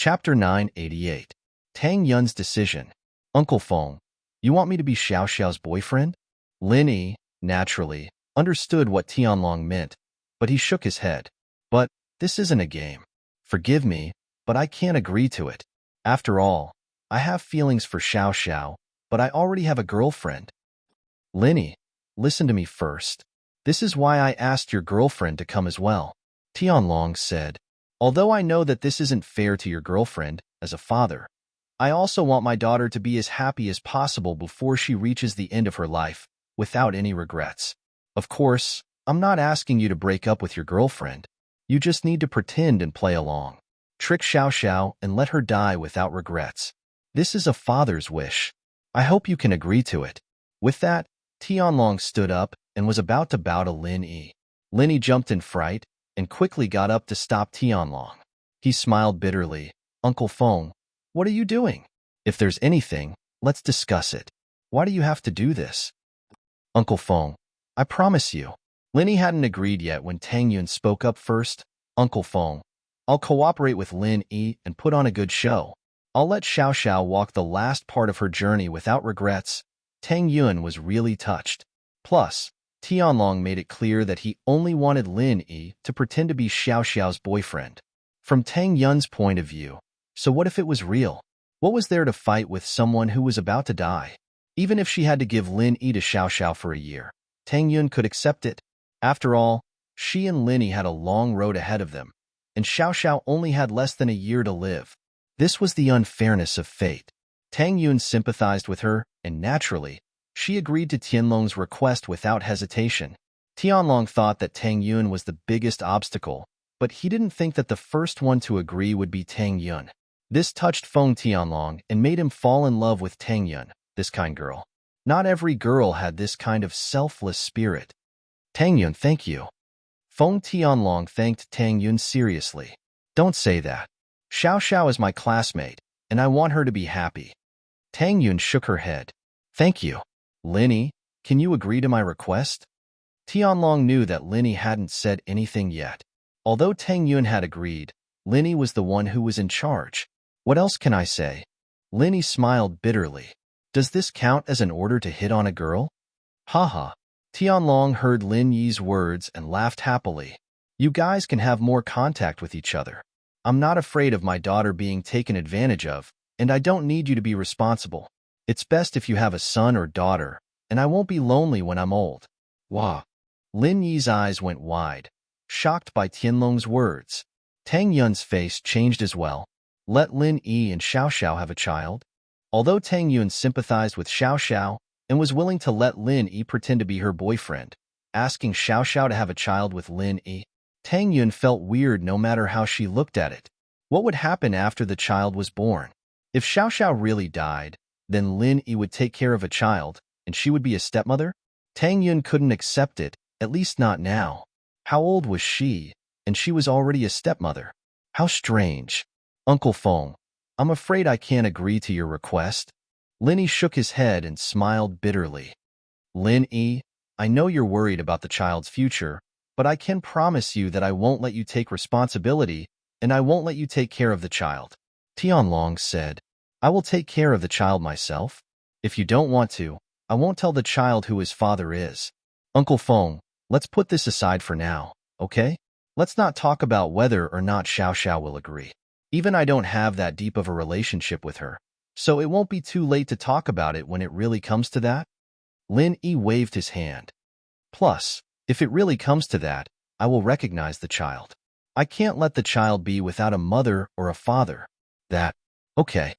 Chapter 988. Tang Yun's decision. Uncle Feng, you want me to be Xiao Xiao's boyfriend? Lin Yi, naturally, understood what Tianlong meant, but he shook his head. But this isn't a game. Forgive me, but I can't agree to it. After all, I have feelings for Xiao Xiao, but I already have a girlfriend. Lin Yi, listen to me first. This is why I asked your girlfriend to come as well. Tianlong said, although I know that this isn't fair to your girlfriend, as a father, I also want my daughter to be as happy as possible before she reaches the end of her life, without any regrets. Of course, I'm not asking you to break up with your girlfriend. You just need to pretend and play along. Trick Xiao Xiao and let her die without regrets. This is a father's wish. I hope you can agree to it. With that, Tianlong stood up and was about to bow to Lin Yi. Lin Yi jumped in fright and quickly got up to stop Tianlong. He smiled bitterly. Uncle Feng, what are you doing? If there's anything, let's discuss it. Why do you have to do this? Uncle Feng, I promise you. Lin Yi hadn't agreed yet when Tang Yun spoke up first. Uncle Feng, I'll cooperate with Lin Yi and put on a good show. I'll let Xiao Xiao walk the last part of her journey without regrets. Tang Yun was really touched. Plus, Tianlong made it clear that he only wanted Lin Yi to pretend to be Xiao Xiao's boyfriend. From Tang Yun's point of view, so what if it was real? What was there to fight with someone who was about to die? Even if she had to give Lin Yi to Xiao Xiao for a year, Tang Yun could accept it. After all, she and Lin Yi had a long road ahead of them, and Xiao Xiao only had less than a year to live. This was the unfairness of fate. Tang Yun sympathized with her, and naturally, she agreed to Tianlong's request without hesitation. Tianlong thought that Tang Yun was the biggest obstacle, but he didn't think that the first one to agree would be Tang Yun. This touched Feng Tianlong and made him fall in love with Tang Yun, this kind girl. Not every girl had this kind of selfless spirit. Tang Yun, thank you. Feng Tianlong thanked Tang Yun seriously. Don't say that. Xiao Xiao is my classmate, and I want her to be happy. Tang Yun shook her head. Thank you. Lin Yi, can you agree to my request? Tianlong knew that Lin Yi hadn't said anything yet. Although Tang Yun had agreed, Lin Yi was the one who was in charge. What else can I say? Lin Yi smiled bitterly. Does this count as an order to hit on a girl? Haha. Tianlong heard Lin Yi's words and laughed happily. You guys can have more contact with each other. I'm not afraid of my daughter being taken advantage of, and I don't need you to be responsible. It's best if you have a son or daughter, and I won't be lonely when I'm old. Wah. Lin Yi's eyes went wide, shocked by Tianlong's words. Tang Yun's face changed as well. Let Lin Yi and Xiao Xiao have a child? Although Tang Yun sympathized with Xiao Xiao and was willing to let Lin Yi pretend to be her boyfriend, asking Xiao Xiao to have a child with Lin Yi, Tang Yun felt weird no matter how she looked at it. What would happen after the child was born? If Xiao Xiao really died, then Lin Yi would take care of a child, and she would be a stepmother? Tang Yun couldn't accept it, at least not now. How old was she? And she was already a stepmother. How strange. Uncle Feng, I'm afraid I can't agree to your request. Lin Yi shook his head and smiled bitterly. Lin Yi, I know you're worried about the child's future, but I can promise you that I won't let you take responsibility, and I won't let you take care of the child. Tianlong said, I will take care of the child myself. If you don't want to, I won't tell the child who his father is. Uncle Feng, let's put this aside for now, okay? Let's not talk about whether or not Xiao Xiao will agree. Even I don't have that deep of a relationship with her, so it won't be too late to talk about it when it really comes to that. Lin Yi waved his hand. Plus, if it really comes to that, I will recognize the child. I can't let the child be without a mother or a father. Okay.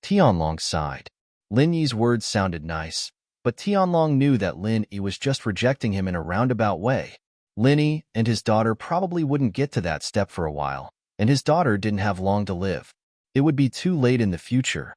Tianlong sighed. Lin Yi's words sounded nice, but Tianlong knew that Lin Yi was just rejecting him in a roundabout way. Lin Yi and his daughter probably wouldn't get to that step for a while, and his daughter didn't have long to live. It would be too late in the future.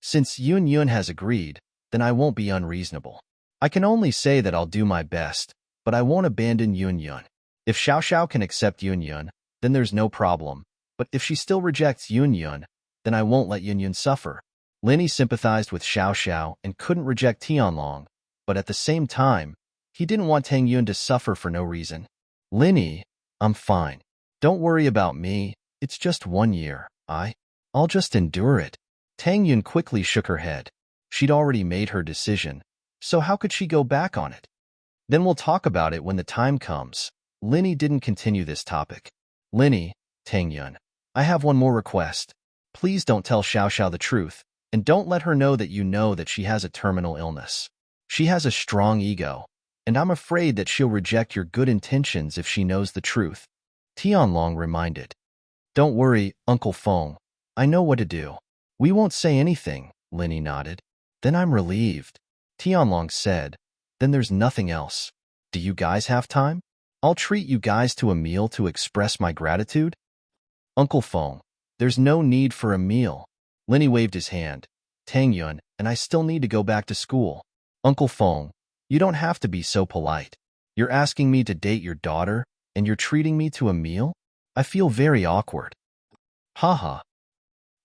Since Yun Yun has agreed, then I won't be unreasonable. I can only say that I'll do my best, but I won't abandon Yun Yun. If Xiao Xiao can accept Yun Yun, then there's no problem, but if she still rejects Yun Yun, then I won't let Yun Yun suffer. Lin Yi sympathized with Xiao Xiao and couldn't reject Tianlong, but at the same time, he didn't want Tang Yun to suffer for no reason. Lin Yi, I'm fine. Don't worry about me, it's just 1 year. I'll just endure it. Tang Yun quickly shook her head. She'd already made her decision, so how could she go back on it? Then we'll talk about it when the time comes. Linny didn't continue this topic. Linny, Tang Yun, I have one more request. Please don't tell Xiao Xiao the truth, and don't let her know that you know that she has a terminal illness. She has a strong ego, and I'm afraid that she'll reject your good intentions if she knows the truth. Tianlong reminded. Don't worry, Uncle Feng. I know what to do. We won't say anything, Linny nodded. Then I'm relieved. Tianlong said. Then there's nothing else. Do you guys have time? I'll treat you guys to a meal to express my gratitude. Uncle Feng, there's no need for a meal. Linny waved his hand. Tang Yun, and I still need to go back to school. Uncle Feng, you don't have to be so polite. You're asking me to date your daughter, and you're treating me to a meal? I feel very awkward. Haha.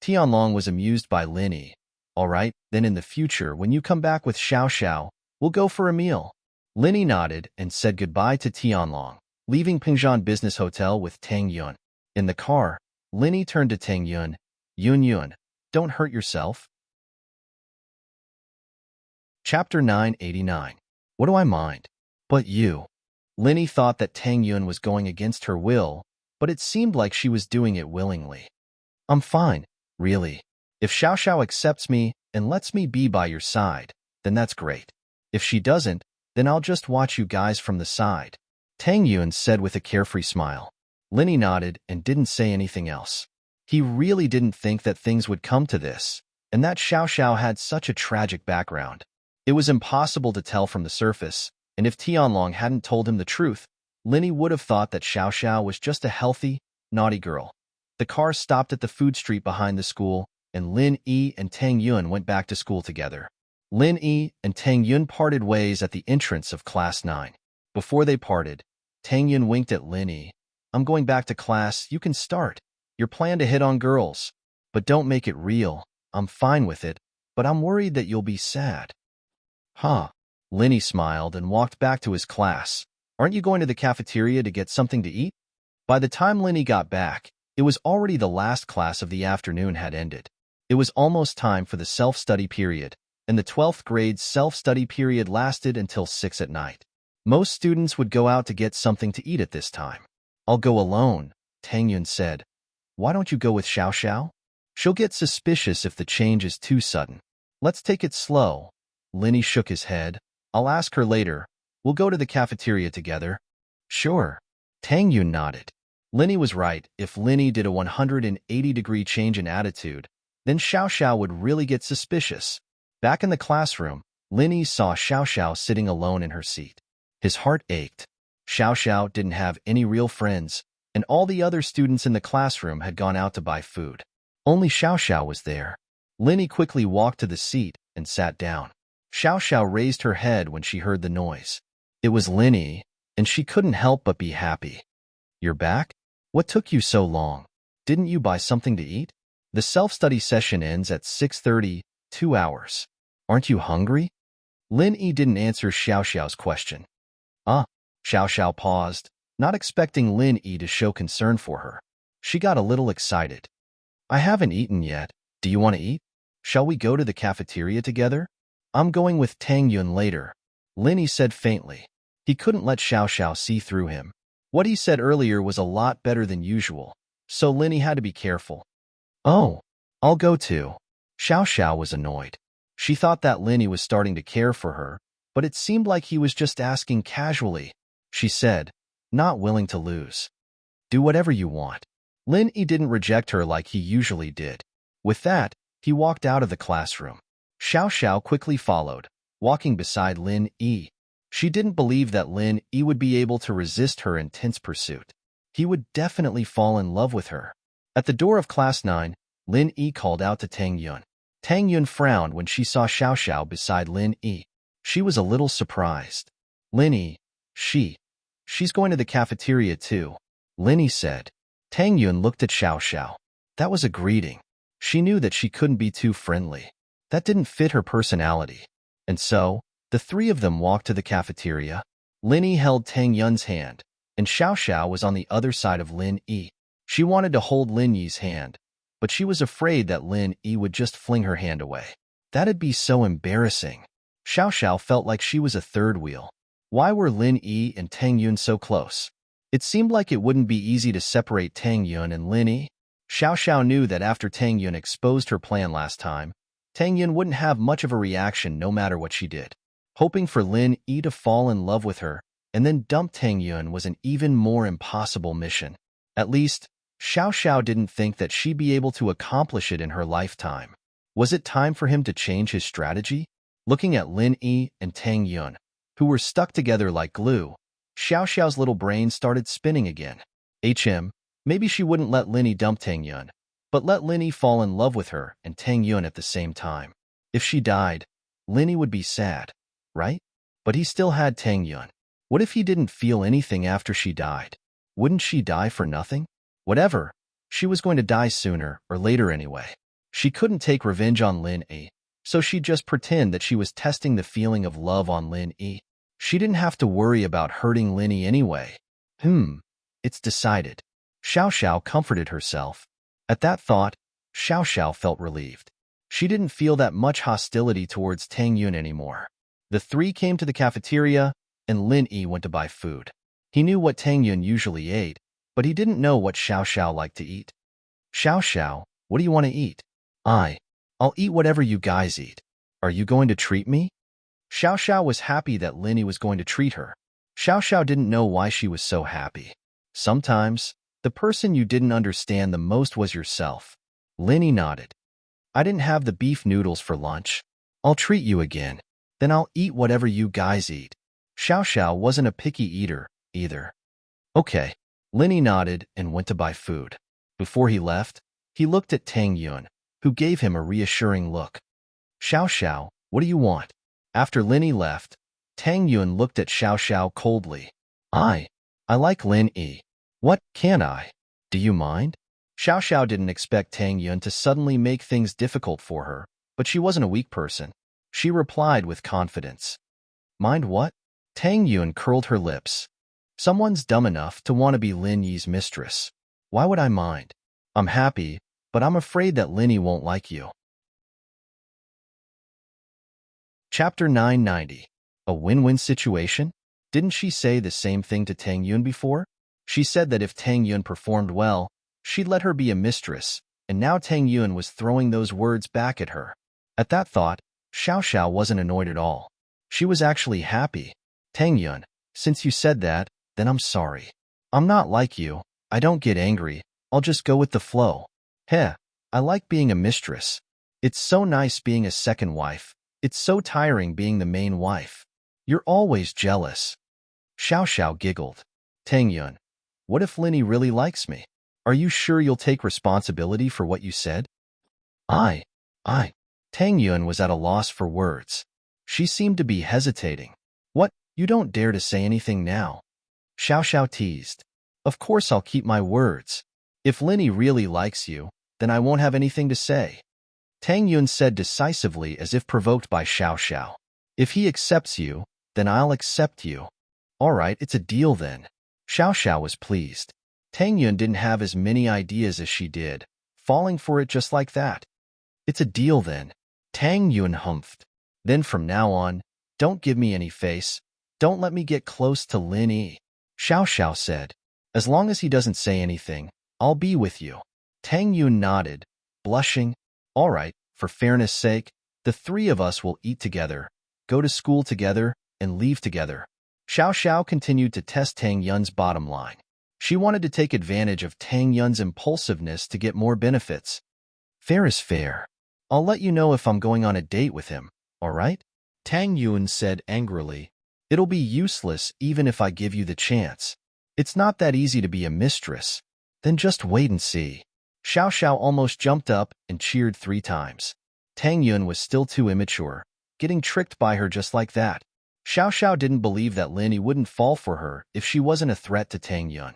Tianlong was amused by Linny. All right, then in the future, when you come back with Xiao Xiao, we'll go for a meal. Linny nodded and said goodbye to Tianlong, leaving Pingzhan Business Hotel with Tang Yun. In the car, Linny turned to Tang Yun. Yun, don't hurt yourself. Chapter 989. What do I mind? But you. Linny thought that Tang Yun was going against her will, but it seemed like she was doing it willingly. I'm fine, really. If Xiao Xiao accepts me and lets me be by your side, then that's great. If she doesn't, then I'll just watch you guys from the side. Tang Yun said with a carefree smile. Linny nodded and didn't say anything else. He really didn't think that things would come to this, and that Xiao Xiao had such a tragic background. It was impossible to tell from the surface, and if Tianlong hadn't told him the truth, Linny would have thought that Xiao Xiao was just a healthy, naughty girl. The car stopped at the food street behind the school, and Lin Yi and Tang Yun went back to school together. Lin Yi and Tang Yun parted ways at the entrance of Class 9. Before they parted, Tang Yun winked at Lin Yi. I'm going back to class, you can start. Your plan to hit on girls. But don't make it real. I'm fine with it, but I'm worried that you'll be sad. Huh. Linny smiled and walked back to his class. Aren't you going to the cafeteria to get something to eat? By the time Linny got back, it was already the last class of the afternoon had ended. It was almost time for the self-study period, and the 12th grade's self-study period lasted until 6 at night. Most students would go out to get something to eat at this time. I'll go alone, Tang Yun said. Why don't you go with Xiao Xiao? She'll get suspicious if the change is too sudden. Let's take it slow. Linny shook his head. I'll ask her later. We'll go to the cafeteria together. Sure. Tang Yun nodded. Linny was right. If Linny did a 180-degree change in attitude, then Xiao Xiao would really get suspicious. Back in the classroom, Linny saw Xiao Xiao sitting alone in her seat. His heart ached. Xiao Xiao didn't have any real friends, and all the other students in the classroom had gone out to buy food. Only Xiao Xiao was there. Linny quickly walked to the seat and sat down. Xiao Xiao raised her head when she heard the noise. It was Linny, and she couldn't help but be happy. You're back? What took you so long? Didn't you buy something to eat? The self-study session ends at 6:30, 2 hours. Aren't you hungry? Lin Yi didn't answer Xiao Xiao's question. Xiao Xiao paused, not expecting Lin Yi to show concern for her. She got a little excited. I haven't eaten yet. Do you want to eat? Shall we go to the cafeteria together? I'm going with Tang Yun later, Lin Yi said faintly. He couldn't let Xiao Xiao see through him. What he said earlier was a lot better than usual, so Lin Yi had to be careful. Oh, I'll go too. Xiao Xiao was annoyed. She thought that Lin Yi was starting to care for her, but it seemed like he was just asking casually. She said, not willing to lose. Do whatever you want. Lin Yi didn't reject her like he usually did. With that, he walked out of the classroom. Xiao Xiao quickly followed, walking beside Lin Yi. She didn't believe that Lin Yi would be able to resist her intense pursuit. He would definitely fall in love with her. At the door of Class 9, Lin Yi called out to Tang Yun. Tang Yun frowned when she saw Xiao Xiao beside Lin Yi. She was a little surprised. Lin Yi, she's going to the cafeteria too, Lin Yi said. Tang Yun looked at Xiao Xiao. That was a greeting. She knew that she couldn't be too friendly. That didn't fit her personality. And so, the three of them walked to the cafeteria. Lin Yi held Tang Yun's hand, and Xiao Xiao was on the other side of Lin Yi. She wanted to hold Lin Yi's hand, but she was afraid that Lin Yi would just fling her hand away. That'd be so embarrassing. Xiao Xiao felt like she was a third wheel. Why were Lin Yi and Tang Yun so close? It seemed like it wouldn't be easy to separate Tang Yun and Lin Yi. Xiao Xiao knew that after Tang Yun exposed her plan last time, Tang Yun wouldn't have much of a reaction no matter what she did. Hoping for Lin Yi to fall in love with her and then dump Tang Yun was an even more impossible mission. At least, Xiao Xiao didn't think that she'd be able to accomplish it in her lifetime. Was it time for him to change his strategy? Looking at Lin Yi and Tang Yun, who were stuck together like glue, Xiao Xiao's little brain started spinning again. Maybe she wouldn't let Lin Yi dump Tang Yun, but let Lin Yi fall in love with her and Tang Yun at the same time. If she died, Lin Yi would be sad, right? But he still had Tang Yun. What if he didn't feel anything after she died? Wouldn't she die for nothing? Whatever, she was going to die sooner or later anyway. She couldn't take revenge on Lin Yi, so she'd just pretend that she was testing the feeling of love on Lin Yi. She didn't have to worry about hurting Lin Yi anyway. It's decided. Xiao Xiao comforted herself. At that thought, Xiao Xiao felt relieved. She didn't feel that much hostility towards Tang Yun anymore. The three came to the cafeteria, and Lin Yi went to buy food. He knew what Tang Yun usually ate, but he didn't know what Xiao Xiao liked to eat. Xiao Xiao, what do you want to eat? I'll eat whatever you guys eat. Are you going to treat me? Xiao Xiao was happy that Lin Yi was going to treat her. Xiao Xiao didn't know why she was so happy. Sometimes, the person you didn't understand the most was yourself. Lin Yi nodded. I didn't have the beef noodles for lunch. I'll treat you again. Then I'll eat whatever you guys eat. Xiao Xiao wasn't a picky eater, either. Okay. Lin Yi nodded and went to buy food. Before he left, he looked at Tang Yun, who gave him a reassuring look. Xiao Xiao, what do you want? After Lin Yi left, Tang Yun looked at Xiao Xiao coldly. I like Lin Yi. What, can I? Do you mind? Xiao Xiao didn't expect Tang Yun to suddenly make things difficult for her, but she wasn't a weak person. She replied with confidence. Mind what? Tang Yun curled her lips. Someone's dumb enough to want to be Lin Yi's mistress. Why would I mind? I'm happy, but I'm afraid that Lin Yi won't like you. Chapter 990. A win-win situation? Didn't she say the same thing to Tang Yun before? She said that if Tang Yun performed well, she'd let her be a mistress, and now Tang Yun was throwing those words back at her. At that thought, Xiao Xiao wasn't annoyed at all. She was actually happy. Tang Yun, since you said that, then I'm sorry. I'm not like you. I don't get angry. I'll just go with the flow. I like being a mistress. It's so nice being a second wife. It's so tiring being the main wife. You're always jealous. Xiao Xiao giggled. Tang Yun, what if Lin Yi really likes me? Are you sure you'll take responsibility for what you said? I. Tang Yun was at a loss for words. She seemed to be hesitating. What, you don't dare to say anything now? Xiao Xiao teased. Of course I'll keep my words. If Lin Yi really likes you, then I won't have anything to say. Tang Yun said decisively as if provoked by Xiao Xiao. If he accepts you, then I'll accept you. All right, it's a deal then. Xiao Xiao was pleased. Tang Yun didn't have as many ideas as she did, falling for it just like that. It's a deal then. Tang Yun humphed. Then from now on, don't give me any face. Don't let me get close to Lin Yi. Xiao Xiao said. As long as he doesn't say anything, I'll be with you. Tang Yun nodded, blushing. All right, for fairness' sake, the three of us will eat together, go to school together, and leave together. Xiao Xiao continued to test Tang Yun's bottom line. She wanted to take advantage of Tang Yun's impulsiveness to get more benefits. Fair is fair. I'll let you know if I'm going on a date with him, all right? Tang Yun said angrily. It'll be useless even if I give you the chance. It's not that easy to be a mistress. Then just wait and see. Xiao Xiao almost jumped up and cheered 3 times. Tang Yun was still too immature, getting tricked by her just like that. Xiao Xiao didn't believe that Lin Yi wouldn't fall for her if she wasn't a threat to Tang Yun.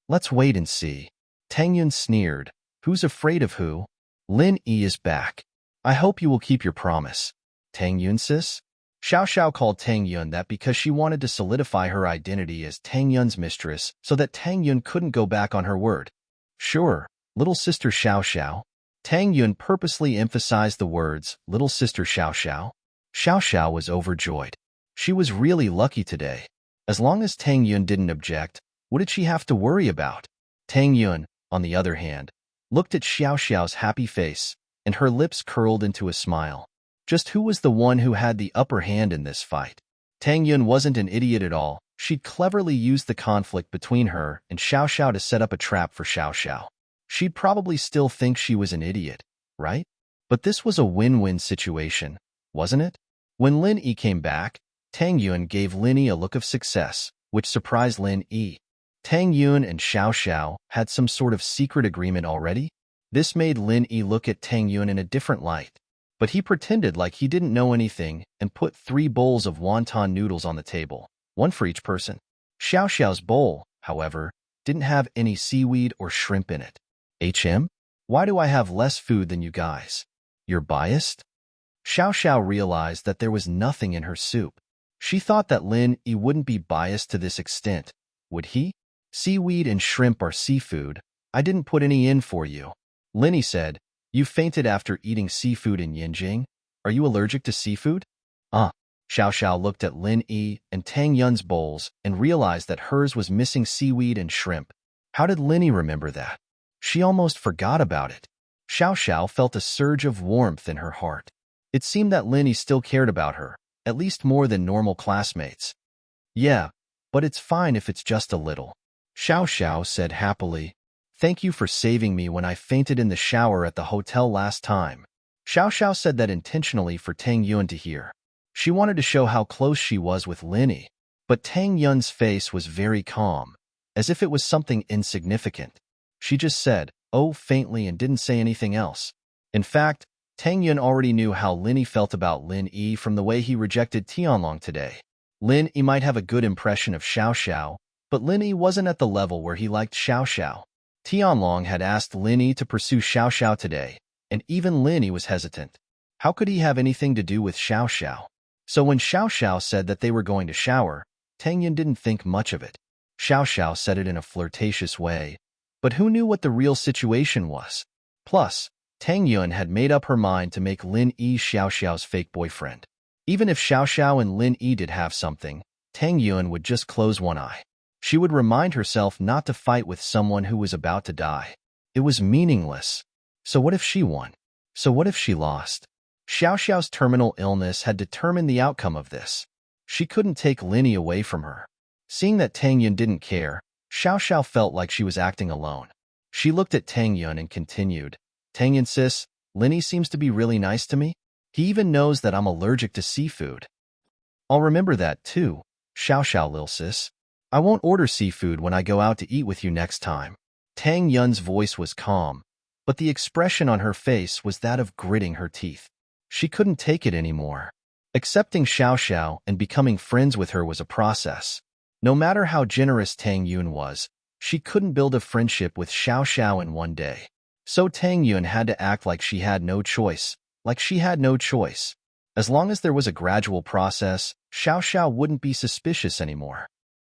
Let's wait and see. Tang Yun sneered. Who's afraid of who? Lin Yi is back. I hope you will keep your promise. Tang Yun sis? Xiao Xiao called Tang Yun that because she wanted to solidify her identity as Tang Yun's mistress so that Tang Yun couldn't go back on her word. Sure, little sister Xiao Xiao. Tang Yun purposely emphasized the words, little sister Xiao Xiao. Xiao Xiao was overjoyed. She was really lucky today. As long as Tang Yun didn't object, what did she have to worry about? Tang Yun, on the other hand, looked at Xiao Xiao's happy face, and her lips curled into a smile. Just who was the one who had the upper hand in this fight? Tang Yun wasn't an idiot at all. She'd cleverly used the conflict between her and Xiao Xiao to set up a trap for Xiao Xiao. She'd probably still think she was an idiot, right? But this was a win-win situation, wasn't it? When Lin Yi came back, Tang Yun gave Lin Yi a look of success, which surprised Lin Yi. Tang Yun and Xiao Xiao had some sort of secret agreement already? This made Lin Yi look at Tang Yun in a different light. But he pretended like he didn't know anything and put 3 bowls of wonton noodles on the table, one for each person. Xiao Xiao's bowl, however, didn't have any seaweed or shrimp in it. Why do I have less food than you guys? You're biased? Xiao Xiao realized that there was nothing in her soup. She thought that Lin Yi wouldn't be biased to this extent, would he? Seaweed and shrimp are seafood. I didn't put any in for you. Lin Yi said, you fainted after eating seafood in Yinjing. Are you allergic to seafood? Xiao Xiao looked at Lin Yi and Tang Yun's bowls and realized that hers was missing seaweed and shrimp. How did Lin Yi remember that? She almost forgot about it. Xiao Xiao felt a surge of warmth in her heart. It seemed that Lin Yi still cared about her, at least more than normal classmates. Yeah, but it's fine if it's just a little. Xiao Xiao said happily. Thank you for saving me when I fainted in the shower at the hotel last time. Xiao Xiao said that intentionally for Tang Yun to hear. She wanted to show how close she was with Lin Yi. But Tang Yun's face was very calm, as if it was something insignificant. She just said, oh, faintly and didn't say anything else. In fact, Tang Yun already knew how Lin Yi felt about Lin Yi from the way he rejected Tianlong today. Lin Yi might have a good impression of Xiao Xiao, but Lin Yi wasn't at the level where he liked Xiao Xiao. Tianlong had asked Lin Yi to pursue Xiao Xiao today, and even Lin Yi was hesitant. How could he have anything to do with Xiao Xiao? So when Xiao Xiao said that they were going to shower, Tang Yun didn't think much of it. Xiao Xiao said it in a flirtatious way, but who knew what the real situation was? Plus, Tang Yun had made up her mind to make Lin Yi Xiao Xiao's fake boyfriend. Even if Xiao Xiao and Lin Yi did have something, Tang Yun would just close one eye. She would remind herself not to fight with someone who was about to die. It was meaningless. So what if she won? So what if she lost? Xiao Xiao's terminal illness had determined the outcome of this. She couldn't take Lin Yi away from her. Seeing that Tang Yun didn't care, Xiao Xiao felt like she was acting alone. She looked at Tang Yun and continued, Tang Yun sis, Lin Yi seems to be really nice to me. He even knows that I'm allergic to seafood. I'll remember that too, Xiao Xiao lil sis. I won't order seafood when I go out to eat with you next time. Tang Yun's voice was calm, but the expression on her face was that of gritting her teeth. She couldn't take it anymore. Accepting Xiao Xiao and becoming friends with her was a process. No matter how generous Tang Yun was, she couldn't build a friendship with Xiao Xiao in one day. So Tang Yun had to act like she had no choice, As long as there was a gradual process, Xiao Xiao wouldn't be suspicious anymore.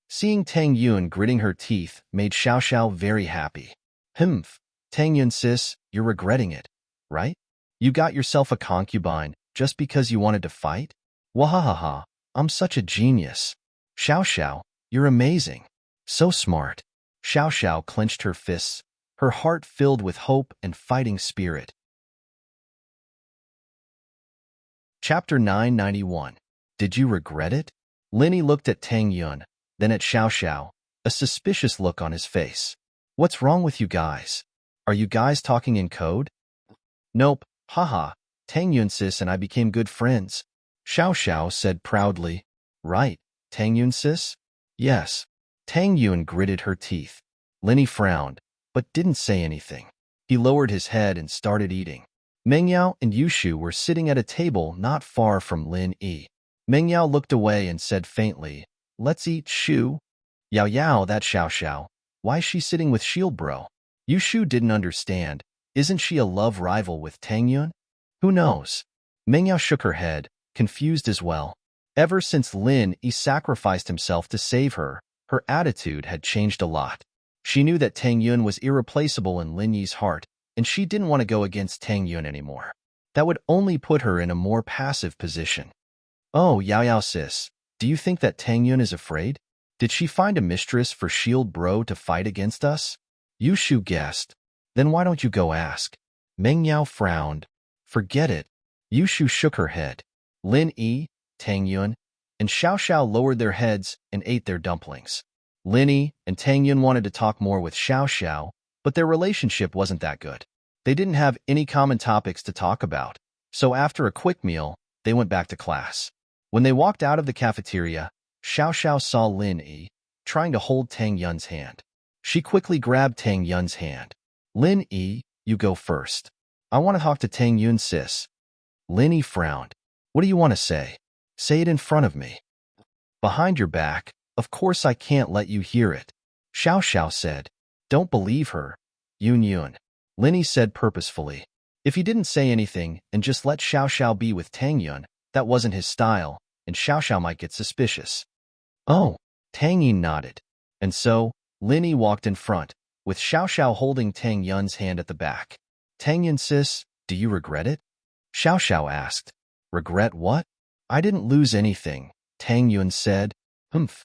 Seeing Tang Yun gritting her teeth made Xiao Xiao very happy. Tang Yun sis, you're regretting it, right? You got yourself a concubine just because you wanted to fight? Wahahaha, I'm such a genius. Xiao Xiao, you're amazing. So smart. Xiao Xiao clenched her fists, her heart filled with hope and fighting spirit. Chapter 991. Did you regret it? Lin Yi looked at Tang Yun, then at Xiao Xiao, a suspicious look on his face. What's wrong with you guys? Are you guys talking in code? Nope, haha, Tang Yun sis and I became good friends. Xiao Xiao said proudly. Right, Tang Yun sis? Yes. Tang Yun gritted her teeth. Lin Yi frowned, but didn't say anything. He lowered his head and started eating. Meng Yao and Yushu were sitting at a table not far from Lin Yi. Meng Yao looked away and said faintly, Let's eat, Shu. Yao Yao, that Xiao Xiao. Why is she sitting with Shield Bro? Yushu didn't understand. Isn't she a love rival with Tang Yun? Who knows? Meng Yao shook her head, confused as well. Ever since Lin Yi sacrificed himself to save her, her attitude had changed a lot. She knew that Tang Yun was irreplaceable in Lin Yi's heart, and she didn't want to go against Tang Yun anymore. That would only put her in a more passive position. Oh, Yao Yao sis, do you think that Tang Yun is afraid? Did she find a mistress for Shield Bro to fight against us? Yushu guessed. Then why don't you go ask? Meng Yao frowned. Forget it. Yushu shook her head. Lin Yi, Tang Yun, and Xiao Xiao lowered their heads and ate their dumplings. Lin Yi and Tang Yun wanted to talk more with Xiao Xiao, but their relationship wasn't that good. They didn't have any common topics to talk about, so after a quick meal, they went back to class. When they walked out of the cafeteria, Xiao Xiao saw Lin Yi trying to hold Tang Yun's hand. She quickly grabbed Tang Yun's hand. Lin Yi, you go first. I want to talk to Tang Yun sis. Lin Yi frowned. What do you want to say? Say it in front of me. Behind your back, of course I can't let you hear it. Xiao Xiao said. Don't believe her. Yun. Lin Yi said purposefully. If he didn't say anything and just let Xiao Xiao be with Tang Yun, that wasn't his style, and Xiao Xiao might get suspicious. Oh, Tang Yi nodded. And so, Lin Yi walked in front, with Xiao Xiao holding Tang Yun's hand at the back. Tang Yun sis, do you regret it? Xiao Xiao asked. Regret what? I didn't lose anything, Tang Yun said. Humph.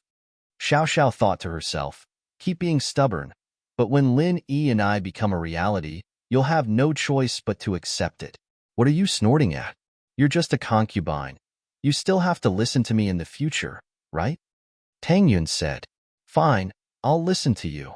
Xiao Xiao thought to herself. Keep being stubborn, but when Lin Yi and I become a reality, you'll have no choice but to accept it. What are you snorting at? You're just a concubine. You still have to listen to me in the future, right? Tang Yun said. Fine, I'll listen to you.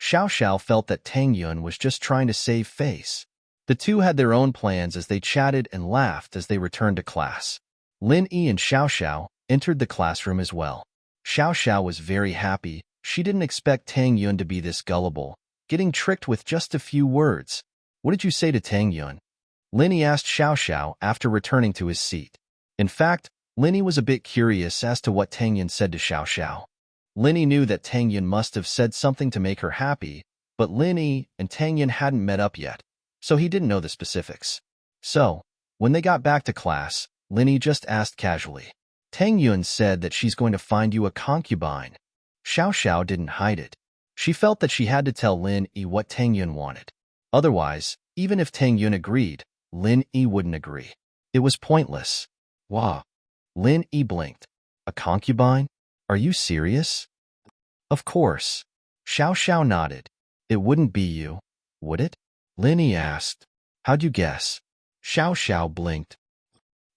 Xiao Xiao felt that Tang Yun was just trying to save face. The two had their own plans as they chatted and laughed as they returned to class. Lin Yi and Xiao Xiao entered the classroom as well. Xiao Xiao was very happy. She didn't expect Tang Yun to be this gullible, getting tricked with just a few words. What did you say to Tang Yun? Lin Yi asked Xiao Xiao after returning to his seat. In fact, Lin Yi was a bit curious as to what Tang Yun said to Xiao Xiao. Lin Yi knew that Tang Yun must have said something to make her happy, but Lin Yi and Tang Yun hadn't met up yet, so he didn't know the specifics. So, when they got back to class, Lin Yi just asked casually. Tang Yun said that she's going to find you a concubine. Xiao Xiao didn't hide it. She felt that she had to tell Lin Yi what Tang Yun wanted. Otherwise, even if Tang Yun agreed, Lin Yi wouldn't agree. It was pointless. Wow. Lin Yi blinked. A concubine? Are you serious? Of course. Xiao Xiao nodded. It wouldn't be you, would it? Lin Yi asked. How'd you guess? Xiao Xiao blinked.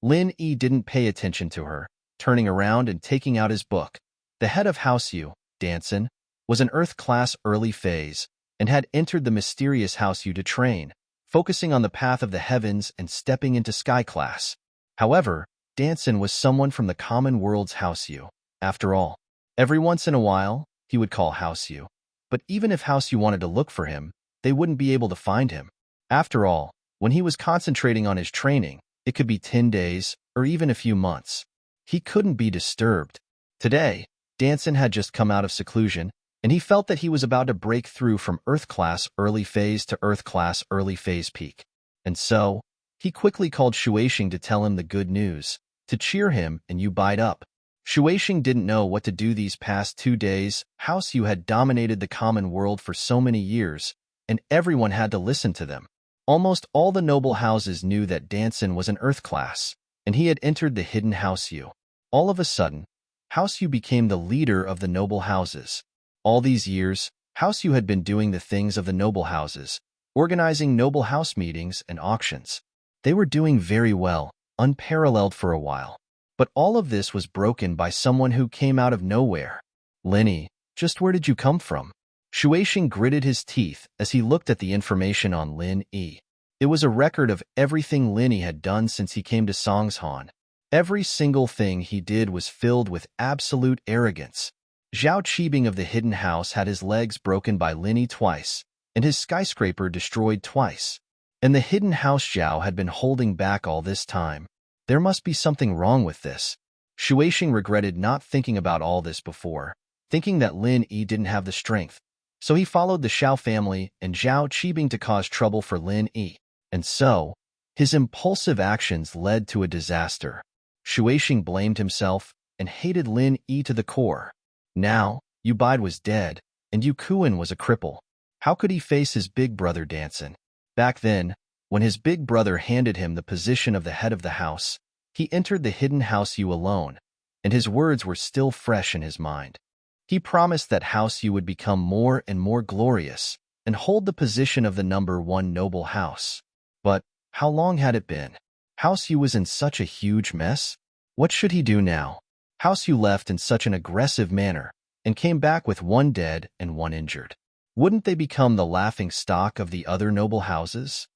Lin Yi didn't pay attention to her, turning around and taking out his book. The head of House U, Danson, was an Earth class early phase and had entered the mysterious House U to train, focusing on the path of the heavens and stepping into Sky class. However, Danson was someone from the common world's House U. After all, every once in a while, he would call House U. But even if House U wanted to look for him, they wouldn't be able to find him. After all, when he was concentrating on his training, it could be 10 days or even a few months. He couldn't be disturbed. Today, Danson had just come out of seclusion, and he felt that he was about to break through from Earth class early phase to Earth class early phase peak. And so, he quickly called Shueishing to tell him the good news, to cheer him and bide up. Shueishing didn't know what to do these past 2 days. House U had dominated the common world for so many years, and everyone had to listen to them. Almost all the noble houses knew that Danson was an Earth class, and he had entered the hidden House U. All of a sudden, House U became the leader of the noble houses. All these years, House U had been doing the things of the noble houses, organizing noble house meetings and auctions. They were doing very well, unparalleled for a while. But all of this was broken by someone who came out of nowhere. Lin Yi, just where did you come from? Shueishing gritted his teeth as he looked at the information on Lin Yi. It was a record of everything Lin Yi had done since he came to Songshan. Every single thing he did was filled with absolute arrogance. Zhao Qibing of the Hidden House had his legs broken by Lin Yi twice, and his skyscraper destroyed twice. And the Hidden House Zhao had been holding back all this time. There must be something wrong with this. Shueishing regretted not thinking about all this before, thinking that Lin Yi didn't have the strength. So he followed the Xiao family and Zhao Qibing to cause trouble for Lin Yi. And so, his impulsive actions led to a disaster. Shueishing blamed himself and hated Lin Yi to the core. Now, Yu Bide was dead, and Yu Kuan was a cripple. How could he face his big brother Danson? Back then, when his big brother handed him the position of the head of the house, he entered the hidden house you alone, and his words were still fresh in his mind. He promised that house you would become more and more glorious and hold the position of the number one noble house. But how long had it been? House you was in such a huge mess. What should he do now? House you left in such an aggressive manner and came back with one dead and one injured. Wouldn't they become the laughing stock of the other noble houses?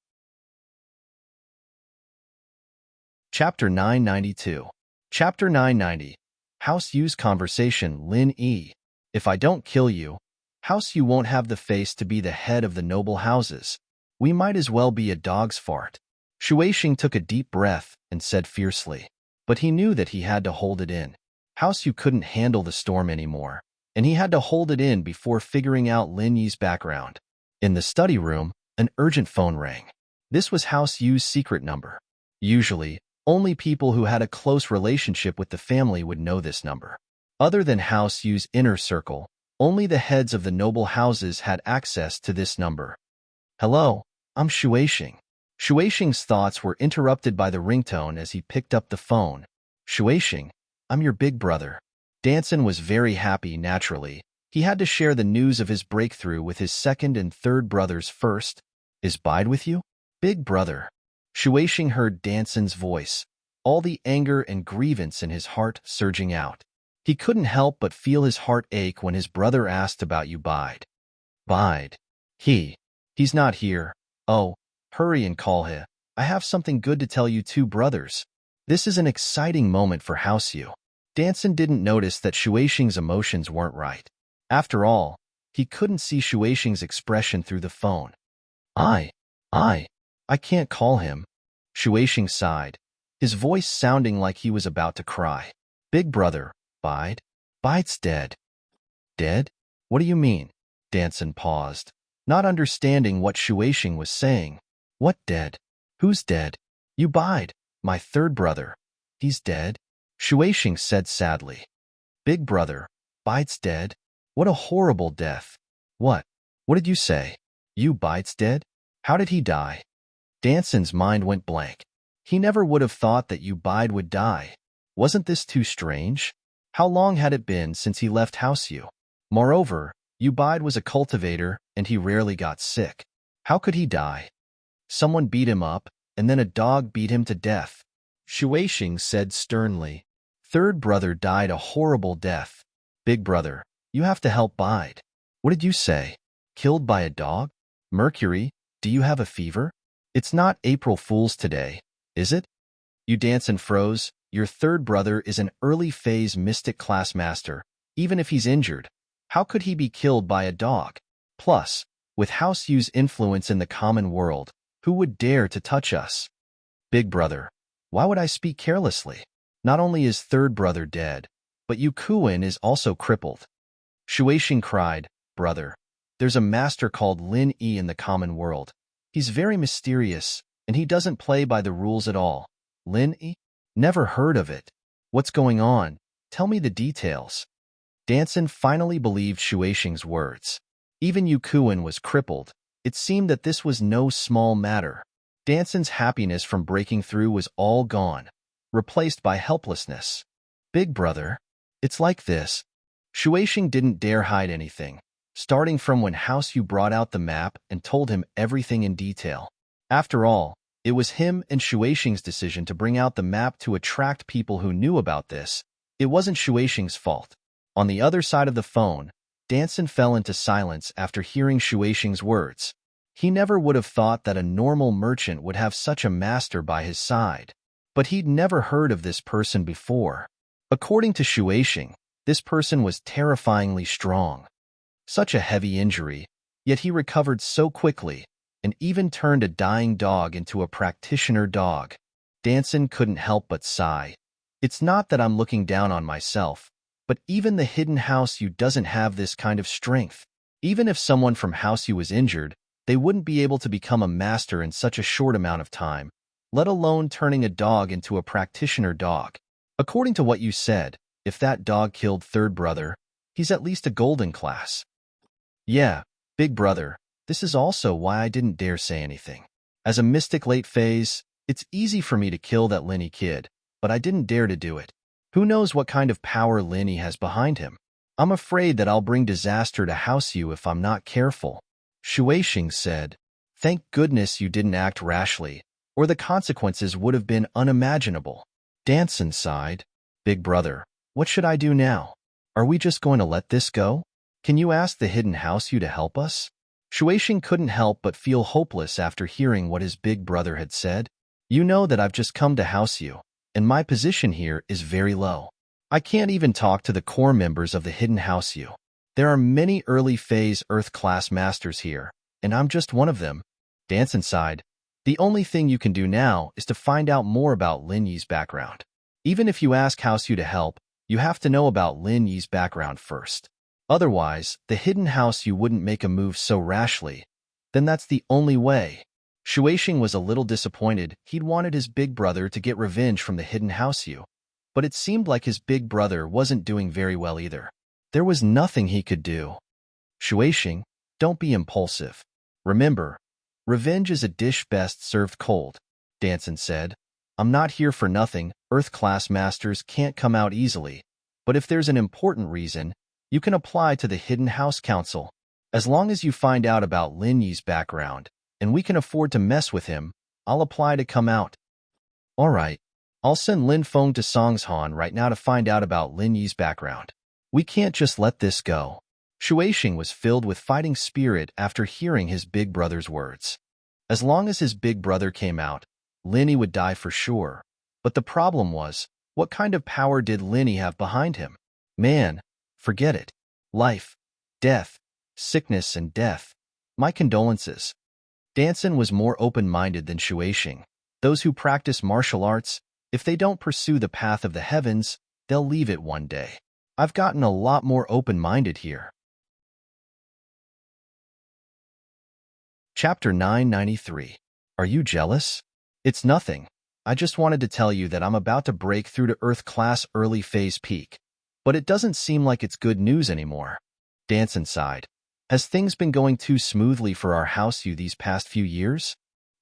Chapter 992. Chapter 990. House Yu's Conversation. Lin E. If I don't kill you, House Yu won't have the face to be the head of the noble houses. We might as well be a dog's fart. Shueishing took a deep breath and said fiercely. But he knew that he had to hold it in. House Yu couldn't handle the storm anymore, and he had to hold it in before figuring out Lin Yi's background. In the study room, an urgent phone rang. This was House Yu's secret number. Usually, only people who had a close relationship with the family would know this number. Other than House Yu's inner circle, only the heads of the noble houses had access to this number. Hello, I'm Shueishing. Shueishing's thoughts were interrupted by the ringtone as he picked up the phone. Shueishing, I'm your big brother. Danson was very happy, naturally. He had to share the news of his breakthrough with his second and third brothers first. Is Bide with you? Big brother. Shueishing heard Danson's voice, all the anger and grievance in his heart surging out. He couldn't help but feel his heart ache when his brother asked about you, Bide. Bide. He's not here. Oh, hurry and call him. I have something good to tell you two brothers. This is an exciting moment for House Yu. Danson didn't notice that Shueishing's emotions weren't right. After all, he couldn't see Shueishing's expression through the phone. I can't call him. Shueishing sighed, his voice sounding like he was about to cry. Big brother, Bide? Bide's dead. Dead? What do you mean? Danson paused, not understanding what Shueishing was saying. What dead? Who's dead? You Bide, my third brother. He's dead? Shueishing said sadly. Big brother, Bide's dead? What a horrible death. What did you say? You Bide's dead? How did he die? Danson's mind went blank. He never would have thought that you Bide would die. Wasn't this too strange? How long had it been since he left House Yu? Moreover, you Bide was a cultivator and he rarely got sick. How could he die? Someone beat him up, and then a dog beat him to death. Shueishing said sternly. Third brother died a horrible death. Big brother, you have to help Bide. What did you say? Killed by a dog? Mercury, do you have a fever? It's not April Fool's today, is it? You Danson froze. Your third brother is an early-phase mystic class master, even if he's injured. How could he be killed by a dog? Plus, with House Yu's influence in the common world, who would dare to touch us? Big brother, why would I speak carelessly? Not only is third brother dead, but Yu Kuin is also crippled. Shueishing cried, brother, there's a master called Lin E in the common world. He's very mysterious, and he doesn't play by the rules at all. Lin E? Never heard of it. What's going on? Tell me the details. Danson finally believed Shueishing's words. Even Yu Kuin was crippled. It seemed that this was no small matter. Danson's happiness from breaking through was all gone, replaced by helplessness. Big brother, it's like this. Shueishing didn't dare hide anything, starting from when House Yu brought out the map and told him everything in detail. After all, it was him and Shueishing's decision to bring out the map to attract people who knew about this. It wasn't Shueishing's fault. On the other side of the phone, Danson fell into silence after hearing Shueishing's words. He never would have thought that a normal merchant would have such a master by his side. But he'd never heard of this person before. According to Shueishing, this person was terrifyingly strong. Such a heavy injury, yet he recovered so quickly, and even turned a dying dog into a practitioner dog. Danson couldn't help but sigh. It's not that I'm looking down on myself, but even the hidden House Yu doesn't have this kind of strength. Even if someone from House Yu was injured, they wouldn't be able to become a master in such a short amount of time, let alone turning a dog into a practitioner dog. According to what you said, if that dog killed third brother, he's at least a golden class. Yeah, big brother, This is also why I didn't dare say anything. As a mystic late phase, it's easy for me to kill that Linny kid, but I didn't dare to do it. Who knows what kind of power Linny has behind him? I'm afraid that I'll bring disaster to house you if I'm not careful. Shueishing said, Thank goodness you didn't act rashly, or the consequences would have been unimaginable. Danson sighed. Big brother, what should I do now? Are we just going to let this go? Can you ask the hidden house you to help us? Shueishing couldn't help but feel hopeless after hearing what his big brother had said. You know that I've just come to house you, and my position here is very low. I can't even talk to the core members of the hidden house you. There are many early phase Earth-class masters here, and I'm just one of them. Danson sighed. The only thing you can do now is to find out more about Lin Yi's background. Even if you ask House Yu to help, you have to know about Lin Yi's background first. Otherwise, the hidden house you wouldn't make a move so rashly. Then that's the only way. Shueishing was a little disappointed. He'd wanted his big brother to get revenge from the hidden house you, but it seemed like his big brother wasn't doing very well either. There was nothing he could do. Shueishing, don't be impulsive. Remember, revenge is a dish best served cold, Danson said. I'm not here for nothing. Earth-class masters can't come out easily, but if there's an important reason, you can apply to the Hidden House Council. As long as you find out about Lin Yi's background, and we can afford to mess with him, I'll apply to come out. All right, I'll send Lin Feng to Songshan right now to find out about Lin Yi's background. We can't just let this go. Shueishing was filled with fighting spirit after hearing his big brother's words. As long as his big brother came out, Lin Yi would die for sure. But the problem was, what kind of power did Lin Yi have behind him? Man, forget it. Life, death, sickness and death. My condolences. Danson was more open-minded than Shueishing. Those who practice martial arts, if they don't pursue the path of the heavens, they'll leave it one day. I've gotten a lot more open-minded here. Chapter 993. Are you jealous? It's nothing. I just wanted to tell you that I'm about to break through to Earth-class early phase peak. But it doesn't seem like it's good news anymore. Danson sighed. Has things been going too smoothly for our house you these past few years?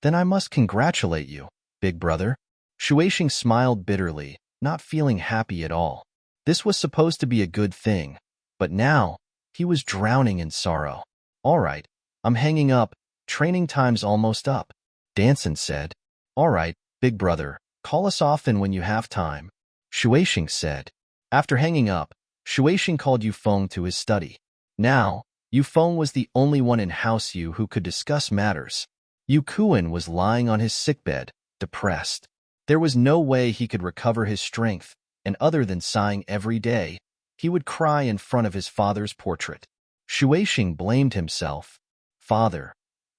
Then I must congratulate you, big brother. Shueishing smiled bitterly, not feeling happy at all. This was supposed to be a good thing, but now he was drowning in sorrow. All right, I'm hanging up. Training time's almost up. Danson said. All right, big brother, call us often when you have time. Shueishing said. After hanging up, Shueishing called Yu Feng to his study. Now, Yu Feng was the only one in House Yu who could discuss matters. Yu Kuan was lying on his sickbed, depressed. There was no way he could recover his strength, and other than sighing every day, he would cry in front of his father's portrait. Shueishing blamed himself. Father,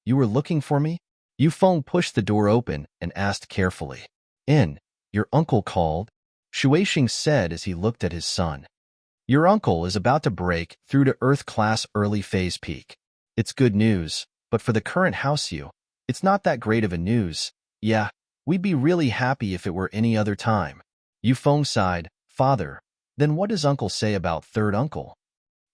you were looking for me? Yu Feng pushed the door open and asked carefully. Your uncle called? Shueishing said as he looked at his son. Your uncle is about to break through to Earth-class early phase peak. It's good news, but for the current house you, it's not that great of a news. Yeah, we'd be really happy if it were any other time. Yu Feng sighed. Father, then what does uncle say about third uncle?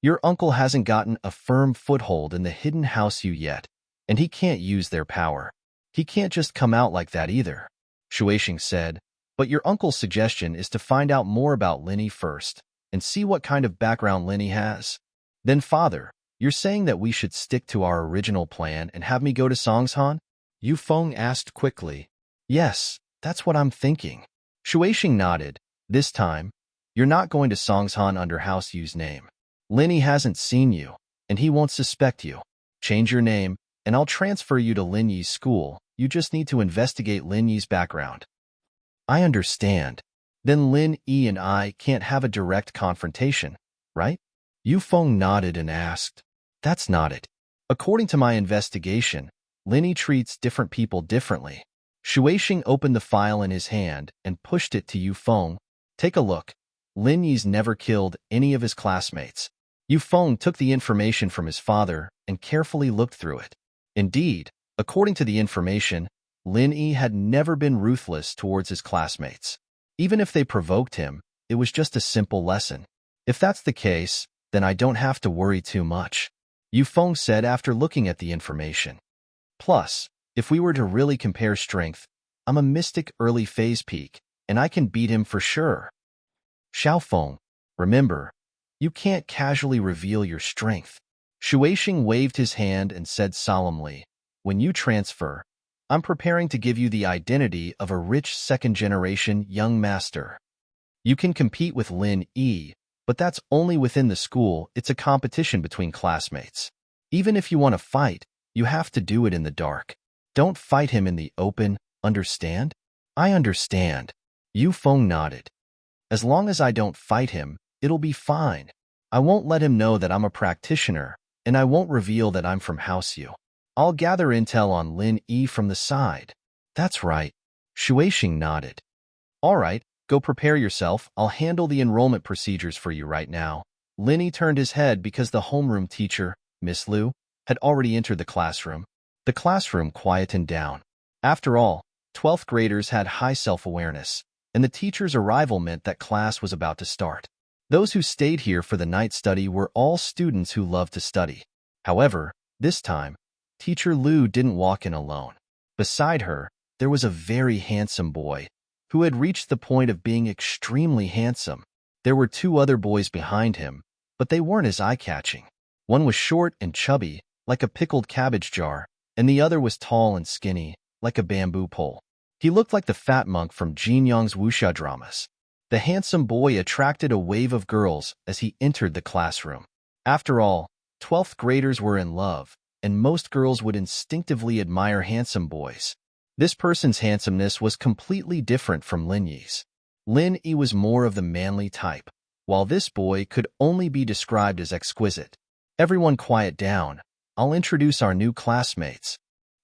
Your uncle hasn't gotten a firm foothold in the hidden house you yet, and he can't use their power. He can't just come out like that either. Shueishing said, but your uncle's suggestion is to find out more about Lin Yi first, and see what kind of background Lin Yi has. Then father, you're saying that we should stick to our original plan and have me go to Songshan? Yu Feng asked quickly. Yes, that's what I'm thinking. Shueishing nodded. This time, you're not going to Songshan under House Yu's name. Lin Yi hasn't seen you, and he won't suspect you. Change your name, and I'll transfer you to Lin Yi's school. You just need to investigate Lin Yi's background. I understand. Then Lin Yi and I can't have a direct confrontation, right? Yu Feng nodded and asked. That's not it. According to my investigation, Lin Yi treats different people differently. Shueishing opened the file in his hand and pushed it to Yu Feng. Take a look. Lin Yi's never killed any of his classmates. Yu Feng took the information from his father and carefully looked through it. Indeed, according to the information, Lin Yi had never been ruthless towards his classmates. Even if they provoked him, it was just a simple lesson. If that's the case, then I don't have to worry too much. Yufeng said after looking at the information. Plus, if we were to really compare strength, I'm a mystic early phase peak, and I can beat him for sure. Xiaofeng, remember, you can't casually reveal your strength. Shueixing waved his hand and said solemnly, when you transfer, I'm preparing to give you the identity of a rich second-generation young master. You can compete with Lin Yi, but that's only within the school. It's a competition between classmates. Even if you want to fight, you have to do it in the dark. Don't fight him in the open, understand? I understand. Yufeng nodded. As long as I don't fight him, it'll be fine. I won't let him know that I'm a practitioner, and I won't reveal that I'm from House Yu. I'll gather intel on Lin Yi from the side. That's right. Shueixing nodded. All right, go prepare yourself. I'll handle the enrollment procedures for you right now. Lin Yi turned his head because the homeroom teacher, Miss Liu, had already entered the classroom. The classroom quietened down. After all, 12th graders had high self-awareness, and the teacher's arrival meant that class was about to start. Those who stayed here for the night study were all students who loved to study. However, this time, Teacher Liu didn't walk in alone. Beside her, there was a very handsome boy, who had reached the point of being extremely handsome. There were two other boys behind him, but they weren't as eye-catching. One was short and chubby, like a pickled cabbage jar, and the other was tall and skinny, like a bamboo pole. He looked like the fat monk from Jin Yang's wuxia dramas. The handsome boy attracted a wave of girls as he entered the classroom. After all, 12th graders were in love, and most girls would instinctively admire handsome boys. This person's handsomeness was completely different from Lin Yi's. Lin Yi was more of the manly type, while this boy could only be described as exquisite. Everyone quiet down. I'll introduce our new classmates.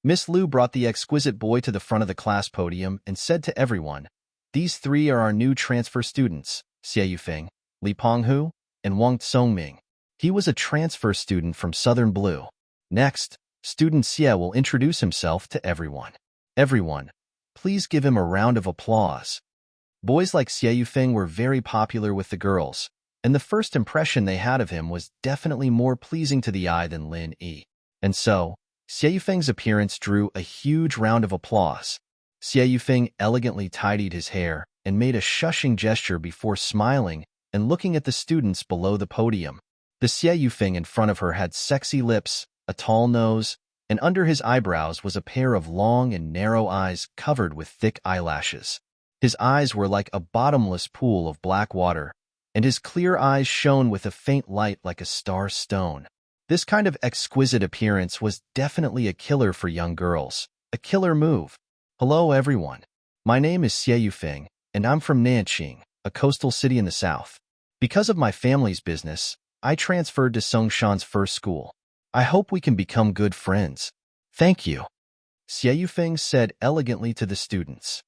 Miss Liu brought the exquisite boy to the front of the class podium and said to everyone, these three are our new transfer students, Xie Yufeng, Li Penghu, and Wang Tsongming. He was a transfer student from Southern Blue. Next, student Xie will introduce himself to everyone. Everyone, please give him a round of applause. Boys like Xie Yufeng were very popular with the girls, and the first impression they had of him was definitely more pleasing to the eye than Lin Yi. And so, Xie Yufeng's appearance drew a huge round of applause. Xie Yufeng elegantly tidied his hair and made a shushing gesture before smiling and looking at the students below the podium. The Xie Yufeng in front of her had sexy lips, a tall nose, and under his eyebrows was a pair of long and narrow eyes covered with thick eyelashes. His eyes were like a bottomless pool of black water, and his clear eyes shone with a faint light like a star stone. This kind of exquisite appearance was definitely a killer for young girls, a killer move. Hello everyone. My name is Xie Yufeng, and I'm from Nanqing, a coastal city in the south. Because of my family's business, I transferred to Songshan's first school. I hope we can become good friends. Thank you. Xie Yufeng said elegantly to the students.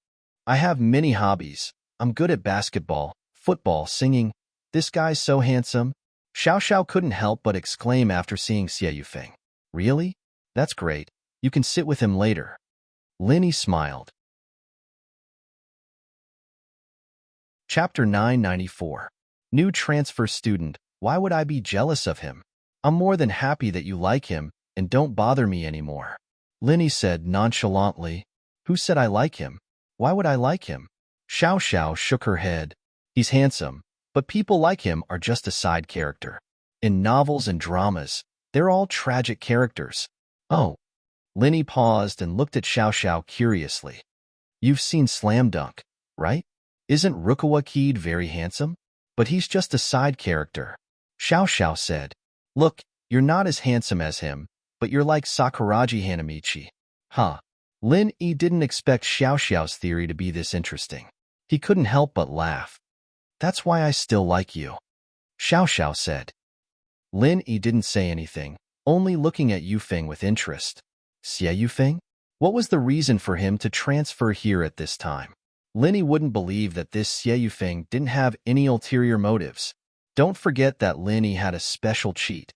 I have many hobbies. I'm good at basketball, football, singing. This guy's so handsome. Xiao Xiao couldn't help but exclaim after seeing Xie Yufeng. Really? That's great. You can sit with him later. Lin Yi smiled. Chapter 994. New transfer student. Why would I be jealous of him? I'm more than happy that you like him, and don't bother me anymore. Lin Yi said nonchalantly. Who said I like him? Why would I like him? Xiao Xiao shook her head. He's handsome, but people like him are just a side character. In novels and dramas, they're all tragic characters. Oh. Lin Yi paused and looked at Xiao Xiao curiously. You've seen Slam Dunk, right? Isn't Rukawa Kid very handsome? But he's just a side character. Xiao Xiao said. Look, you're not as handsome as him, but you're like Sakuraji Hanamichi. Huh. Lin Yi didn't expect Xiao Xiao's theory to be this interesting. He couldn't help but laugh. That's why I still like you. Xiao Xiao said. Lin Yi didn't say anything, only looking at Yufeng with interest. Xie Yufeng? What was the reason for him to transfer here at this time? Lin Yi wouldn't believe that this Xie Yufeng didn't have any ulterior motives. Don't forget that Lin Yi had a special cheat.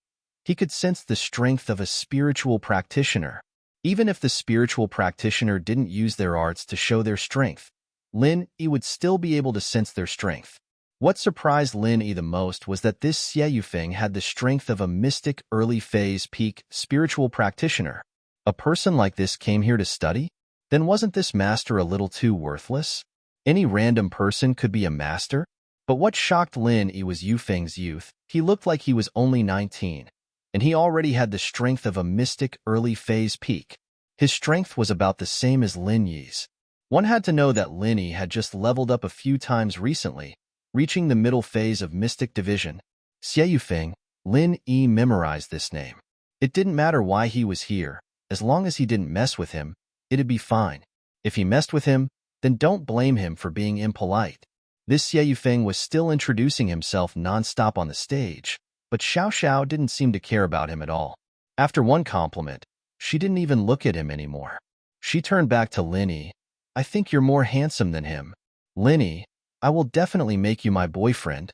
He could sense the strength of a spiritual practitioner. Even if the spiritual practitioner didn't use their arts to show their strength, Lin Yi would still be able to sense their strength. What surprised Lin Yi the most was that this Xie Yufeng had the strength of a mystic early-phase peak spiritual practitioner. A person like this came here to study? Then wasn't this master a little too worthless? Any random person could be a master? But what shocked Lin Yi was Yufeng's youth. He looked like he was only 19, and he already had the strength of a mystic early-phase peak. His strength was about the same as Lin Yi's. One had to know that Lin Yi had just leveled up a few times recently, reaching the middle phase of Mystic Division. Xie Yufeng, Lin Yi memorized this name. It didn't matter why he was here. As long as he didn't mess with him, it'd be fine. If he messed with him, then don't blame him for being impolite. This Xie Yufeng was still introducing himself non-stop on the stage, but Xiao Xiao didn't seem to care about him at all. After one compliment, she didn't even look at him anymore. She turned back to Lin Yi. I think you're more handsome than him. Lin Yi, I will definitely make you my boyfriend.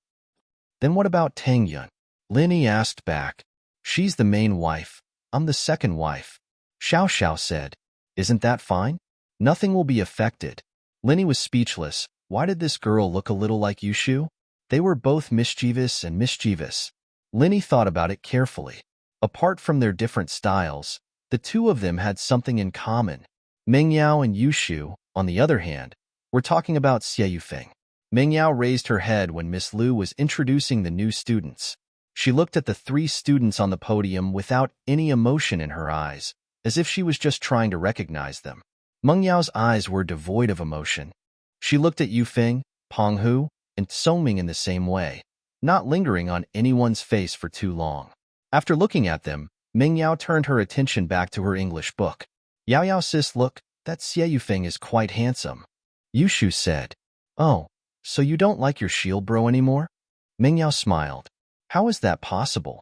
Then what about Tang Yun? Lin Yi asked back. She's the main wife. I'm the second wife. Xiao Xiao said. Isn't that fine? Nothing will be affected. Lin Yi was speechless. Why did this girl look a little like Yushu? They were both mischievous and mischievous. Lin Yi thought about it carefully. Apart from their different styles, the two of them had something in common. Meng Yao and Yushu, on the other hand, were talking about Xie Yufeng. Meng Yao raised her head when Miss Lu was introducing the new students. She looked at the 3 students on the podium without any emotion in her eyes, as if she was just trying to recognize them. Meng Yao's eyes were devoid of emotion. She looked at Yufeng, Penghu, and Songming in the same way, not lingering on anyone's face for too long. After looking at them, Meng Yao turned her attention back to her English book. Yao Yao sis, look, that Xie Yufeng is quite handsome. Yushu said. Oh, so you don't like your shield bro anymore? Meng Yao smiled. How is that possible?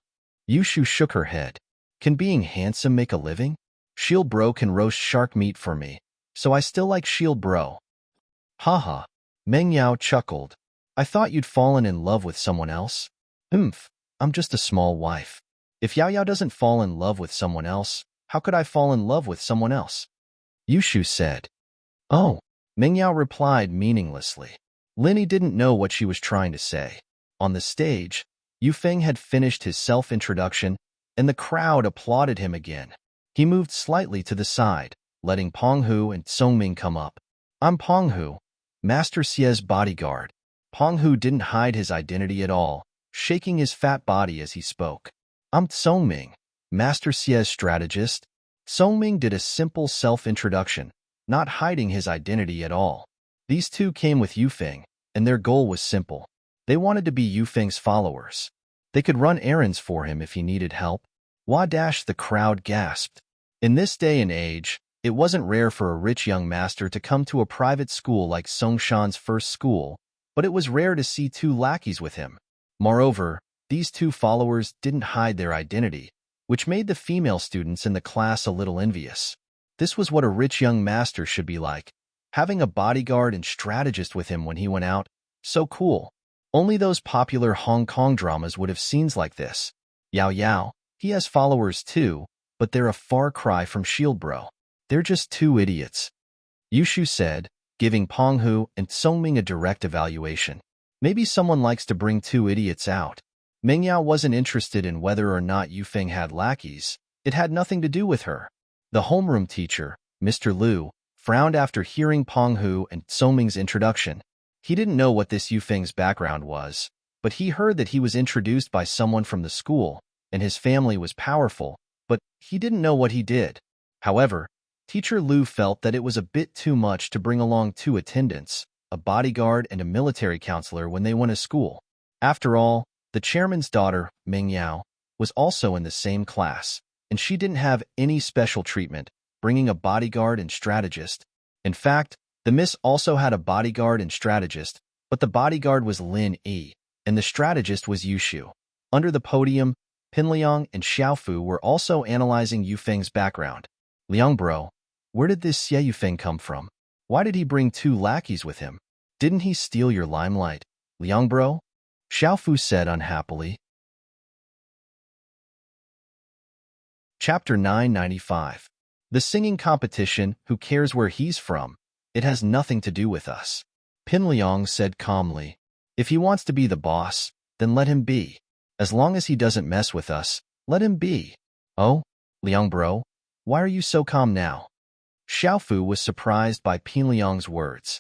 Yushu shook her head. Can being handsome make a living? Shield bro can roast shark meat for me, so I still like shield bro. Haha. Meng Yao chuckled. I thought you'd fallen in love with someone else. I'm just a small wife. If Yao Yao doesn't fall in love with someone else, how could I fall in love with someone else? Yushu said. Oh. Meng Yao replied meaninglessly. Lin Yi didn't know what she was trying to say. On the stage, Yufeng had finished his self-introduction, and the crowd applauded him again. He moved slightly to the side, letting Penghu and Songming come up. I'm Penghu, Master Xie's bodyguard. Penghu didn't hide his identity at all, shaking his fat body as he spoke. I'm Songming, Master Xie's strategist. Songming did a simple self-introduction, not hiding his identity at all. These two came with Yufeng, and their goal was simple. They wanted to be Yufeng's followers. They could run errands for him if he needed help. Wadash, the crowd gasped. In this day and age, it wasn't rare for a rich young master to come to a private school like Songshan's first school, but it was rare to see 2 lackeys with him. Moreover, these 2 followers didn't hide their identity, which made the female students in the class a little envious. This was what a rich young master should be like, having a bodyguard and strategist with him when he went out. So cool. Only those popular Hong Kong dramas would have scenes like this. Yao Yao, he has followers too, but they're a far cry from Shield Bro. They're just 2 idiots. Yushu said, giving Penghu and Songming a direct evaluation. Maybe someone likes to bring 2 idiots out. Meng Yao wasn't interested in whether or not Yufeng had lackeys. It had nothing to do with her. The homeroom teacher, Mr. Liu, frowned after hearing Penghu and Songming's introduction. He didn't know what this Yufeng's background was, but he heard that he was introduced by someone from the school, and his family was powerful, but he didn't know what he did. However, Teacher Liu felt that it was a bit too much to bring along 2 attendants, a bodyguard and a military counselor when they went to school. After all, the chairman's daughter, Meng Yao, was also in the same class, and she didn't have any special treatment, bringing a bodyguard and strategist. In fact, the miss also had a bodyguard and strategist, but the bodyguard was Lin Yi, and the strategist was Yushu. Under the podium, Pinliang and Xiaofu were also analyzing Yufeng's background. Liang bro, where did this Xie Yufeng come from? Why did he bring 2 lackeys with him? Didn't he steal your limelight, Liang bro? Xiaofu said unhappily. Chapter 995. The singing competition, who cares where he's from? It has nothing to do with us. Pinliang said calmly. If he wants to be the boss, then let him be. As long as he doesn't mess with us, let him be. Oh, Liang bro, why are you so calm now? Xiaofu was surprised by Pin Liang's words.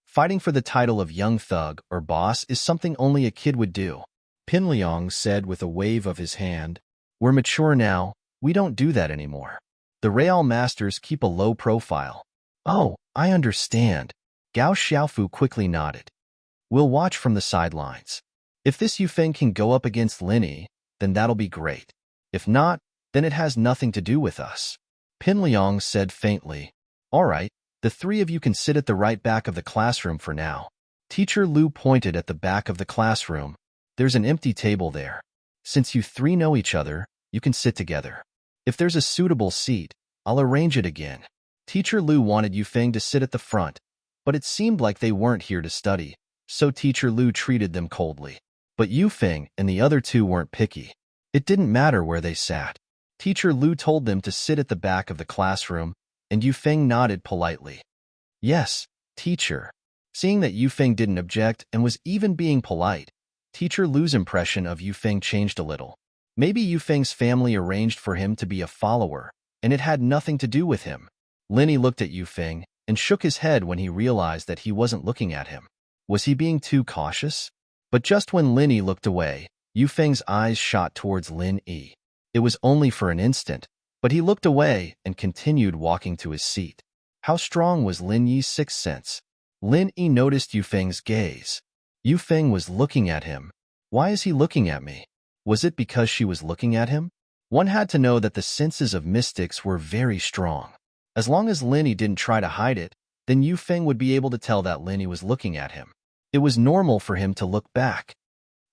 Fighting for the title of young thug or boss is something only a kid would do. Pin Liang said with a wave of his hand, "We're mature now, we don't do that anymore. The Real Masters keep a low profile." "Oh, I understand." Gao Xiaofu quickly nodded. "We'll watch from the sidelines. If this Yufeng can go up against Linny, then that'll be great. If not, then it has nothing to do with us." Pin Liang said faintly, "All right, the three of you can sit at the right back of the classroom for now." Teacher Lu pointed at the back of the classroom. "There's an empty table there. Since you three know each other, you can sit together. If there's a suitable seat, I'll arrange it again." Teacher Lu wanted Yufeng to sit at the front, but it seemed like they weren't here to study, so Teacher Lu treated them coldly. But Yufeng and the other two weren't picky. It didn't matter where they sat. Teacher Lu told them to sit at the back of the classroom, and Yufeng nodded politely. "Yes, teacher." Seeing that Yufeng didn't object and was even being polite, Teacher Lu's impression of Yufeng changed a little. Maybe Yufeng's family arranged for him to be a follower, and it had nothing to do with him. Linny looked at Yufeng and shook his head when he realized that he wasn't looking at him. Was he being too cautious? But just when Linny looked away, Yufeng's eyes shot towards Lin Yi. It was only for an instant, but he looked away and continued walking to his seat. How strong was Lin Yi's sixth sense? Lin Yi noticed Yufeng's gaze. Yufeng was looking at him. Why is he looking at me? Was it because she was looking at him? One had to know that the senses of mystics were very strong. As long as Lin Yi didn't try to hide it, then Yufeng would be able to tell that Lin Yi was looking at him. It was normal for him to look back.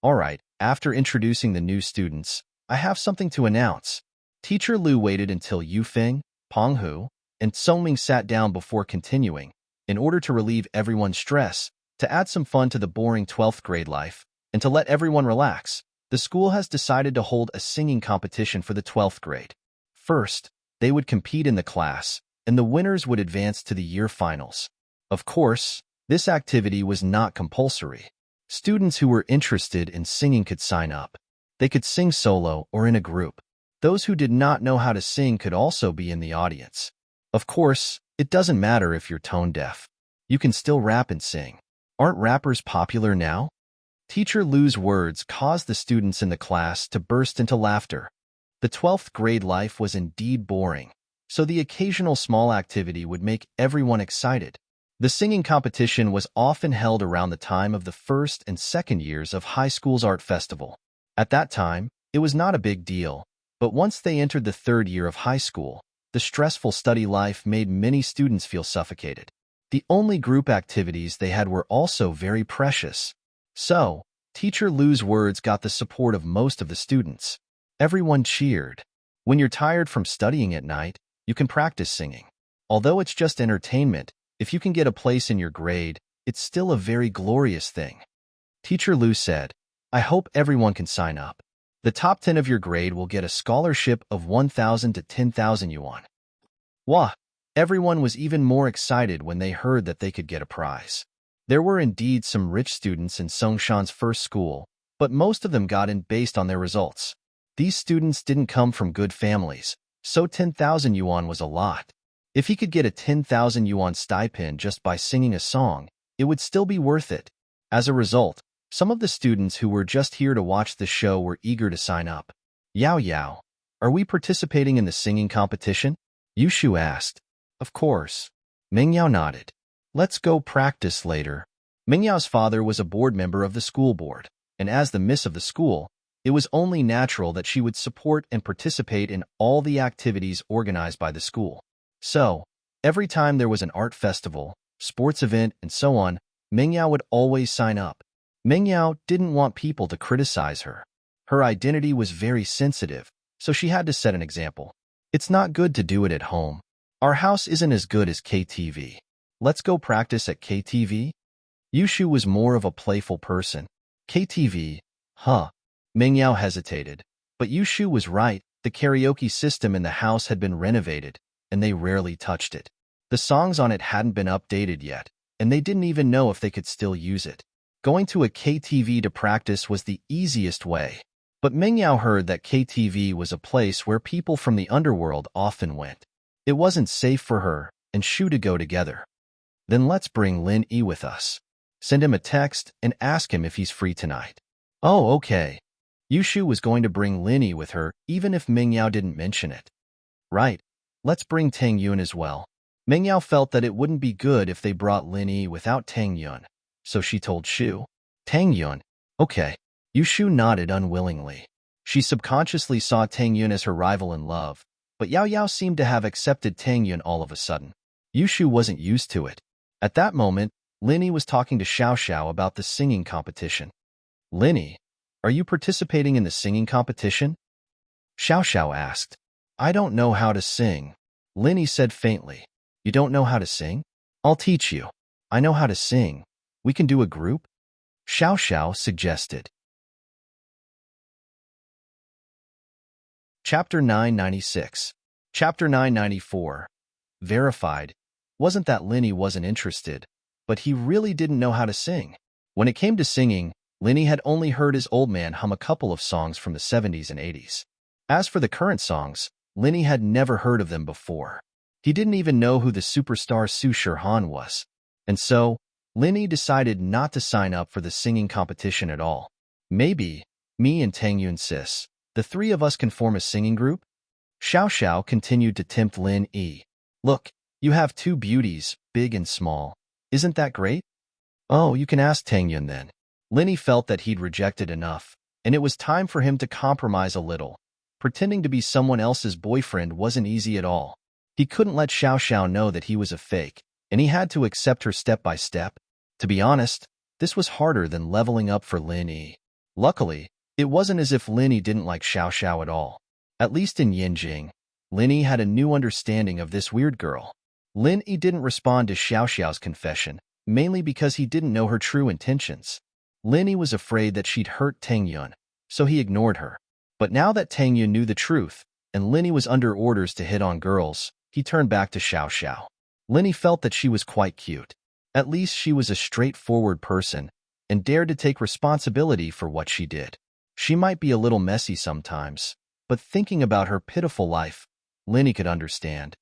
"All right, after introducing the new students, I have something to announce." Teacher Lu waited until Yufeng, Penghu, and Songming sat down before continuing, in order to relieve everyone's stress, to add some fun to the boring 12th grade life, and to let everyone relax. The school has decided to hold a singing competition for the 12th grade. First, they would compete in the class, and the winners would advance to the year finals. Of course, this activity was not compulsory. Students who were interested in singing could sign up. They could sing solo or in a group. Those who did not know how to sing could also be in the audience. Of course, it doesn't matter if you're tone deaf. You can still rap and sing. Aren't rappers popular now? Teacher Lu's words caused the students in the class to burst into laughter. The 12th grade life was indeed boring, so the occasional small activity would make everyone excited. The singing competition was often held around the time of the first and second years of high school's art festival. At that time, it was not a big deal, but once they entered the third year of high school, the stressful study life made many students feel suffocated. The only group activities they had were also very precious. So, Teacher Lu's words got the support of most of the students. Everyone cheered. When you're tired from studying at night, you can practice singing. Although it's just entertainment, if you can get a place in your grade, it's still a very glorious thing. Teacher Lu said, "I hope everyone can sign up. The top 10 of your grade will get a scholarship of 1,000 to 10,000 yuan. Wah! Everyone was even more excited when they heard that they could get a prize. There were indeed some rich students in Songshan's first school, but most of them got in based on their results. These students didn't come from good families, so 10,000 yuan was a lot. If he could get a 10,000 yuan stipend just by singing a song, it would still be worth it. As a result, some of the students who were just here to watch the show were eager to sign up. "Yao Yao, are we participating in the singing competition?" Yushu asked. "Of course." Meng Yao nodded. "Let's go practice later." Meng Yao's father was a board member of the school board, and as the miss of the school, it was only natural that she would support and participate in all the activities organized by the school. So, every time there was an art festival, sports event, and so on, Meng Yao would always sign up. Meng Yao didn't want people to criticize her. Her identity was very sensitive, so she had to set an example. It's not good to do it at home. Our house isn't as good as KTV. Let's go practice at KTV? Yushu was more of a playful person. KTV? Huh. Meng Yao hesitated. But Yushu was right. The karaoke system in the house had been renovated, and they rarely touched it. The songs on it hadn't been updated yet, and they didn't even know if they could still use it. Going to a KTV to practice was the easiest way. But Mingyao heard that KTV was a place where people from the underworld often went. It wasn't safe for her and Shu to go together. Then let's bring Lin Yi with us. Send him a text and ask him if he's free tonight. Oh, okay. Yushu was going to bring Lin Yi with her even if Mingyao didn't mention it. Right. Let's bring Tang Yun as well. Mingyao felt that it wouldn't be good if they brought Lin Yi without Tang Yun, so she told Shu. Tang Yun. Okay. Yushu nodded unwillingly. She subconsciously saw Tang Yun as her rival in love, but Yao Yao seemed to have accepted Tang Yun all of a sudden. Yushu wasn't used to it. At that moment, Lin Yi was talking to Xiao Xiao about the singing competition. Lin Yi, are you participating in the singing competition? Xiao Xiao asked. I don't know how to sing. Lin Yi said faintly. You don't know how to sing? I'll teach you. I know how to sing. We can do a group? Xiao Xiao suggested. Chapter 996. Chapter 994. Verified. Wasn't that Lin Yi wasn't interested, but he really didn't know how to sing. When it came to singing, Lin Yi had only heard his old man hum a couple of songs from the 70s and 80s. As for the current songs, Lin Yi had never heard of them before. He didn't even know who the superstar Su Shirhan was. And so, Lin Yi decided not to sign up for the singing competition at all. Maybe, me and Tang Yun sis, the three of us can form a singing group? Xiao Xiao continued to tempt Lin Yi. Look, you have two beauties, big and small. Isn't that great? Oh, you can ask Tang Yun then. Lin Yi felt that he'd rejected enough, and it was time for him to compromise a little. Pretending to be someone else's boyfriend wasn't easy at all. He couldn't let Xiao Xiao know that he was a fake, and he had to accept her step by step. To be honest, this was harder than leveling up for Lin Yi. Luckily, it wasn't as if Lin Yi didn't like Xiao Xiao at all. At least in Yinjing, Lin Yi had a new understanding of this weird girl. Lin Yi didn't respond to Xiao Xiao's confession, mainly because he didn't know her true intentions. Lin Yi was afraid that she'd hurt Tang Yun, so he ignored her. But now that Tang Yun knew the truth, and Lin Yi was under orders to hit on girls, he turned back to Xiao Xiao. Lin Yi felt that she was quite cute. At least she was a straightforward person, and dared to take responsibility for what she did. She might be a little messy sometimes, but thinking about her pitiful life, Lin Yi could understand.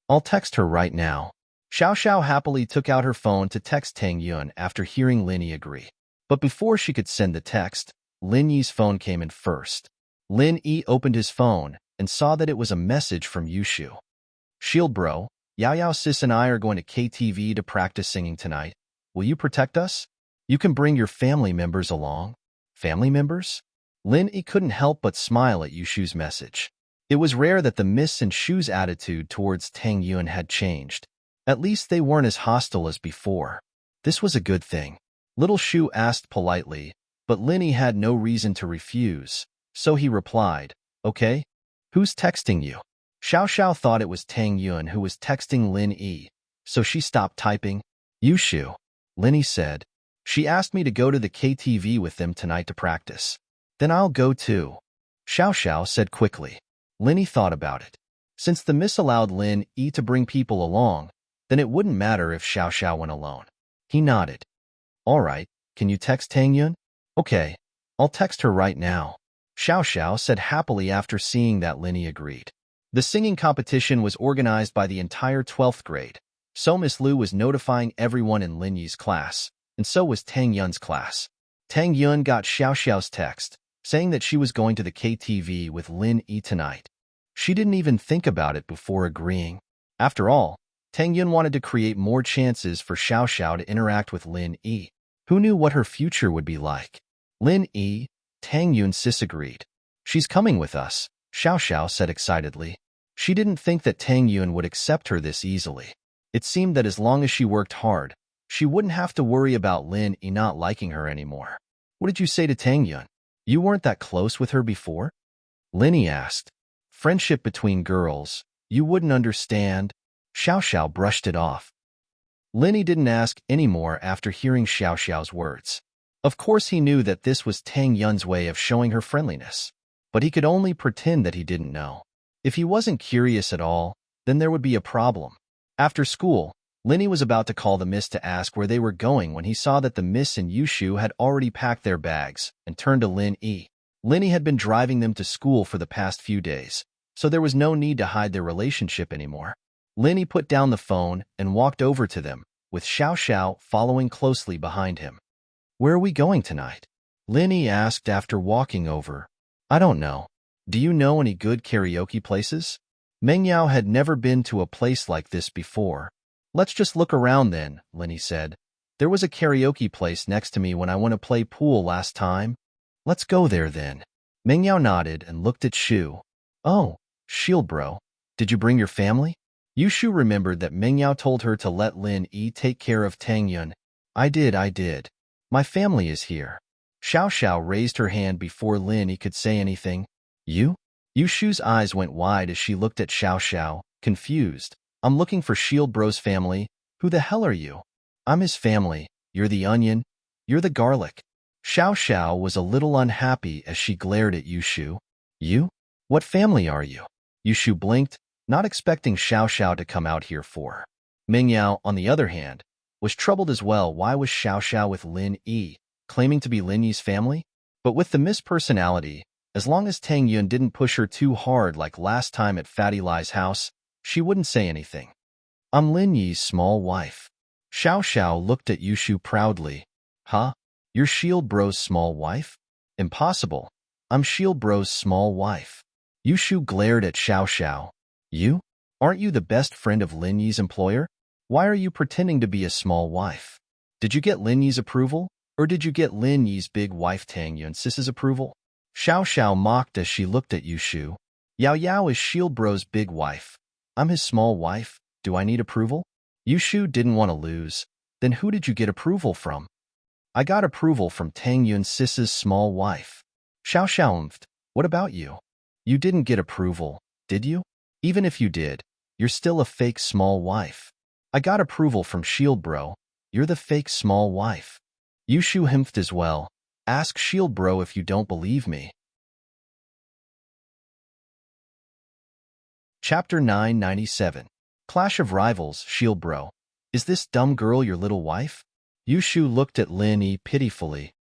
I'll text her right now. Xiao Xiao happily took out her phone to text Tang Yun after hearing Lin Yi agree. But before she could send the text, Lin Yi's phone came in first. Lin Yi opened his phone and saw that it was a message from Yushu. Shield bro, Yao Yao sis and I are going to KTV to practice singing tonight. Will you protect us? You can bring your family members along. Family members? Lin Yi couldn't help but smile at Yushu's message. It was rare that the Miss and Shu's attitude towards Tang Yun had changed. At least they weren't as hostile as before. This was a good thing. Little Shu asked politely, but Lin Yi had no reason to refuse, so he replied, Okay? Who's texting you? Xiao Xiao thought it was Tang Yun who was texting Lin Yi, so she stopped typing. Yushu, Lin Yi said. She asked me to go to the KTV with them tonight to practice. Then I'll go too. Xiao Xiao said quickly. Lin Yi thought about it. Since the Miss allowed Lin Yi to bring people along, then it wouldn't matter if Xiao Xiao went alone. He nodded. All right, can you text Tang Yun? Okay, I'll text her right now. Xiao Xiao said happily after seeing that Lin Yi agreed. The singing competition was organized by the entire 12th grade, so Miss Lu was notifying everyone in Lin Yi's class, and so was Tang Yun's class. Tang Yun got Xiao Xiao's text, saying that she was going to the KTV with Lin Yi tonight. She didn't even think about it before agreeing. After all, Tang Yun wanted to create more chances for Xiao Xiao to interact with Lin Yi. Who knew what her future would be like? Lin Yi, Tang Yun sis agreed. She's coming with us, Xiao Xiao said excitedly. She didn't think that Tang Yun would accept her this easily. It seemed that as long as she worked hard, she wouldn't have to worry about Lin Yi not liking her anymore. What did you say to Tang Yun? You weren't that close with her before? Lin Yi asked. Friendship between girls. You wouldn't understand. Xiao Xiao brushed it off. Lin Yi didn't ask any more after hearing Xiao Xiao's words. Of course he knew that this was Tang Yun's way of showing her friendliness. But he could only pretend that he didn't know. If he wasn't curious at all, then there would be a problem. After school, Linny was about to call the miss to ask where they were going when he saw that the miss and Yushu had already packed their bags and turned to Lin Yi. Linny had been driving them to school for the past few days, so there was no need to hide their relationship anymore. Linny put down the phone and walked over to them, with Xiao Xiao following closely behind him. "Where are we going tonight?" Linny asked after walking over. "I don't know. Do you know any good karaoke places?" Meng Yao had never been to a place like this before. "Let's just look around then," Linny said. "There was a karaoke place next to me when I went to play pool last time. Let's go there then." Meng Yao nodded and looked at Shu. "Oh, Shield bro, did you bring your family?" Yushu remembered that Meng Yao told her to let Lin Yi take care of Tang Yun. I did. My family is here." Xiao Xiao raised her hand before Lin Yi could say anything. "You?" Yushu's eyes went wide as she looked at Xiao Xiao, confused. "I'm looking for Shield bro's family. Who the hell are you?" "I'm his family. You're the onion. You're the garlic." Xiao Xiao was a little unhappy as she glared at Yushu. "You? What family are you?" Yushu blinked, not expecting Xiao Xiao to come out here for. Meng Yao, on the other hand, was troubled as well. Why was Xiao Xiao with Lin Yi, claiming to be Lin Yi's family? But with the Miss personality, as long as Tang Yun didn't push her too hard like last time at Fatty Lai's house, she wouldn't say anything. "I'm Lin Yi's small wife." Xiao Xiao looked at Yushu proudly. "Huh? You're Shield bro's small wife?" "Impossible. I'm Shield bro's small wife." Yushu glared at Xiao Xiao. "You? Aren't you the best friend of Lin Yi's employer? Why are you pretending to be a small wife? Did you get Lin Yi's approval, or did you get Lin Yi's big wife Tang Yun Sis's approval?" Xiao Xiao mocked as she looked at Yushu. "Yao Yao is Shield bro's big wife. I'm his small wife. Do I need approval?" Yushu didn't want to lose. "Then who did you get approval from?" "I got approval from Tang Yun Sis's small wife." Xiao Xiao umphed. "What about you? You didn't get approval, did you? Even if you did, you're still a fake small wife." "I got approval from Shield bro. You're the fake small wife." Yushu himphed as well. "Ask Shield bro if you don't believe me." Chapter 997. Clash of Rivals. Shield bro. "Is this dumb girl your little wife?" Yushu looked at Lin Yi pitifully.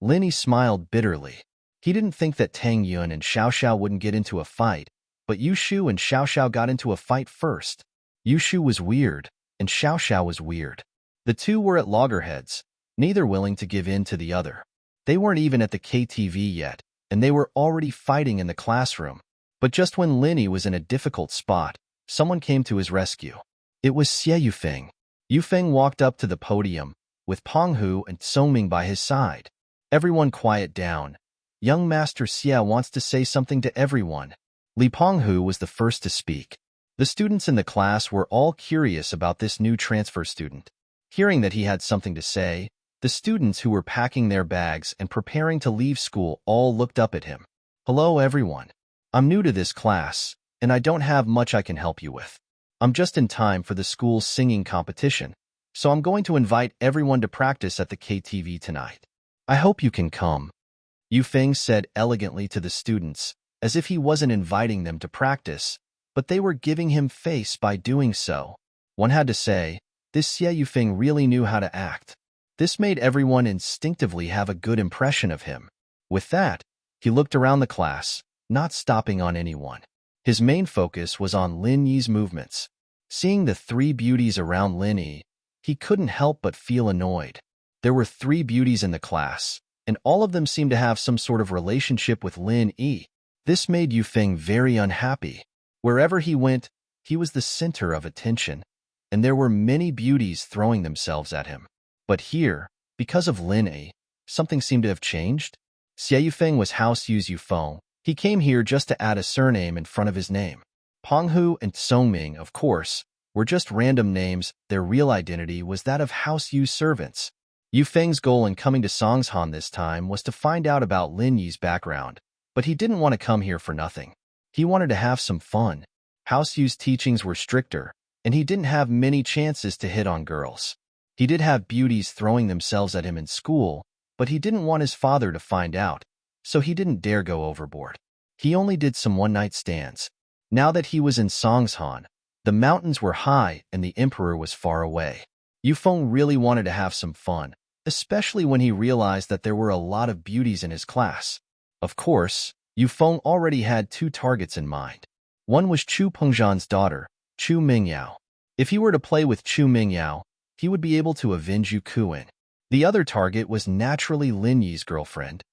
Lin Yi smiled bitterly. He didn't think that Tang Yun and Xiao Xiao wouldn't get into a fight, but Yushu and Xiao Xiao got into a fight first. Yushu was weird, and Xiao Xiao was weird. The two were at loggerheads, neither willing to give in to the other. They weren't even at the KTV yet, and they were already fighting in the classroom. But just when Lin Yi was in a difficult spot, someone came to his rescue. It was Xie Yufeng. Yufeng walked up to the podium, with Penghu and Songming by his side. "Everyone quiet down. Young Master Xie wants to say something to everyone." Li Penghu was the first to speak. The students in the class were all curious about this new transfer student. Hearing that he had something to say, the students who were packing their bags and preparing to leave school all looked up at him. "Hello everyone. I'm new to this class, and I don't have much I can help you with. I'm just in time for the school's singing competition, so I'm going to invite everyone to practice at the KTV tonight. I hope you can come." Yufeng said elegantly to the students, as if he wasn't inviting them to practice, but they were giving him face by doing so. One had to say, this Xie Yufeng really knew how to act. This made everyone instinctively have a good impression of him. With that, he looked around the class, not stopping on anyone. His main focus was on Lin Yi's movements. Seeing the three beauties around Lin Yi, he couldn't help but feel annoyed. There were three beauties in the class, and all of them seemed to have some sort of relationship with Lin Yi. This made Yufeng very unhappy. Wherever he went, he was the center of attention, and there were many beauties throwing themselves at him. But here, because of Lin Yi, something seemed to have changed. Xie Yufeng was House Yu's Yufeng. He came here just to add a surname in front of his name. Penghu and Songming, of course, were just random names. Their real identity was that of House Yu's servants. Yufeng's goal in coming to Songshan this time was to find out about Lin Yi's background, but he didn't want to come here for nothing. He wanted to have some fun. House Yu's teachings were stricter, and he didn't have many chances to hit on girls. He did have beauties throwing themselves at him in school, but he didn't want his father to find out, so he didn't dare go overboard. He only did some one-night stands. Now that he was in Songshan, The mountains were high and the emperor was far away. Yufeng really wanted to have some fun, especially when he realized that there were a lot of beauties in his class. Of course, Yufeng already had two targets in mind. One was Chu Pengzhan's daughter, Chu Mingyao. If he were to play with Chu Mingyao, he would be able to avenge Yu Kuan. The other target was naturally Lin Yi's girlfriend.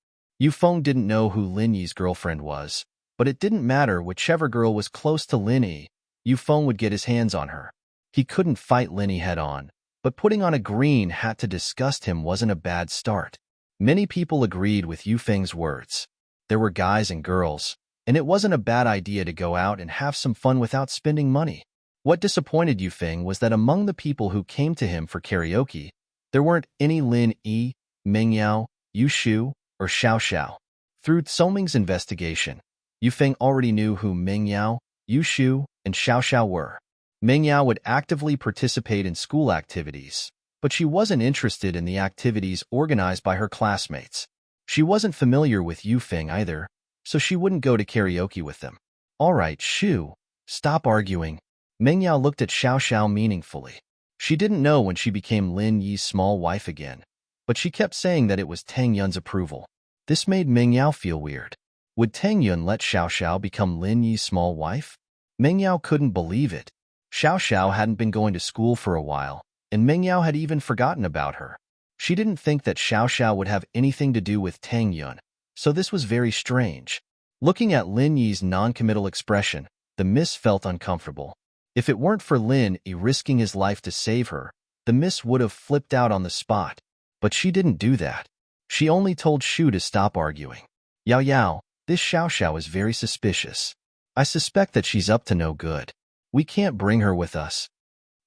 Yufeng didn't know who Lin Yi's girlfriend was, but it didn't matter. Whichever girl was close to Lin Yi, Yufeng would get his hands on her. He couldn't fight Lin Yi head-on, but putting on a green hat to disgust him wasn't a bad start. Many people agreed with Yufeng's words. There were guys and girls, and it wasn't a bad idea to go out and have some fun without spending money. What disappointed Yufeng was that among the people who came to him for karaoke, there weren't any Lin Yi, Mingyao, Yushu, or Xiao Xiao. Through Tsoming's investigation, Yufeng already knew who Mingyao, Yushu, and Xiao Xiao were. Mingyao would actively participate in school activities, but she wasn't interested in the activities organized by her classmates. She wasn't familiar with Yufeng either, so she wouldn't go to karaoke with them. All right, Shu, stop arguing. Mingyao looked at Xiao Xiao meaningfully. She didn't know when she became Lin Yi's small wife again, but she kept saying that it was Tang Yun's approval. This made Mingyao feel weird. Would Tang Yun let Xiao Xiao become Lin Yi's small wife? Mingyao couldn't believe it. Xiao Xiao hadn't been going to school for a while, and Mingyao had even forgotten about her. She didn't think that Xiao Xiao would have anything to do with Tang Yun, so this was very strange. Looking at Lin Yi's non-committal expression, the miss felt uncomfortable. If it weren't for Lin Yi risking his life to save her, the miss would have flipped out on the spot. But she didn't do that. She only told Shu to stop arguing. Yao Yao, this Xiao Xiao is very suspicious. I suspect that she's up to no good. We can't bring her with us.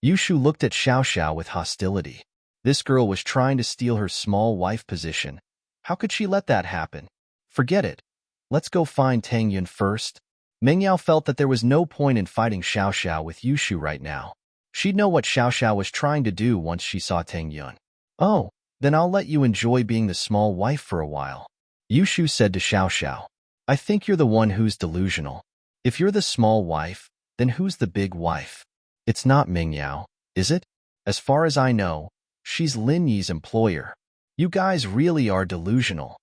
Yushu looked at Xiao Xiao with hostility. This girl was trying to steal her small wife position. How could she let that happen? Forget it. Let's go find Tang Yun first. Mingyao felt that there was no point in fighting Xiao Xiao with Yushu right now. She'd know what Xiao Xiao was trying to do once she saw Tang Yun. Oh, then I'll let you enjoy being the small wife for a while. Yushu said to Xiao Xiao. I think you're the one who's delusional. If you're the small wife, then who's the big wife? It's not Mingyao, is it? As far as I know, she's Lin Yi's employer. You guys really are delusional.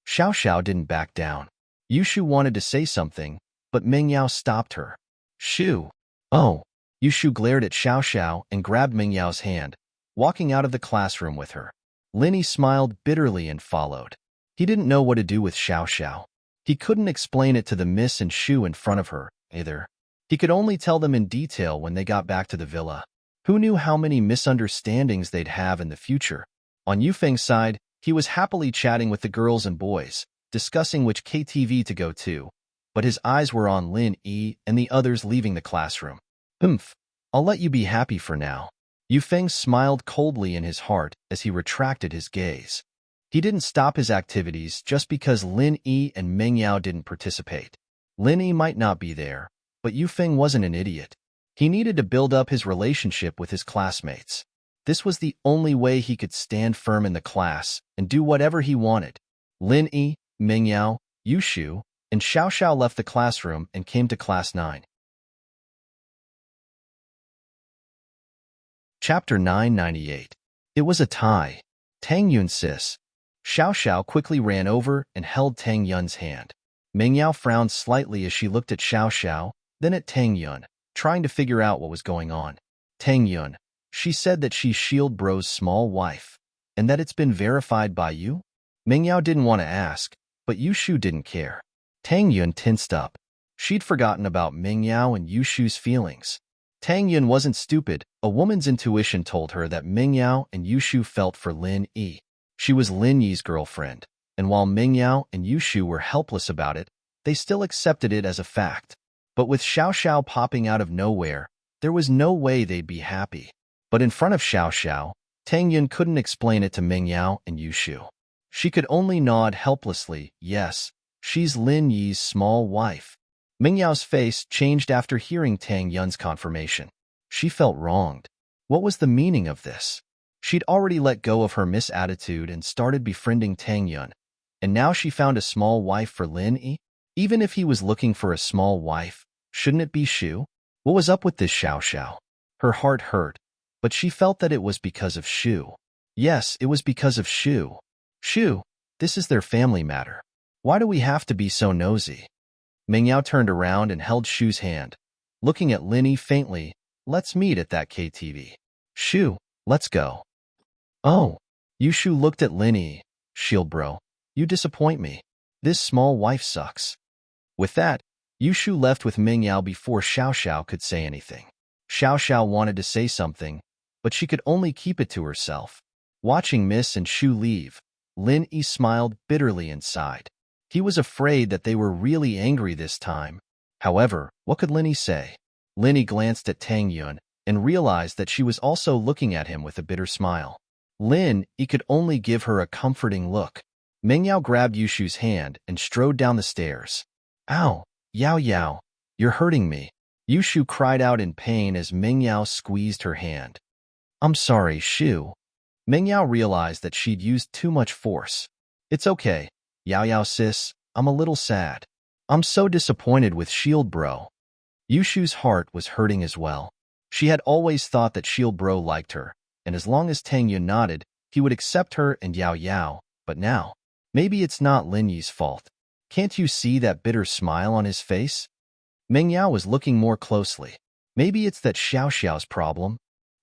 Xiao Xiao didn't back down. Yushu wanted to say something, but Mingyao stopped her. Shu. Oh. Yushu glared at Xiao Xiao and grabbed Mingyao's hand, walking out of the classroom with her. Lin Yi smiled bitterly and followed. He didn't know what to do with Xiao Xiao. He couldn't explain it to the miss and Shu in front of her, either. He could only tell them in detail when they got back to the villa. Who knew how many misunderstandings they'd have in the future? On Yufeng's side, he was happily chatting with the girls and boys, discussing which KTV to go to, but his eyes were on Lin Yi and the others leaving the classroom. I'll let you be happy for now. Yufeng smiled coldly in his heart as he retracted his gaze. He didn't stop his activities just because Lin Yi and Mingyao didn't participate. Lin Yi might not be there, but Yufeng wasn't an idiot. He needed to build up his relationship with his classmates. This was the only way he could stand firm in the class and do whatever he wanted. Lin Yi, Mingyao, Yushu, and Xiao Xiao left the classroom and came to Class 9. Chapter 998. It was a tie. Tang Yun sis. Xiao Xiao quickly ran over and held Tang Yun's hand. Mingyao frowned slightly as she looked at Xiao Xiao, then at Tang Yun, trying to figure out what was going on. Tang Yun, she said that she's Shield Bro's small wife, and that it's been verified by you? Mingyao didn't want to ask, but Yushu didn't care. Tang Yun tensed up. She'd forgotten about Mingyao and Yushu's feelings. Tang Yun wasn't stupid. A woman's intuition told her that Mingyao and Yushu felt for Lin Yi. She was Lin Yi's girlfriend, and while Mingyao and Yushu were helpless about it, they still accepted it as a fact. But with Xiao Xiao popping out of nowhere, there was no way they'd be happy. But in front of Xiao Xiao, Tang Yun couldn't explain it to Mingyao and Yushu. She could only nod helplessly. Yes, she's Lin Yi's small wife. Mingyao's face changed after hearing Tang Yun's confirmation. She felt wronged. What was the meaning of this? She'd already let go of her misattitude and started befriending Tang Yun, and now she found a small wife for Lin Yi? Even if he was looking for a small wife, shouldn't it be Shu? What was up with this Xiao Xiao? Her heart hurt, but she felt that it was because of Shu. Yes, it was because of Shu. Shu, this is their family matter. Why do we have to be so nosy? Mingyao turned around and held Shu's hand, looking at Linny faintly. Let's meet at that KTV. Shu, let's go. Oh. Yushu looked at Linny. Shield bro, you disappoint me. This small wife sucks. With that, Yushu left with Mingyao before Xiao Xiao could say anything. Xiao Xiao wanted to say something, but she could only keep it to herself. Watching Miss and Shu leave, Lin Yi smiled bitterly inside. He was afraid that they were really angry this time. However, what could Lin Yi say? Lin Yi glanced at Tang Yun and realized that she was also looking at him with a bitter smile. Lin Yi could only give her a comforting look. Mingyao grabbed Yushu's hand and strode down the stairs. Ow, Yao Yao, you're hurting me. Yushu cried out in pain as Mingyao squeezed her hand. I'm sorry, Shu. Mingyao realized that she'd used too much force. It's okay, Yao Yao sis, I'm a little sad. I'm so disappointed with Shield Bro. Yushu's heart was hurting as well. She had always thought that Shield Bro liked her, and as long as Tang Yun nodded, he would accept her and Yao Yao, but now, maybe it's not Lin Yi's fault. Can't you see that bitter smile on his face? Mingyao was looking more closely. Maybe it's that Xiao Xiao's problem.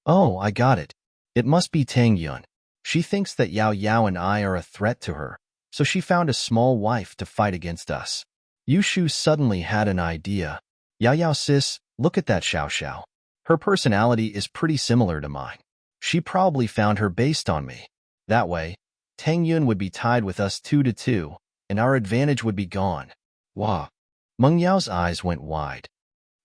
Oh, I got it. It must be Tang Yun. She thinks that Yao Yao and I are a threat to her, so she found a small wife to fight against us. Yushu suddenly had an idea. Yao Yao sis, look at that Xiao Xiao. Her personality is pretty similar to mine. She probably found her based on me. That way, Tang Yun would be tied with us 2-2, and our advantage would be gone. Wah. Meng Yao's eyes went wide.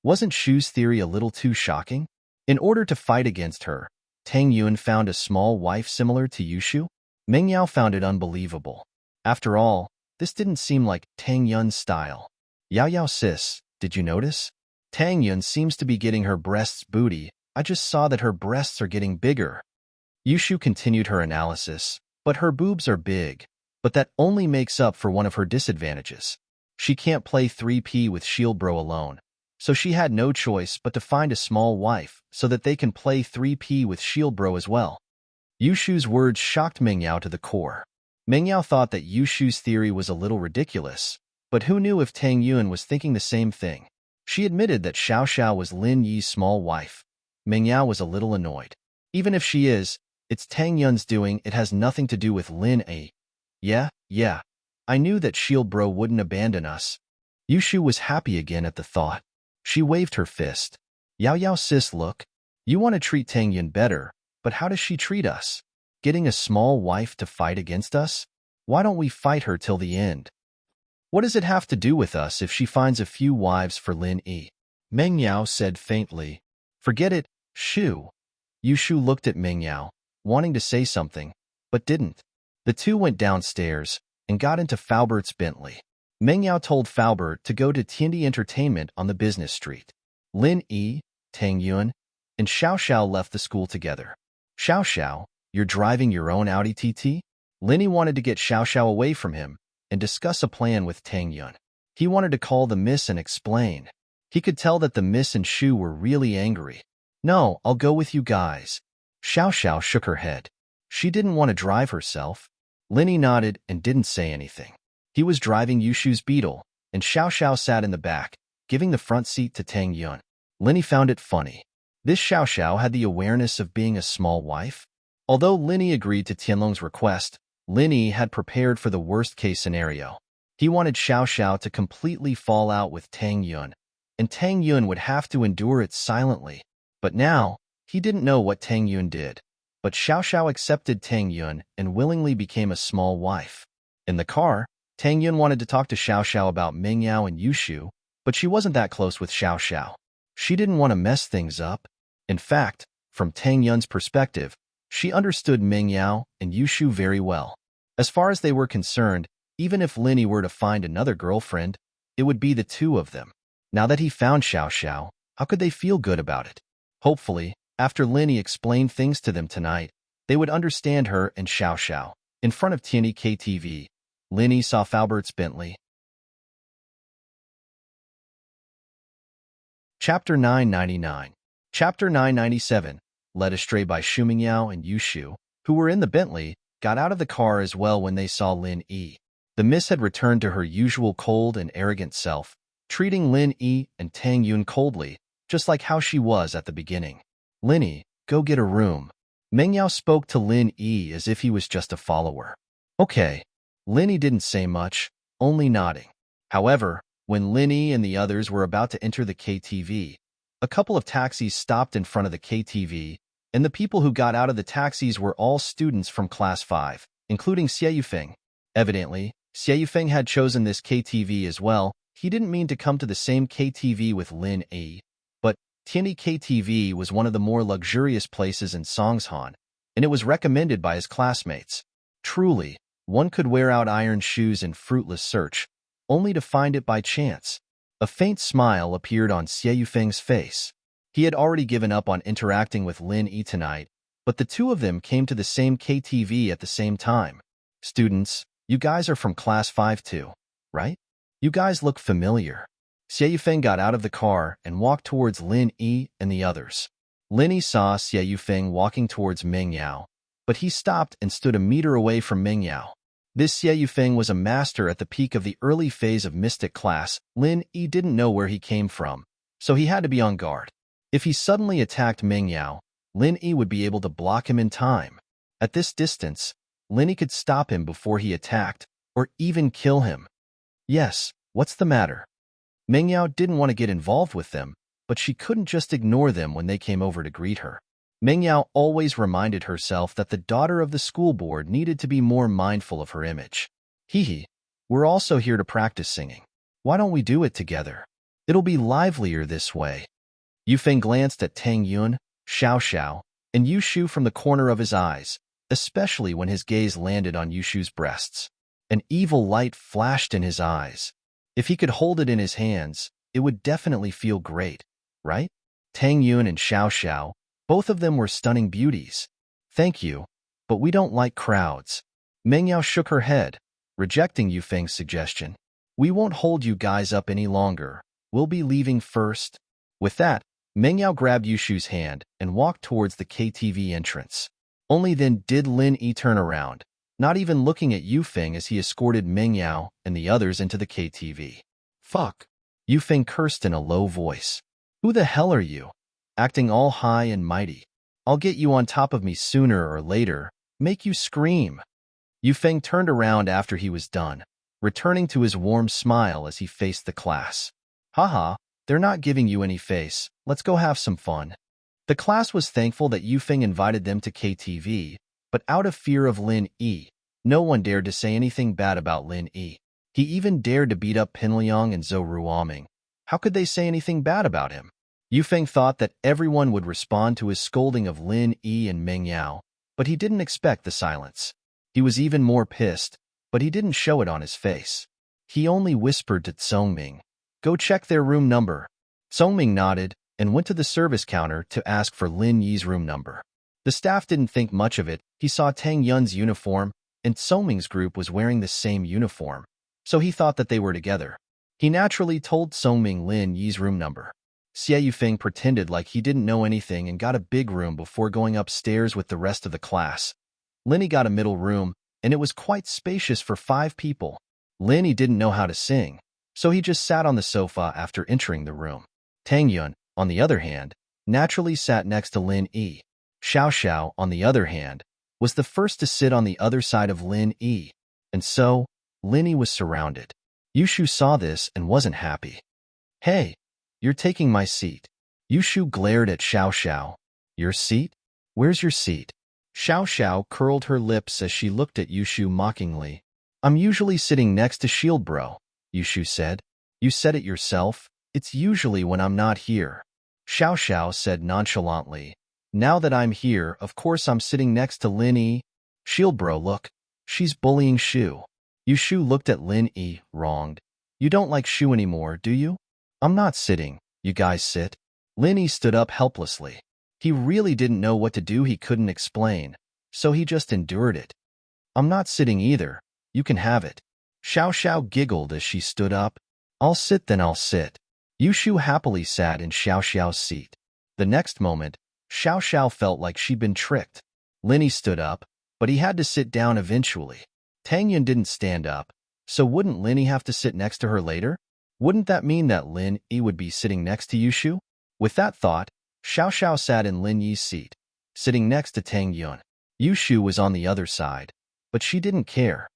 Wasn't Shu's theory a little too shocking? In order to fight against her, Tang Yun found a small wife similar to Yushu? Meng Yao found it unbelievable. After all, this didn't seem like Tang Yun's style. Yao Yao sis, did you notice? Tang Yun seems to be getting her breasts booty. I just saw that her breasts are getting bigger. Yushu continued her analysis, but her boobs are big, but that only makes up for one of her disadvantages. She can't play 3P with Shield Bro alone, so she had no choice but to find a small wife so that they can play 3P with Shield Bro as well. Yushu's words shocked Mingyao to the core. Mingyao thought that Yushu's theory was a little ridiculous, but who knew if Tang Yun was thinking the same thing? She admitted that Xiao Xiao was Lin Yi's small wife. Mingyao was a little annoyed. Even if she is, it's Tang Yun's doing, it has nothing to do with Lin Yi. Yeah. I knew that Shield Bro wouldn't abandon us. Yushu was happy again at the thought. She waved her fist. Yao Yao sis, look. You want to treat Tang Yun better, but how does she treat us? Getting a small wife to fight against us? Why don't we fight her till the end? What does it have to do with us if she finds a few wives for Lin Yi? Meng Yao said faintly. Forget it, Shu. Yushu looked at Meng Yao, wanting to say something, but didn't. The two went downstairs and got into Faubert's Bentley. Meng Yao told Faubert to go to Tiandi Entertainment on the business street. Lin Yi, Tang Yun, and Xiao Xiao left the school together. Xiao Xiao, you're driving your own Audi TT? Lin Yi wanted to get Xiao Xiao away from him and discuss a plan with Tang Yun. He wanted to call the miss and explain. He could tell that the miss and Shu were really angry. No, I'll go with you guys. Xiao Xiao shook her head. She didn't want to drive herself. Lin Yi nodded and didn't say anything. He was driving Yushu's Beetle, and Xiao Xiao sat in the back, giving the front seat to Tang Yun. Lin Yi found it funny. This Xiao Xiao had the awareness of being a small wife. Although Lin Yi agreed to Tianlong's request, Lin Yi had prepared for the worst-case scenario. He wanted Xiao Xiao to completely fall out with Tang Yun, and Tang Yun would have to endure it silently. But now, he didn't know what Tang Yun did. But Xiao Xiao accepted Tang Yun and willingly became a small wife. In the car, Tang Yun wanted to talk to Xiao Xiao about Meng Yao and Yushu, but she wasn't that close with Xiao Xiao. She didn't want to mess things up. In fact, from Tang Yun's perspective, she understood Meng Yao and Yushu very well. As far as they were concerned, even if Lin Yi were to find another girlfriend, it would be the two of them. Now that he found Xiao Xiao, how could they feel good about it? Hopefully, after Lin Yi explained things to them tonight, they would understand her and Xiao Xiao. In front of Tiandi KTV, Lin Yi saw Faubert's Bentley, Chapter 999. Chapter 997. Led astray by Shu Mingyao and Yushu, who were in the Bentley, got out of the car as well when they saw Lin Yi. The miss had returned to her usual cold and arrogant self, treating Lin Yi and Tang Yun coldly, just like how she was at the beginning. Lin Yi, go get a room. Meng Yao spoke to Lin Yi as if he was just a follower. Okay. Lin Yi didn't say much, only nodding. However, when Lin Yi and the others were about to enter the KTV, a couple of taxis stopped in front of the KTV, and the people who got out of the taxis were all students from Class 5, including Xie Yufeng. Evidently, Xie Yufeng had chosen this KTV as well. He didn't mean to come to the same KTV with Lin Yi, but Tianyi KTV was one of the more luxurious places in Songshan, and it was recommended by his classmates. Truly, one could wear out iron shoes in fruitless search, only to find it by chance. A faint smile appeared on Xie Yufeng's face. He had already given up on interacting with Lin Yi tonight, but the two of them came to the same KTV at the same time. Students, you guys are from Class 5 too, right? You guys look familiar. Xie Yufeng got out of the car and walked towards Lin Yi and the others. Lin Yi saw Xie Yufeng walking towards Meng Yao, but he stopped and stood a meter away from Meng Yao. This Xie Yufeng was a master at the peak of the early phase of mystic class. Lin Yi didn't know where he came from, so he had to be on guard. If he suddenly attacked Meng Yao, Lin Yi would be able to block him in time. At this distance, Lin Yi could stop him before he attacked, or even kill him. Yes, what's the matter? Meng Yao didn't want to get involved with them, but she couldn't just ignore them when they came over to greet her. Meng Yao always reminded herself that the daughter of the school board needed to be more mindful of her image. Hee, we're also here to practice singing. Why don't we do it together? It'll be livelier this way. Yufeng glanced at Tang Yun, Xiao Xiao, and Yushu from the corner of his eyes, especially when his gaze landed on Yushu's breasts. An evil light flashed in his eyes. If he could hold it in his hands, it would definitely feel great, right? Tang Yun and Xiao Xiao, both of them were stunning beauties. Thank you, but we don't like crowds. Meng Yao shook her head, rejecting Yufeng's suggestion. We won't hold you guys up any longer. We'll be leaving first. With that, Meng Yao grabbed Yushu's hand and walked towards the KTV entrance. Only then did Lin Yi turn around, not even looking at Yufeng as he escorted Meng Yao and the others into the KTV. Fuck. Yufeng cursed in a low voice. Who the hell are you? Acting all high and mighty. I'll get you on top of me sooner or later, make you scream. Yufeng turned around after he was done, returning to his warm smile as he faced the class. Haha, they're not giving you any face, let's go have some fun. The class was thankful that Yufeng invited them to KTV, but out of fear of Lin Yi, no one dared to say anything bad about Lin Yi. He even dared to beat up Pinliang and Zhou Ruoming. How could they say anything bad about him? Yufeng thought that everyone would respond to his scolding of Lin Yi and Meng Yao, but he didn't expect the silence. He was even more pissed, but he didn't show it on his face. He only whispered to Tsongming, "Go check their room number." Tsongming nodded and went to the service counter to ask for Lin Yi's room number. The staff didn't think much of it. He saw Tang Yun's uniform, and Tsongming's group was wearing the same uniform, so he thought that they were together. He naturally told Tsongming Lin Yi's room number. Xie Yufeng pretended like he didn't know anything and got a big room before going upstairs with the rest of the class. Lin Yi got a middle room, and it was quite spacious for 5 people. Lin Yi didn't know how to sing, so he just sat on the sofa after entering the room. Tang Yun, on the other hand, naturally sat next to Lin Yi. Xiao Xiao, on the other hand, was the first to sit on the other side of Lin Yi, and so, Lin Yi was surrounded. Yushu saw this and wasn't happy. Hey, you're taking my seat. Yushu glared at Xiao Xiao. Your seat? Where's your seat? Xiao Xiao curled her lips as she looked at Yushu mockingly. I'm usually sitting next to Shield Bro, Yushu said. You said it yourself. It's usually when I'm not here. Xiao Xiao said nonchalantly. Now that I'm here, of course I'm sitting next to Lin Yi. Shield Bro, look. She's bullying Shu. Yushu looked at Lin Yi, wronged. You don't like Shu anymore, do you? I'm not sitting. You guys sit. Lin Yi stood up helplessly. He really didn't know what to do. He couldn't explain, so he just endured it. I'm not sitting either. You can have it. Xiao Xiao giggled as she stood up. I'll sit then I'll sit. Yushu happily sat in Xiao Xiao's seat. The next moment, Xiao Xiao felt like she'd been tricked. Linny stood up, but he had to sit down eventually. Tang Yun didn't stand up, so wouldn't Linny have to sit next to her later? Wouldn't that mean that Lin Yi would be sitting next to Yushu? With that thought, Xiao Xiao sat in Lin Yi's seat, sitting next to Tang Yun. Yushu was on the other side, but she didn't care.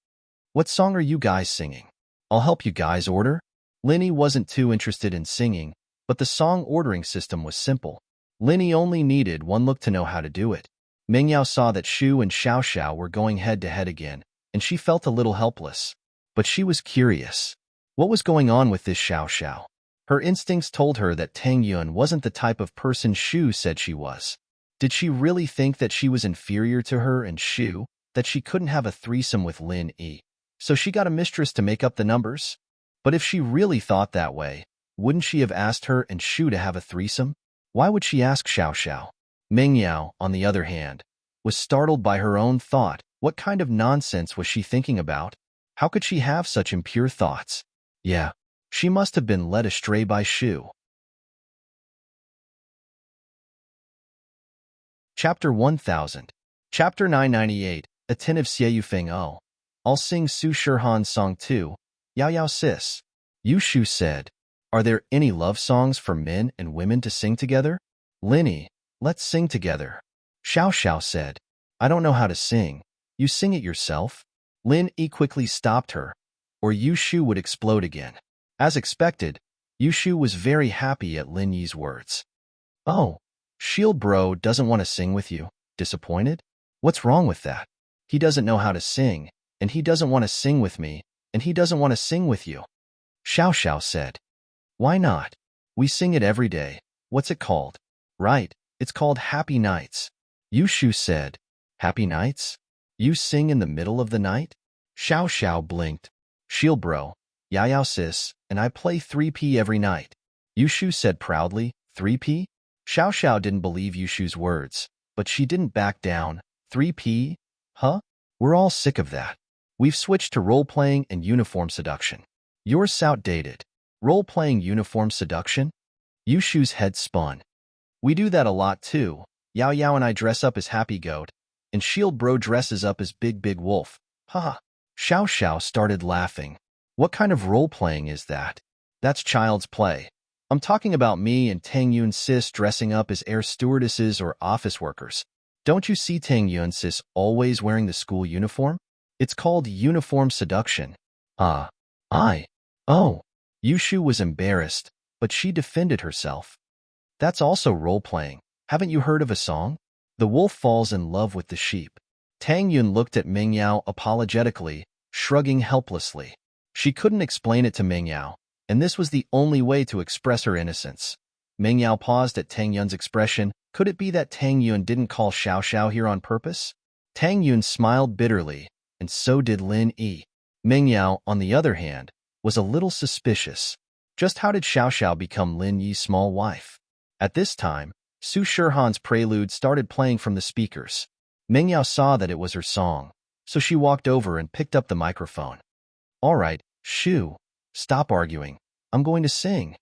What song are you guys singing? I'll help you guys order. Linny wasn't too interested in singing, but the song ordering system was simple. Linny only needed one look to know how to do it. Mingyao saw that Shu and Xiao Xiao were going head-to-head again, and she felt a little helpless. But she was curious. What was going on with this Xiao Xiao? Her instincts told her that Tang Yun wasn't the type of person Shu said she was. Did she really think that she was inferior to her and Shu, that she couldn't have a threesome with Lin Yi? So she got a mistress to make up the numbers? But if she really thought that way, wouldn't she have asked her and Shu to have a threesome? Why would she ask Xiao Xiao? Mingyao, on the other hand, was startled by her own thought. What kind of nonsense was she thinking about? How could she have such impure thoughts? Yeah, she must have been led astray by Shu. Chapter 1000. Chapter 998. Attentive Xiaoyu Feng O. I'll sing Su Shirhan's song too. Yao Yao Sis. Yushu said, are there any love songs for men and women to sing together? Linny, let's sing together. Xiao Xiao said, I don't know how to sing. You sing it yourself. Lin Yi quickly stopped her, or Yushu would explode again. As expected, Yushu was very happy at Lin Yi's words. Oh, Shield Bro doesn't want to sing with you. Disappointed? What's wrong with that? He doesn't know how to sing, and he doesn't want to sing with me, and he doesn't want to sing with you. Xiao Xiao said, why not? We sing it every day. What's it called? Right, it's called Happy Nights. Yushu said, Happy Nights? You sing in the middle of the night? Xiao Xiao blinked. Shield Bro, Yao Yao Sis, and I play 3P every night. Yushu said proudly, 3P? Xiao Xiao didn't believe Yushu's words, but she didn't back down. 3P? Huh? We're all sick of that. We've switched to role-playing and uniform seduction. Yours outdated. Role-playing uniform seduction? Yushu's head spun. We do that a lot too. Yao Yao and I dress up as Happy Goat, and Shield Bro dresses up as Big Wolf. Haha. Xiao Xiao started laughing. What kind of role-playing is that? That's child's play. I'm talking about me and Tang Yun Sis dressing up as air stewardesses or office workers. Don't you see Tang Yun Sis always wearing the school uniform? It's called uniform seduction. Oh. Yushu was embarrassed, but she defended herself. That's also role-playing. Haven't you heard of a song? The wolf falls in love with the sheep. Tang Yun looked at Mingyao apologetically, shrugging helplessly. She couldn't explain it to Mingyao, and this was the only way to express her innocence. Mingyao paused at Tang Yun's expression. Could it be that Tang Yun didn't call Xiao Xiao here on purpose? Tang Yun smiled bitterly, and so did Lin Yi. Mingyao, on the other hand, was a little suspicious. Just how did Xiao Xiao become Lin Yi's small wife? At this time, Su Shirhan's prelude started playing from the speakers. Mingyao saw that it was her song, so she walked over and picked up the microphone. All right, Shu, stop arguing. I'm going to sing.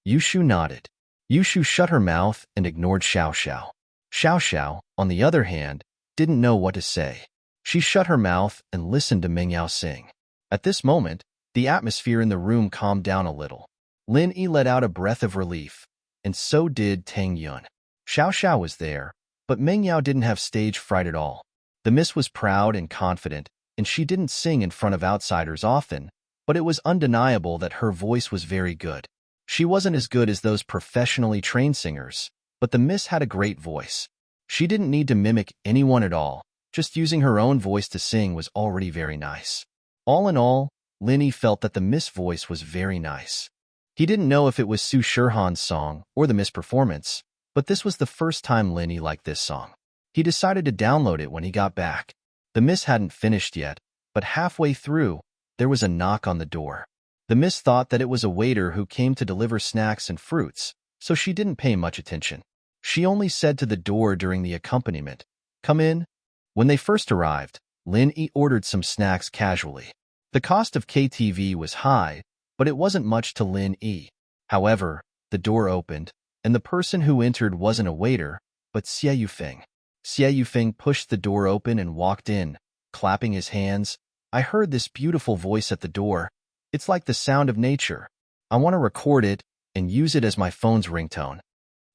Yushu nodded. Yushu shut her mouth and ignored Xiao Xiao. Xiao Xiao, on the other hand, didn't know what to say. She shut her mouth and listened to Mingyao sing. At this moment, the atmosphere in the room calmed down a little. Lin Yi let out a breath of relief, and so did Tang Yun. Xiao Xiao was there, but Mingyao didn't have stage fright at all. The miss was proud and confident, and she didn't sing in front of outsiders often, but it was undeniable that her voice was very good. She wasn't as good as those professionally trained singers, but the miss had a great voice. She didn't need to mimic anyone at all. Just using her own voice to sing was already very nice. All in all, Lin Yi felt that the miss voice was very nice. He didn't know if it was Su Shirhan's song or the miss performance, but this was the first time Lin Yi liked this song. He decided to download it when he got back. The miss hadn't finished yet, but halfway through, there was a knock on the door. The miss thought that it was a waiter who came to deliver snacks and fruits, so she didn't pay much attention. She only said to the door during the accompaniment, "Come in." When they first arrived, Lin Yi ordered some snacks casually. The cost of KTV was high, but it wasn't much to Lin Yi. However, the door opened, and the person who entered wasn't a waiter, but Xie Yufeng. Xie Yufeng pushed the door open and walked in, clapping his hands. I heard this beautiful voice at the door. It's like the sound of nature. I want to record it and use it as my phone's ringtone.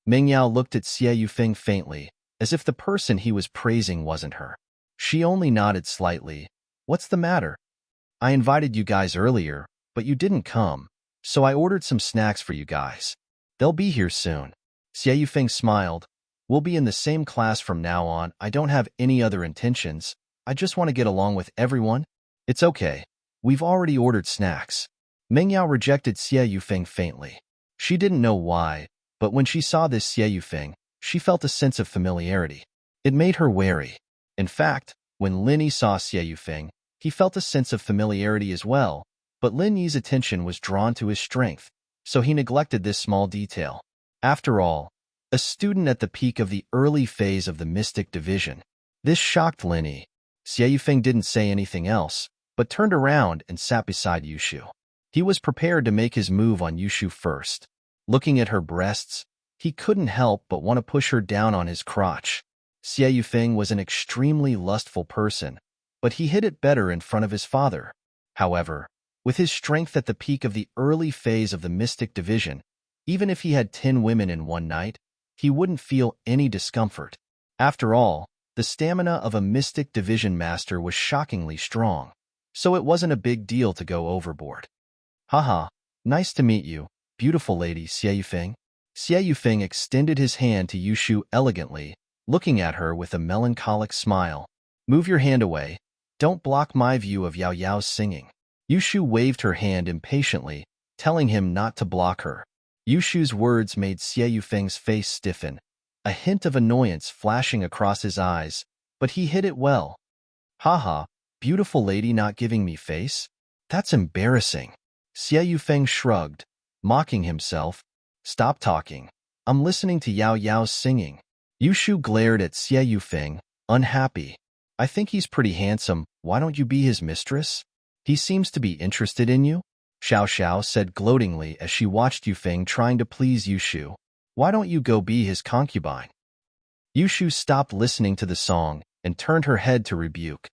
Meng Yao looked at Xie Yufeng faintly, as if the person he was praising wasn't her. She only nodded slightly. What's the matter? I invited you guys earlier, but you didn't come, so I ordered some snacks for you guys. They'll be here soon. Xie Yufeng smiled. We'll be in the same class from now on. I don't have any other intentions. I just want to get along with everyone. It's okay. We've already ordered snacks. Meng Yao rejected Xie Yufeng faintly. She didn't know why, but when she saw this Xie Yufeng, she felt a sense of familiarity. It made her wary. In fact, when Lin Yi saw Xie Yufeng, he felt a sense of familiarity as well, but Lin Yi's attention was drawn to his strength, so he neglected this small detail. After all, a student at the peak of the early phase of the mystic division. This shocked Lin Yi. Xie Yufeng didn't say anything else, but turned around and sat beside Yushu. He was prepared to make his move on Yushu first. Looking at her breasts, he couldn't help but want to push her down on his crotch. Xie Yufeng was an extremely lustful person, but he hid it better in front of his father. However, with his strength at the peak of the early phase of the mystic division, even if he had 10 women in one night, he wouldn't feel any discomfort. After all, the stamina of a mystic division master was shockingly strong, so it wasn't a big deal to go overboard. Haha, nice to meet you, beautiful lady Xie Yufeng. Xie Yufeng extended his hand to Yushu elegantly, looking at her with a melancholic smile. Move your hand away. Don't block my view of Yao Yao's singing. Yushu waved her hand impatiently, telling him not to block her. Yushu's words made Xie Yufeng's face stiffen, a hint of annoyance flashing across his eyes, but he hid it well. Haha, beautiful lady not giving me face? That's embarrassing. Xie Yufeng shrugged, mocking himself. Stop talking. I'm listening to Yao Yao's singing. Yushu glared at Xie Yufeng, unhappy. I think he's pretty handsome. Why don't you be his mistress? He seems to be interested in you? Xiao Xiao said gloatingly as she watched Yufeng trying to please Yushu. Why don't you go be his concubine? Yushu stopped listening to the song and turned her head to rebuke.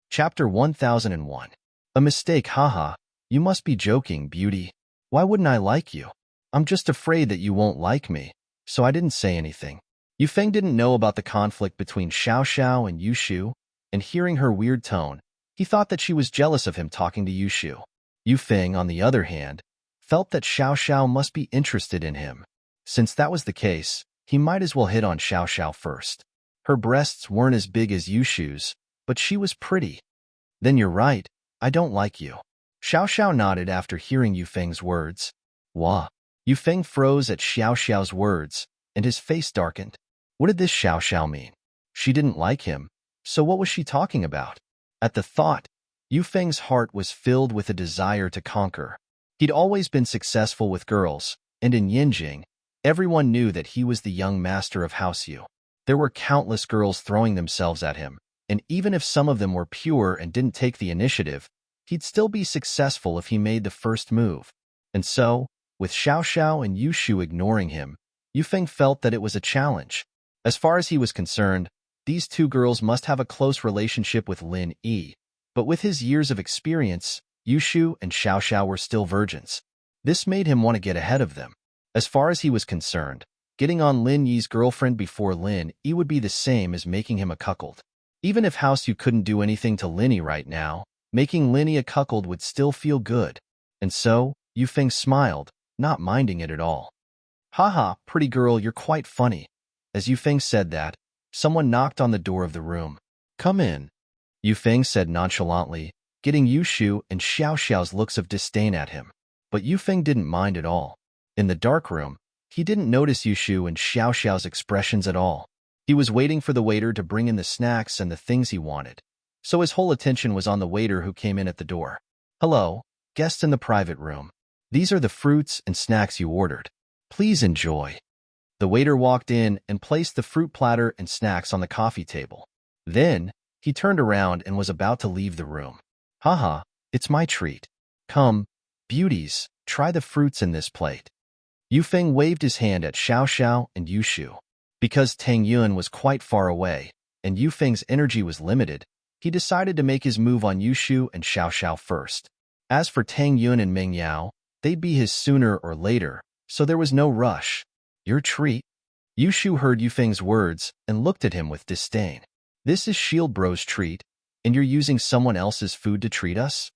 Chapter 1001. A mistake, haha. You must be joking, beauty. Why wouldn't I like you? I'm just afraid that you won't like me, so I didn't say anything. Yufeng didn't know about the conflict between Xiao Xiao and Yushu, and hearing her weird tone, he thought that she was jealous of him talking to Yushu. Yufeng, on the other hand, felt that Xiao Xiao must be interested in him. Since that was the case, he might as well hit on Xiao Xiao first. Her breasts weren't as big as Yushu's, but she was pretty. Then you're right, I don't like you. Xiao Xiao nodded after hearing Yufeng's words. Wah. Yufeng froze at Xiao Xiao's words, and his face darkened. What did this Xiao Xiao mean? She didn't like him, so what was she talking about? At the thought, Yufeng's heart was filled with a desire to conquer. He'd always been successful with girls, and in Yinjing, everyone knew that he was the young master of House Yu. There were countless girls throwing themselves at him, and even if some of them were pure and didn't take the initiative, he'd still be successful if he made the first move. And so, with Xiao Xiao and Yushu ignoring him, Yufeng felt that it was a challenge. As far as he was concerned, these two girls must have a close relationship with Lin Yi, but with his years of experience, Yushu and Xiao Xiao were still virgins. This made him want to get ahead of them. As far as he was concerned, getting on Lin Yi's girlfriend before Lin Yi would be the same as making him a cuckold. Even if House Yu couldn't do anything to Lin Yi right now, making Lin Yi a cuckold would still feel good. And so, Yufeng smiled, not minding it at all. Haha, pretty girl, you're quite funny. As Yufeng said that, someone knocked on the door of the room. Come in, Yufeng said nonchalantly, getting Yushu and Xiao Xiao's looks of disdain at him. But Yufeng didn't mind at all. In the dark room, he didn't notice Yushu and Xiao Xiao's expressions at all. He was waiting for the waiter to bring in the snacks and the things he wanted, so his whole attention was on the waiter who came in at the door. Hello, guests in the private room. These are the fruits and snacks you ordered. Please enjoy. The waiter walked in and placed the fruit platter and snacks on the coffee table. Then, he turned around and was about to leave the room. Haha, It's my treat. Come, beauties, try the fruits in this plate. Yufeng waved his hand at Xiao Xiao and Yushu. Because Tang Yun was quite far away, and Yufeng's energy was limited, he decided to make his move on Yushu and Xiao Xiao first. As for Tang Yun and Ming Yao, they'd be his sooner or later, so there was no rush. Your treat? Yushu heard Yufeng's words and looked at him with disdain. This is Shield Bro's treat, and you're using someone else's food to treat us?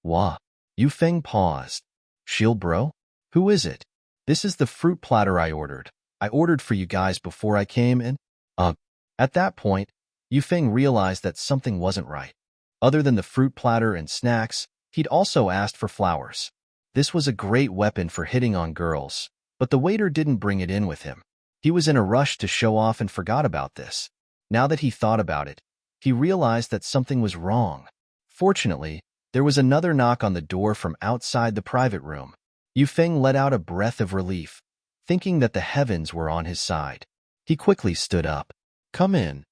Wah. Yufeng paused. Shield Bro? Who is it? This is the fruit platter I ordered. I ordered for you guys before I came in. At that point, Yufeng realized that something wasn't right. Other than the fruit platter and snacks, he'd also asked for flowers. This was a great weapon for hitting on girls, but the waiter didn't bring it in with him. He was in a rush to show off and forgot about this. Now that he thought about it, he realized that something was wrong. Fortunately, there was another knock on the door from outside the private room. Yufeng let out a breath of relief, thinking that the heavens were on his side. He quickly stood up. Come in.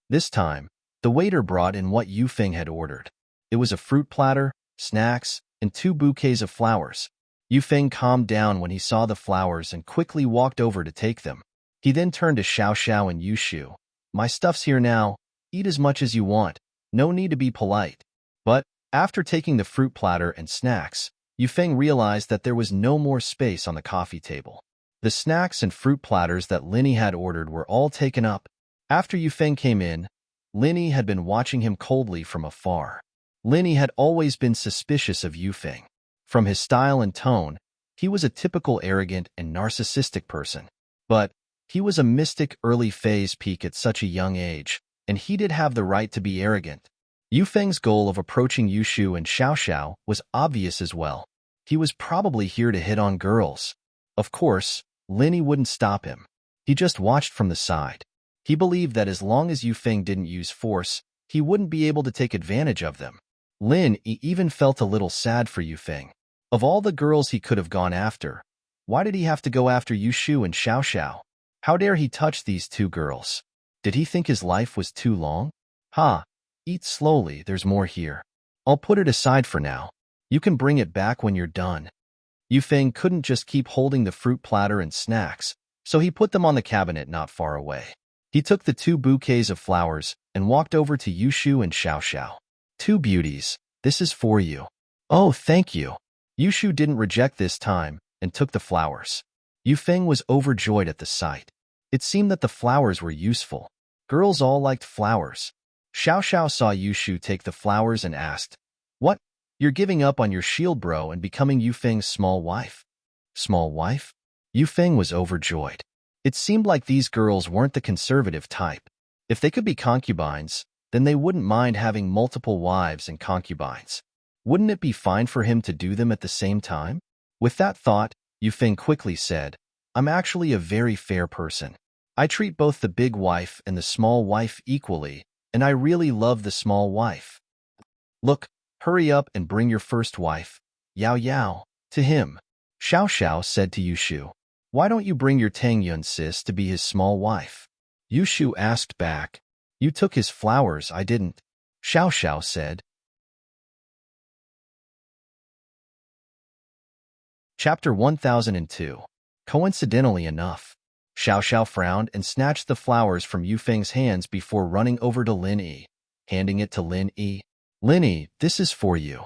This time, the waiter brought in what Yufeng had ordered. It was a fruit platter, snacks, and 2 bouquets of flowers. Yufeng calmed down when he saw the flowers and quickly walked over to take them. He then turned to Xiao Xiao and Yushu. My stuff's here now. Eat as much as you want. No need to be polite. But, after taking the fruit platter and snacks, Yufeng realized that there was no more space on the coffee table. The snacks and fruit platters that Linny had ordered were all taken up. After Yufeng came in, Linny had been watching him coldly from afar. Linny had always been suspicious of Yufeng. From his style and tone, he was a typical arrogant and narcissistic person. But he was a mystic early phase peak at such a young age, and he did have the right to be arrogant. Yufeng's goal of approaching Yushu and Xiao Xiao was obvious as well. He was probably here to hit on girls. Of course, Linny wouldn't stop him. He just watched from the side. He believed that as long as Yufeng didn't use force, he wouldn't be able to take advantage of them. Lin even felt a little sad for Yufeng. Of all the girls he could have gone after, why did he have to go after Yushu and Xiao Xiao? How dare he touch these 2 girls? Did he think his life was too long? Eat slowly, there's more here. I'll put it aside for now. You can bring it back when you're done. Yufeng couldn't just keep holding the fruit platter and snacks, so he put them on the cabinet not far away. He took the 2 bouquets of flowers and walked over to Yushu and Xiao Xiao. 2 beauties, this is for you. Oh, thank you. Yushu didn't reject this time and took the flowers. Yufeng was overjoyed at the sight. It seemed that the flowers were useful. Girls all liked flowers. Xiao Xiao saw Yushu take the flowers and asked, What? You're giving up on your shield bro and becoming Yufeng's small wife? Small wife? Yufeng was overjoyed. It seemed like these girls weren't the conservative type. If they could be concubines, then they wouldn't mind having multiple wives and concubines. Wouldn't it be fine for him to do them at the same time? With that thought, Yufeng quickly said, I'm actually a very fair person. I treat both the big wife and the small wife equally, and I really love the small wife. Look, hurry up and bring your first wife, Yao Yao, to him. Xiao Xiao said to Yushu, Why don't you bring your Tang Yun sis to be his small wife? Yushu asked back, You took his flowers, I didn't. Xiao Xiao said. Chapter 1002. Coincidentally enough, Xiao Xiao frowned and snatched the flowers from Yufeng's hands before running over to Lin Yi, handing it to Lin Yi. Lin Yi, this is for you.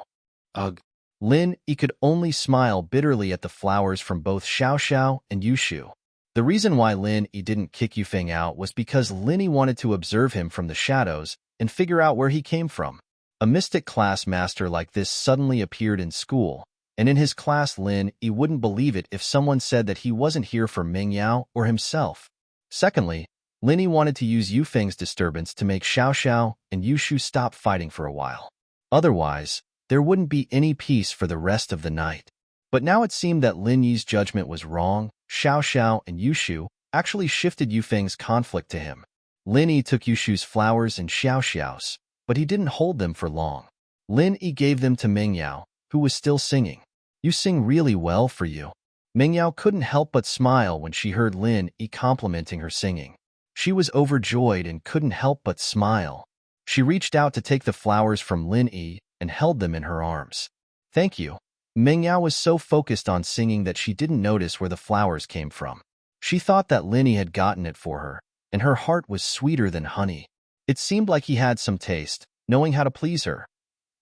Ugh. Lin Yi could only smile bitterly at the flowers from both Xiao Xiao and Yushu. The reason why Lin Yi didn't kick Yufeng out was because Lin Yi wanted to observe him from the shadows and figure out where he came from. A mystic class master like this suddenly appeared in school, and in his class Lin Yi wouldn't believe it if someone said that he wasn't here for Ming Yao or himself. Secondly, Lin Yi wanted to use Yufeng's disturbance to make Xiao Xiao and Yushu stop fighting for a while. Otherwise, there wouldn't be any peace for the rest of the night. But now it seemed that Lin Yi's judgment was wrong. Xiao Xiao and Yushu actually shifted Yufeng's conflict to him. Lin Yi took Yushu's flowers and Xiao Xiao's, but he didn't hold them for long. Lin Yi gave them to Ming Yao, who was still singing. You sing really well for you. Ming Yao couldn't help but smile when she heard Lin Yi complimenting her singing. She was overjoyed and couldn't help but smile. She reached out to take the flowers from Lin Yi, and held them in her arms. Thank you. Meng Yao was so focused on singing that she didn't notice where the flowers came from. She thought that Linny had gotten it for her, and her heart was sweeter than honey. It seemed like he had some taste, knowing how to please her.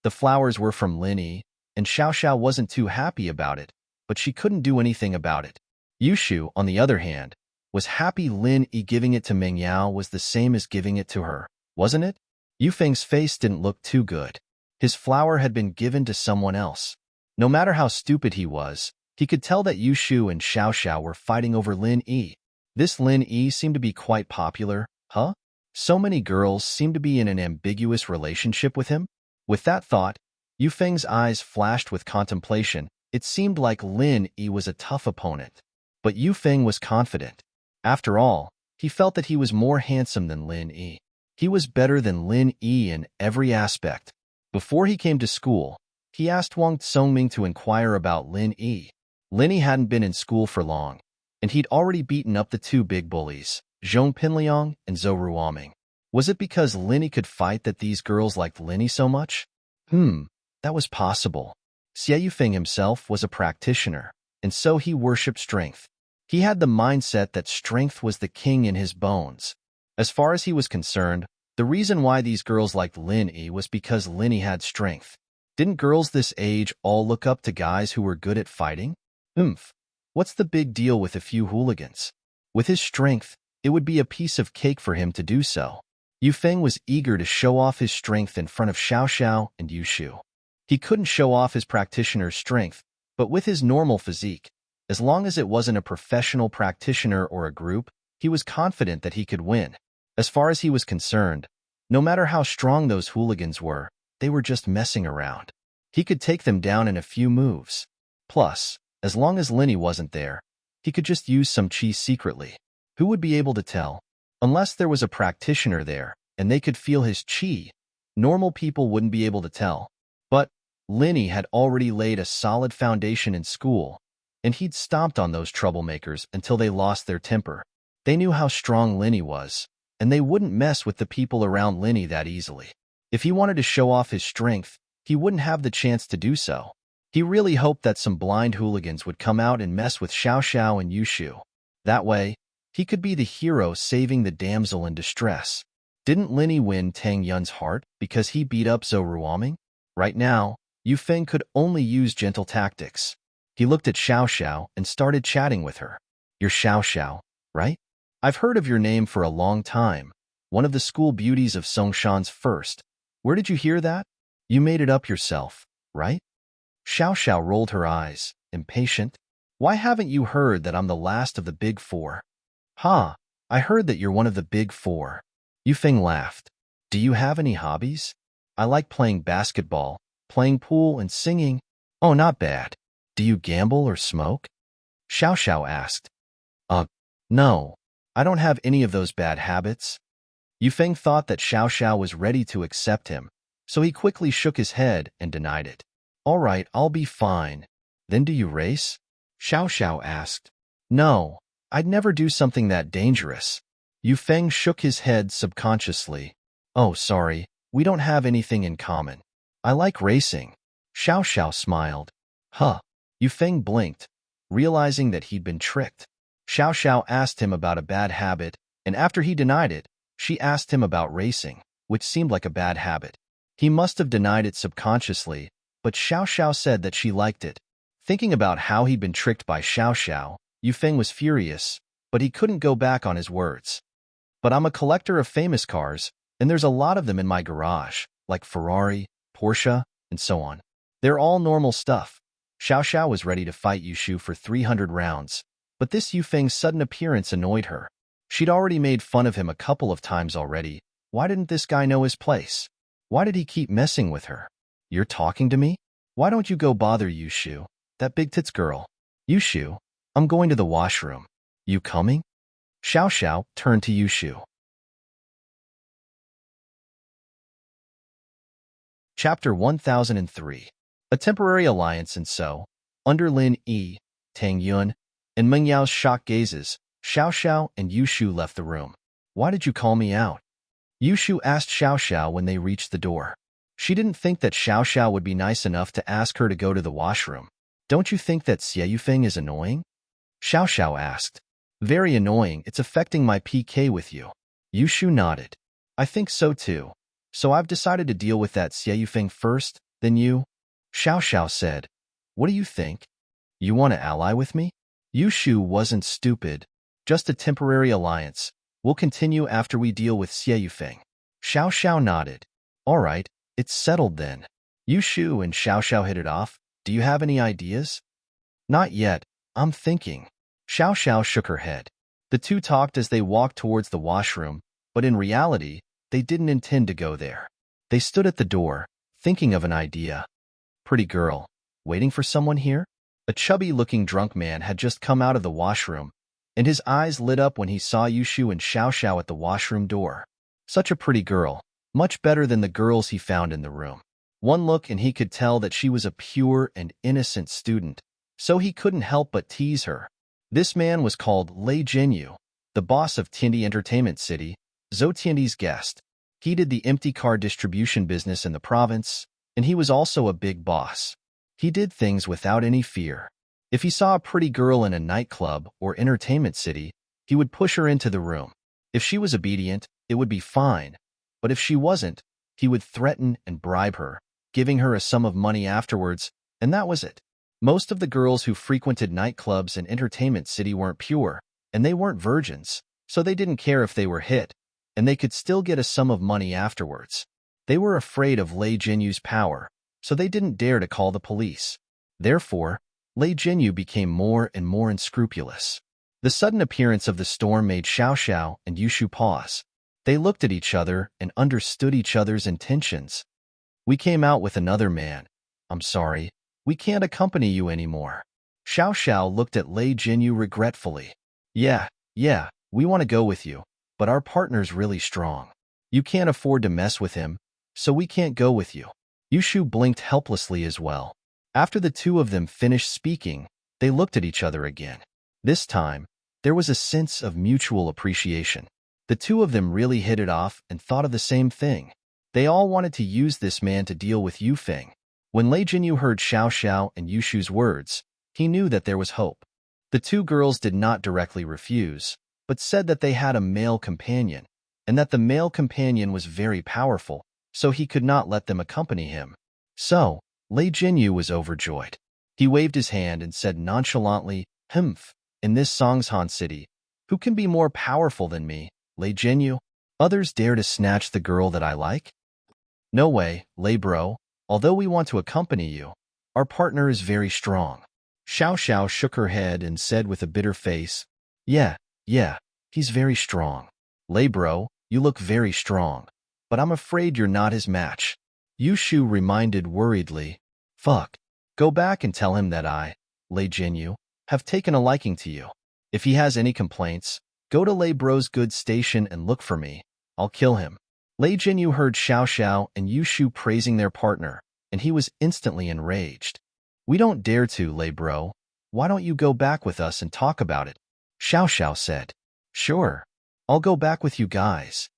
The flowers were from Linny, and Xiao Xiao wasn't too happy about it, but she couldn't do anything about it. Yushu, on the other hand, was happy Lin Yi giving it to Meng Yao was the same as giving it to her, wasn't it? Yufeng's face didn't look too good. His flower had been given to someone else. No matter how stupid he was, he could tell that Yushu and Xiao Xiao were fighting over Lin Yi. This Lin Yi seemed to be quite popular, huh? So many girls seemed to be in an ambiguous relationship with him. With that thought, Yufeng's eyes flashed with contemplation. It seemed like Lin Yi was a tough opponent. But Yufeng was confident. After all, he felt that he was more handsome than Lin Yi. He was better than Lin Yi in every aspect. Before he came to school, he asked Wang Tsongming to inquire about Lin Yi. Lin Yi hadn't been in school for long, and he'd already beaten up the two big bullies, Zhong Pinliang and Zhou Ruoming. Was it because Lin Yi could fight that these girls liked Lin Yi so much? That was possible. Xie Yufeng himself was a practitioner, and so he worshipped strength. He had the mindset that strength was the king in his bones. As far as he was concerned, the reason why these girls liked Lin Yi was because Lin Yi had strength. Didn't girls this age all look up to guys who were good at fighting? What's the big deal with a few hooligans? With his strength, it would be a piece of cake for him to do so. Yufeng was eager to show off his strength in front of Xiao Xiao and Yushu. He couldn't show off his practitioner's strength, but with his normal physique, as long as it wasn't a professional practitioner or a group, he was confident that he could win. As far as he was concerned, no matter how strong those hooligans were, they were just messing around. He could take them down in a few moves. Plus, as long as Linny wasn't there, he could just use some chi secretly. Who would be able to tell? Unless there was a practitioner there, and they could feel his chi, normal people wouldn't be able to tell. But Linny had already laid a solid foundation in school, and he'd stomped on those troublemakers until they lost their temper. They knew how strong Linny was, and they wouldn't mess with the people around Linny that easily. If he wanted to show off his strength, he wouldn't have the chance to do so. He really hoped that some blind hooligans would come out and mess with Xiao Xiao and Yushu. That way, he could be the hero saving the damsel in distress. Didn't Linny win Tang Yun's heart because he beat up Zhou Ruoming? Right now, Yufeng could only use gentle tactics. He looked at Xiao Xiao and started chatting with her. You're Xiao Xiao, right? I've heard of your name for a long time. One of the school beauties of Songshan's first. Where did you hear that? You made it up yourself, right? Xiao Xiao rolled her eyes, impatient. Why haven't you heard that I'm the last of the big four? I heard that you're one of the big four. Yufeng laughed. Do you have any hobbies? I like playing basketball, playing pool, and singing. Oh, not bad. Do you gamble or smoke? Xiao Xiao asked. No. I don't have any of those bad habits. Yufeng thought that Xiao Xiao was ready to accept him, so he quickly shook his head and denied it. All right, I'll be fine. Then do you race? Xiao Xiao asked. No, I'd never do something that dangerous. Yufeng shook his head subconsciously. Oh, sorry, we don't have anything in common. I like racing. Xiao Xiao smiled. Yufeng blinked, realizing that he'd been tricked. Xiao Xiao asked him about a bad habit, and after he denied it, she asked him about racing, which seemed like a bad habit. He must have denied it subconsciously, but Xiao Xiao said that she liked it. Thinking about how he'd been tricked by Xiao Xiao, Yufeng was furious, but he couldn't go back on his words. But I'm a collector of famous cars, and there's a lot of them in my garage, like Ferrari, Porsche, and so on. They're all normal stuff. Xiao Xiao was ready to fight Yushu for 300 rounds, but this Yufeng's sudden appearance annoyed her. She'd already made fun of him a couple of times already. Why didn't this guy know his place? Why did he keep messing with her? You're talking to me? Why don't you go bother Yushu, that big tits girl? Yushu, I'm going to the washroom. You coming? Xiao Xiao turned to Yushu. Chapter 1003. A temporary alliance. And so, under Lin Yi, Tang Yun, and Meng Yao's shocked gazes, Xiao Xiao and Yushu left the room. Why did you call me out? Yushu asked Xiao Xiao when they reached the door. She didn't think that Xiao Xiao would be nice enough to ask her to go to the washroom. Don't you think that Xie Yufeng is annoying? Xiao Xiao asked. Very annoying. It's affecting my PK with you. Yushu nodded. I think so too. So I've decided to deal with that Xie Yufeng first, then you. Xiao Xiao said. What do you think? You want to ally with me? Yushu wasn't stupid. Just a temporary alliance. We'll continue after we deal with Xie Yufeng. Xiao Xiao nodded. All right, it's settled then. Yushu and Xiao Xiao hit it off. Do you have any ideas? Not yet. I'm thinking. Xiao Xiao shook her head. The two talked as they walked towards the washroom, but in reality, they didn't intend to go there. They stood at the door, thinking of an idea. Pretty girl, waiting for someone here? A chubby-looking drunk man had just come out of the washroom, and his eyes lit up when he saw Yushu and Xiao Xiao at the washroom door. Such a pretty girl, much better than the girls he found in the room. One look and he could tell that she was a pure and innocent student, so he couldn't help but tease her. This man was called Lei Jinyu, the boss of Tiandi Entertainment City, Zhou Tiandi's guest. He did the empty car distribution business in the province, and he was also a big boss. He did things without any fear. If he saw a pretty girl in a nightclub or entertainment city, he would push her into the room. If she was obedient, it would be fine, but if she wasn't, he would threaten and bribe her, giving her a sum of money afterwards, and that was it. Most of the girls who frequented nightclubs and entertainment city weren't pure, and they weren't virgins, so they didn't care if they were hit, and they could still get a sum of money afterwards. They were afraid of Lei Jinyu's power, so they didn't dare to call the police. Therefore, Lei Jinyu became more and more unscrupulous. The sudden appearance of the storm made Xiao Xiao and Yushu pause. They looked at each other and understood each other's intentions. We came out with another man. I'm sorry, we can't accompany you anymore. Xiao Xiao looked at Lei Jinyu regretfully. Yeah, we want to go with you, but our partner's really strong. You can't afford to mess with him, so we can't go with you. Yushu blinked helplessly as well. After the two of them finished speaking, they looked at each other again. This time, there was a sense of mutual appreciation. The two of them really hit it off and thought of the same thing. They all wanted to use this man to deal with Yufeng. When Lei Jinyu heard Xiao Xiao and Yushu's words, he knew that there was hope. The two girls did not directly refuse, but said that they had a male companion, and that the male companion was very powerful, so he could not let them accompany him. So, Lei Jinyu was overjoyed. He waved his hand and said nonchalantly, "Humph, in this Songshan city, who can be more powerful than me, Lei Jinyu? Others dare to snatch the girl that I like? No way, Lei bro, although we want to accompany you, our partner is very strong." Xiao Xiao shook her head and said with a bitter face, Yeah, he's very strong. Lei bro, you look very strong, but I'm afraid you're not his match. Yushu reminded worriedly, Fuck, go back and tell him that I, Lei Jinyu, have taken a liking to you. If he has any complaints, go to Lei bro's goods station and look for me. I'll kill him. Lei Jinyu heard Xiao Xiao and Yushu praising their partner, and he was instantly enraged. We don't dare to, Lei bro. Why don't you go back with us and talk about it? Xiao Xiao said. Sure, I'll go back with you guys.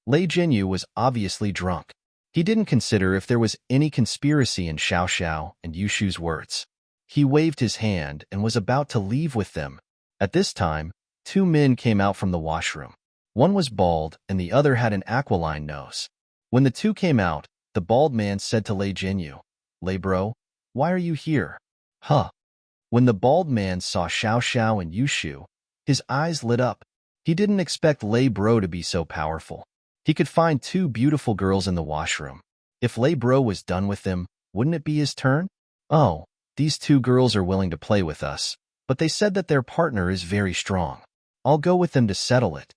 Lei Jinyu was obviously drunk. He didn't consider if there was any conspiracy in Xiao Xiao and Yushu's words. He waved his hand and was about to leave with them. At this time, two men came out from the washroom. One was bald and the other had an aquiline nose. When the two came out, the bald man said to Lei Jinyu, Lei bro, why are you here? Huh. When the bald man saw Xiao Xiao and Yushu, his eyes lit up. He didn't expect Lei bro to be so powerful. He could find two beautiful girls in the washroom. If Lei bro was done with them, wouldn't it be his turn? Oh, these two girls are willing to play with us, but they said that their partner is very strong. I'll go with them to settle it.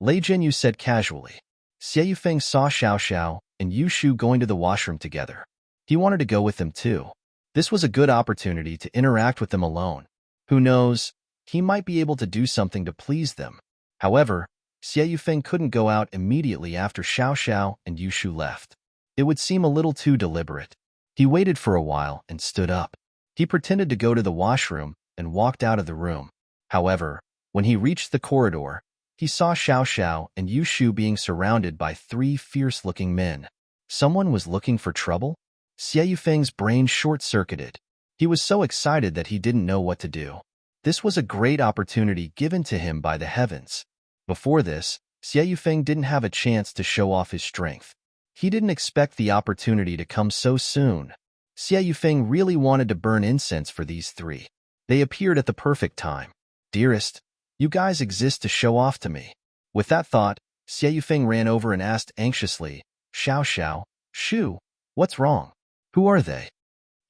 Lei Jinyu said casually. Xie Yufeng saw Xiao Xiao and Yushu going to the washroom together. He wanted to go with them too. This was a good opportunity to interact with them alone. Who knows, he might be able to do something to please them. However, Xie Yufeng couldn't go out immediately after Xiao Xiao and Yushu left. It would seem a little too deliberate. He waited for a while and stood up. He pretended to go to the washroom and walked out of the room. However, when he reached the corridor, he saw Xiao Xiao and Yushu being surrounded by three fierce-looking men. Someone was looking for trouble? Xie Yufeng's brain short-circuited. He was so excited that he didn't know what to do. This was a great opportunity given to him by the heavens. Before this, Xie Yufeng didn't have a chance to show off his strength. He didn't expect the opportunity to come so soon. Xie Yufeng really wanted to burn incense for these three. They appeared at the perfect time. Dearest, you guys exist to show off to me. With that thought, Xie Yufeng ran over and asked anxiously, Xiao Xiao, Shu, what's wrong? Who are they?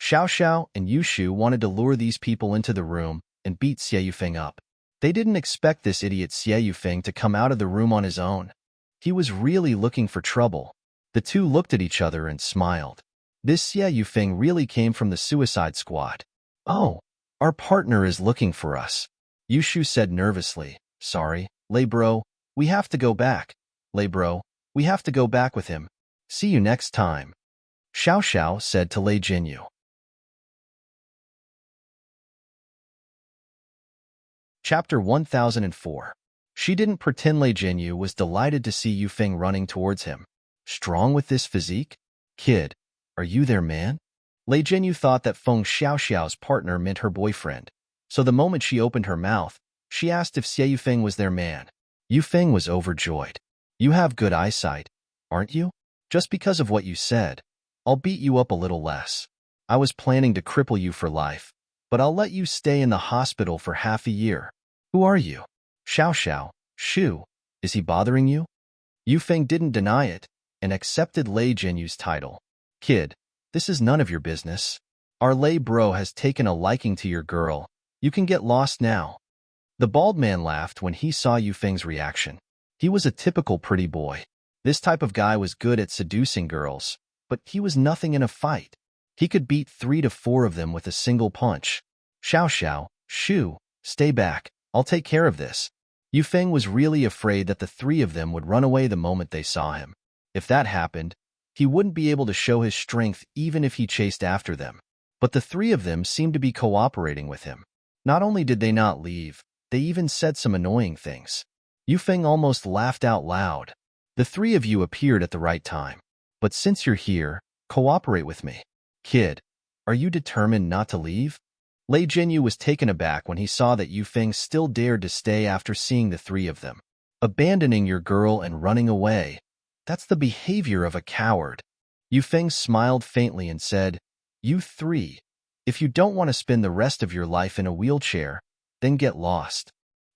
Xiao Xiao and Yu Shu wanted to lure these people into the room and beat Xie Yufeng up. They didn't expect this idiot Xie Yufeng to come out of the room on his own. He was really looking for trouble. The two looked at each other and smiled. This Xie Yufeng really came from the Suicide Squad. Oh, our partner is looking for us. Yu Shu said nervously. Sorry, Lei bro, we have to go back. Lei bro, we have to go back with him. See you next time. Xiao Xiao said to Lei Jinyu. Chapter 1004. She didn't pretend Lei Jinyu was delighted to see Yufeng running towards him. Strong with this physique? Kid, are you their man? Lei Jinyu thought that Feng Xiaoxiao's partner meant her boyfriend. So the moment she opened her mouth, she asked if Xie Yufeng was their man. Yufeng was overjoyed. You have good eyesight, aren't you? Just because of what you said, I'll beat you up a little less. I was planning to cripple you for life, but I'll let you stay in the hospital for half a year. Who are you? Xiao Xiao, Shu, is he bothering you? Yufeng didn't deny it and accepted Lei Jinyu's title. Kid, this is none of your business. Our Lei bro has taken a liking to your girl. You can get lost now. The bald man laughed when he saw Yufeng's reaction. He was a typical pretty boy. This type of guy was good at seducing girls, but he was nothing in a fight. He could beat 3 to 4 of them with a single punch. Xiao Xiao, Shu, stay back. I'll take care of this. Yufeng was really afraid that the 3 of them would run away the moment they saw him. If that happened, he wouldn't be able to show his strength even if he chased after them. But the 3 of them seemed to be cooperating with him. Not only did they not leave, they even said some annoying things. Yufeng almost laughed out loud. The 3 of you appeared at the right time. But since you're here, cooperate with me. Kid, are you determined not to leave? Lei Jinyu was taken aback when he saw that Yufeng still dared to stay after seeing the 3 of them. Abandoning your girl and running away. That's the behavior of a coward. Yufeng smiled faintly and said, You 3, if you don't want to spend the rest of your life in a wheelchair, then get lost.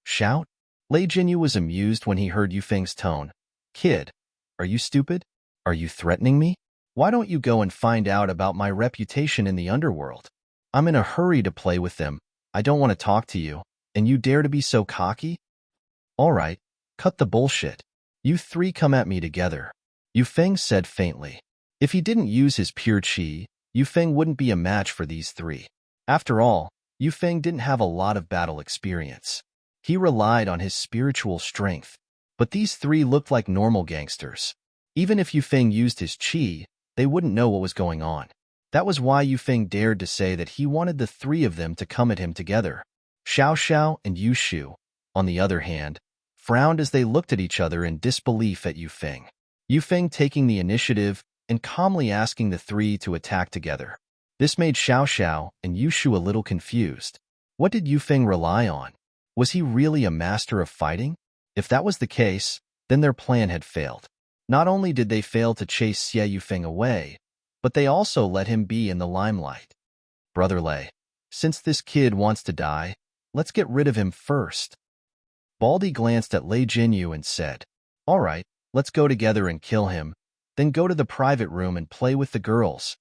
Shout? Lei Jinyu was amused when he heard Yufeng's tone. Kid, are you stupid? Are you threatening me? Why don't you go and find out about my reputation in the underworld? I'm in a hurry to play with them. I don't want to talk to you, and you dare to be so cocky? All right, cut the bullshit. You 3 come at me together. Yufeng said faintly. If he didn't use his pure qi, Yufeng wouldn't be a match for these 3. After all, Yufeng didn't have a lot of battle experience. He relied on his spiritual strength. But these 3 looked like normal gangsters. Even if Yufeng used his qi, they wouldn't know what was going on. That was why Yufeng dared to say that he wanted the 3 of them to come at him together. Xiao Xiao and Yu Shu, on the other hand, frowned as they looked at each other in disbelief at Yufeng. Yufeng taking the initiative and calmly asking the 3 to attack together. This made Xiao Xiao and Yu Shu a little confused. What did Yufeng rely on? Was he really a master of fighting? If that was the case, then their plan had failed. Not only did they fail to chase Xie Yufeng away, but they also let him be in the limelight. Brother Lei, since this kid wants to die, let's get rid of him first. Baldy glanced at Lei Jinyu and said, All right, let's go together and kill him, then go to the private room and play with the girls.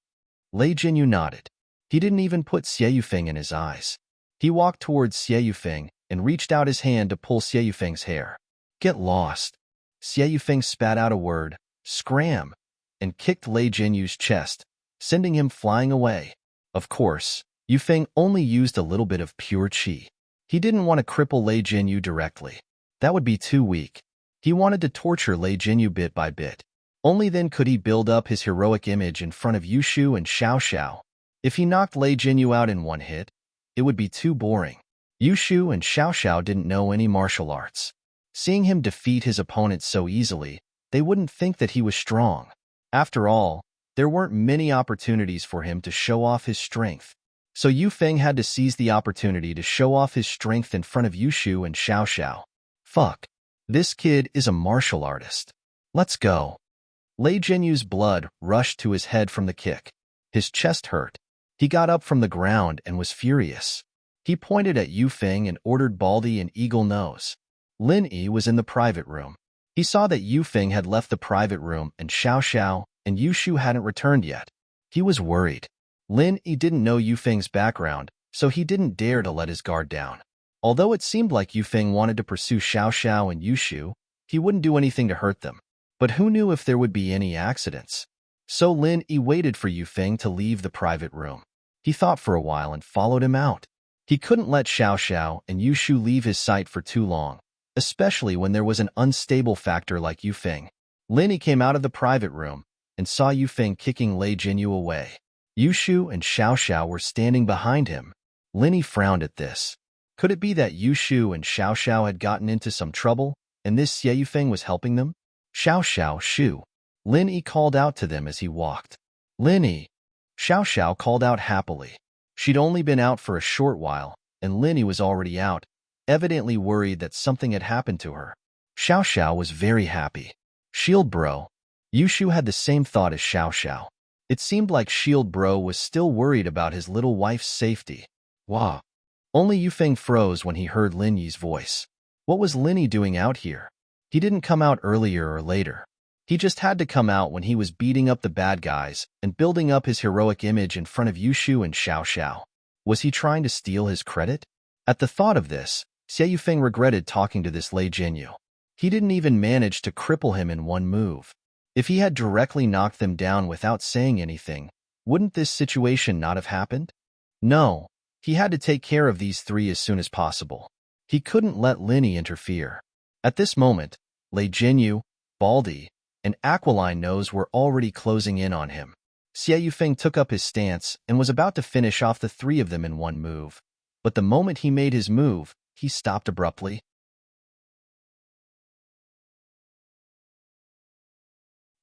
Lei Jinyu nodded. He didn't even put Xie Yufeng in his eyes. He walked towards Xie Yufeng and reached out his hand to pull Xie Yufeng's hair. Get lost. Xie Yufeng spat out a word, scram, and kicked Lei Jinyu's chest, sending him flying away. Of course, Yufeng only used a little bit of pure qi. He didn't want to cripple Lei Jinyu directly. That would be too weak. He wanted to torture Lei Jinyu bit by bit. Only then could he build up his heroic image in front of Yu Shu and Xiao Xiao. If he knocked Lei Jinyu out in one hit, it would be too boring. Yu Shu and Xiao Xiao didn't know any martial arts. Seeing him defeat his opponent so easily, they wouldn't think that he was strong. After all, there weren't many opportunities for him to show off his strength. So Yu Feng had to seize the opportunity to show off his strength in front of Yushu and Xiao Xiao. Fuck. This kid is a martial artist. Let's go. Lei Jinyu's blood rushed to his head from the kick. His chest hurt. He got up from the ground and was furious. He pointed at Yu Feng and ordered Baldy and Eagle Nose. Lin Yi was in the private room. He saw that Yu Feng had left the private room and Xiao Xiao and Yushu hadn't returned yet. He was worried. Lin Yi didn't know Yu Feng's background, so he didn't dare to let his guard down. Although it seemed like Yu Feng wanted to pursue Xiao Xiao and Yushu, he wouldn't do anything to hurt them. But who knew if there would be any accidents? So Lin Yi waited for Yu Feng to leave the private room. He thought for a while and followed him out. He couldn't let Xiao Xiao and Yushu leave his sight for too long, especially when there was an unstable factor like Yu Feng. Lin Yi came out of the private room and saw Yu Feng kicking Lei Jinyu away. Yushu and Xiao Xiao were standing behind him. Lin Yi frowned at this. Could it be that Yushu and Xiao Xiao had gotten into some trouble, and this Yu Feng was helping them? Xiao Xiao, Shu. Lin Yi called out to them as he walked. Lin Yi. Xiao Xiao called out happily. She'd only been out for a short while, and Lin Yi was already out, evidently worried that something had happened to her. Xiao Xiao was very happy. Shield bro. Yushu had the same thought as Xiao Xiao. It seemed like Shield bro was still worried about his little wife's safety. Wow. Only Yu Feng froze when he heard Lin Yi's voice. What was Lin Yi doing out here? He didn't come out earlier or later. He just had to come out when he was beating up the bad guys and building up his heroic image in front of Yushu and Xiao Xiao. Was he trying to steal his credit? At the thought of this, Xie Yufeng regretted talking to this Lei Jinyu. He didn't even manage to cripple him in one move. If he had directly knocked them down without saying anything, wouldn't this situation not have happened? No, he had to take care of these three as soon as possible. He couldn't let Lin Yi interfere. At this moment, Lei Jinyu, Baldy, and Aquiline Nose were already closing in on him. Xie Yufeng took up his stance and was about to finish off the three of them in one move. But the moment he made his move, he stopped abruptly.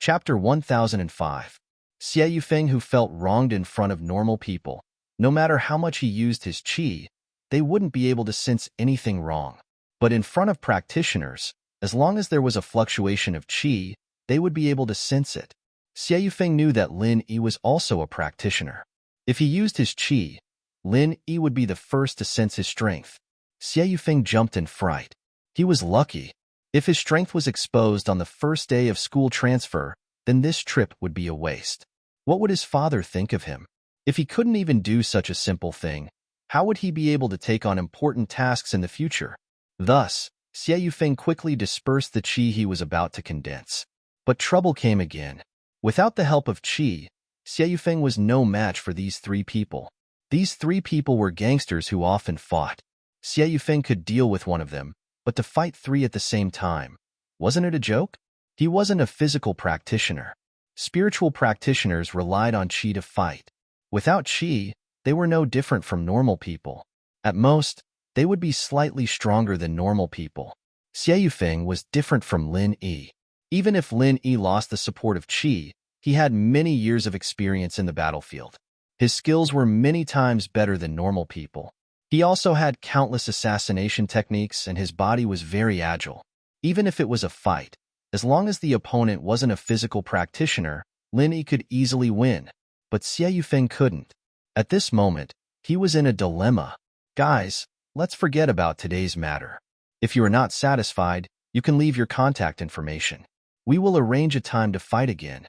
Chapter 1005. Xie Yufeng, who felt wronged in front of normal people. No matter how much he used his qi, they wouldn't be able to sense anything wrong. But in front of practitioners, as long as there was a fluctuation of qi, they would be able to sense it. Xie Yufeng knew that Lin Yi was also a practitioner. If he used his qi, Lin Yi would be the first to sense his strength. Xie Yufeng jumped in fright. He was lucky. If his strength was exposed on the first day of school transfer, then this trip would be a waste. What would his father think of him? If he couldn't even do such a simple thing, how would he be able to take on important tasks in the future? Thus, Xie Yufeng quickly dispersed the qi he was about to condense. But trouble came again. Without the help of qi, Xie Yufeng was no match for these three people. These three people were gangsters who often fought. Xie Yufeng could deal with one of them, but to fight three at the same time, wasn't it a joke? He wasn't a physical practitioner. Spiritual practitioners relied on qi to fight. Without qi, they were no different from normal people. At most, they would be slightly stronger than normal people. Xie Yufeng was different from Lin Yi. Even if Lin Yi lost the support of qi, he had many years of experience in the battlefield. His skills were many times better than normal people. He also had countless assassination techniques and his body was very agile. Even if it was a fight, as long as the opponent wasn't a physical practitioner, Lin Yi could easily win. But Xie Yufeng couldn't. At this moment, he was in a dilemma. Guys, let's forget about today's matter. If you are not satisfied, you can leave your contact information. We will arrange a time to fight again.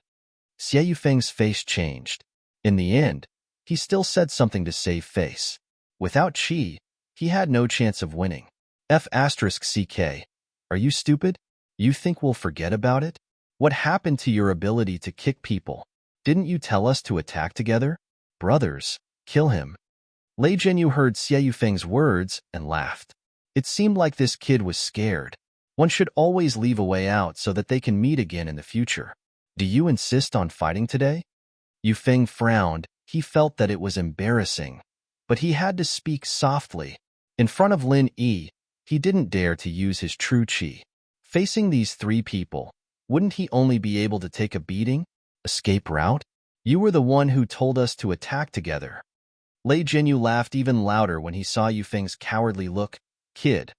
Xie Yufeng's face changed. In the end, he still said something to save face. Without qi, he had no chance of winning. F***CK. Are you stupid? You think we'll forget about it? What happened to your ability to kick people? Didn't you tell us to attack together? Brothers, kill him. Lei Jinyu heard Xie Yufeng's words and laughed. It seemed like this kid was scared. One should always leave a way out so that they can meet again in the future. Do you insist on fighting today? Yufeng frowned. He felt that it was embarrassing. But he had to speak softly. In front of Lin Yi, he didn't dare to use his true qi. Facing these three people, wouldn't he only be able to take a beating? Escape route? You were the one who told us to attack together. Lei Jinyu laughed even louder when he saw Yufeng's cowardly look. Kid,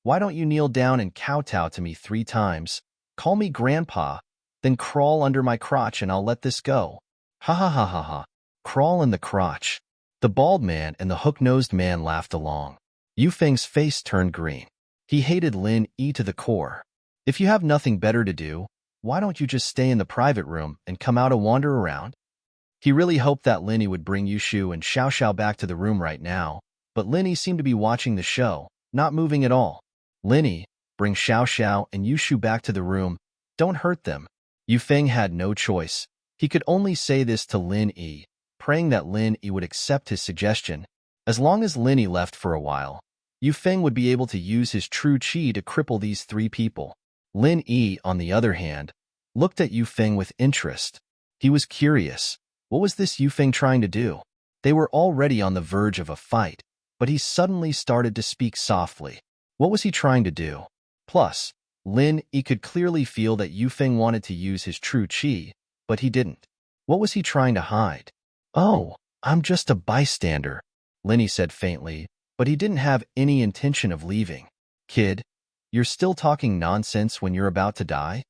why don't you kneel down and kowtow to me 3 times? Call me grandpa, then crawl under my crotch and I'll let this go. Ha ha ha ha ha. Crawl in the crotch. The bald man and the hook-nosed man laughed along. Yufeng's face turned green. He hated Lin Yi to the core. If you have nothing better to do, why don't you just stay in the private room and come out and wander around? He really hoped that Lin Yi would bring Yushu and Xiao Xiao back to the room right now, but Lin Yi seemed to be watching the show, not moving at all. Lin Yi, bring Xiao Xiao and Yushu back to the room. Don't hurt them. Yufeng had no choice. He could only say this to Lin Yi, praying that Lin Yi would accept his suggestion. As long as Lin Yi left for a while, Yufeng would be able to use his true qi to cripple these 3 people. Lin Yi, on the other hand, looked at Yufeng with interest. He was curious. What was this Yufeng trying to do? They were already on the verge of a fight, but he suddenly started to speak softly. What was he trying to do? Plus, Lin Yi could clearly feel that Yufeng wanted to use his true qi, but he didn't. What was he trying to hide? Oh, I'm just a bystander, Lin Yi said faintly, but he didn't have any intention of leaving. Kid, you're still talking nonsense when you're about to die?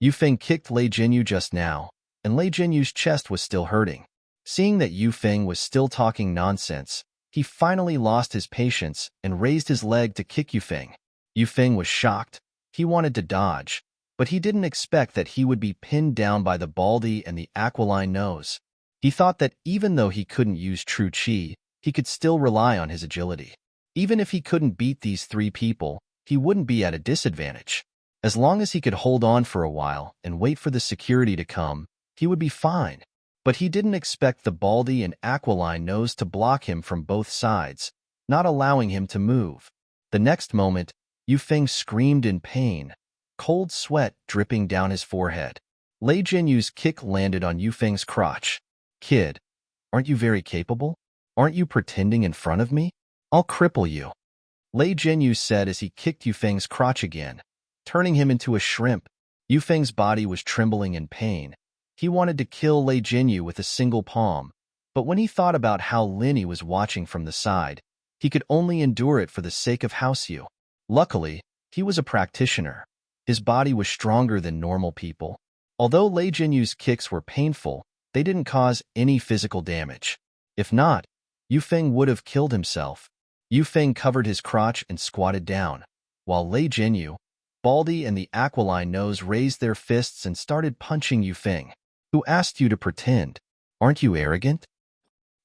Yufeng kicked Lei Jinyu just now, and Lei Jinyu's chest was still hurting. Seeing that Yufeng was still talking nonsense, he finally lost his patience and raised his leg to kick Yufeng. Yufeng was shocked. He wanted to dodge, but he didn't expect that he would be pinned down by the baldy and the aquiline nose. He thought that even though he couldn't use true qi, he could still rely on his agility. Even if he couldn't beat these 3 people, he wouldn't be at a disadvantage. As long as he could hold on for a while and wait for the security to come, he would be fine. But he didn't expect the baldy and aquiline nose to block him from both sides, not allowing him to move. The next moment, Yufeng screamed in pain, cold sweat dripping down his forehead. Lei Jinyu's kick landed on Yufeng's crotch. Kid, aren't you very capable? Aren't you pretending in front of me? I'll cripple you, Lei Jinyu said as he kicked Yufeng's crotch again, turning him into a shrimp. Yufeng's body was trembling in pain. He wanted to kill Lei Jinyu with a single palm, but when he thought about how Lin Yi was watching from the side, he could only endure it for the sake of Houseu. Luckily, he was a practitioner. His body was stronger than normal people. Although Lei Jinyu's kicks were painful, they didn't cause any physical damage. If not, Yufeng would have killed himself. Yufeng covered his crotch and squatted down, while Lei Jinyu, Baldy, and the aquiline nose raised their fists and started punching Yufeng. Who asked you to pretend? Aren't you arrogant?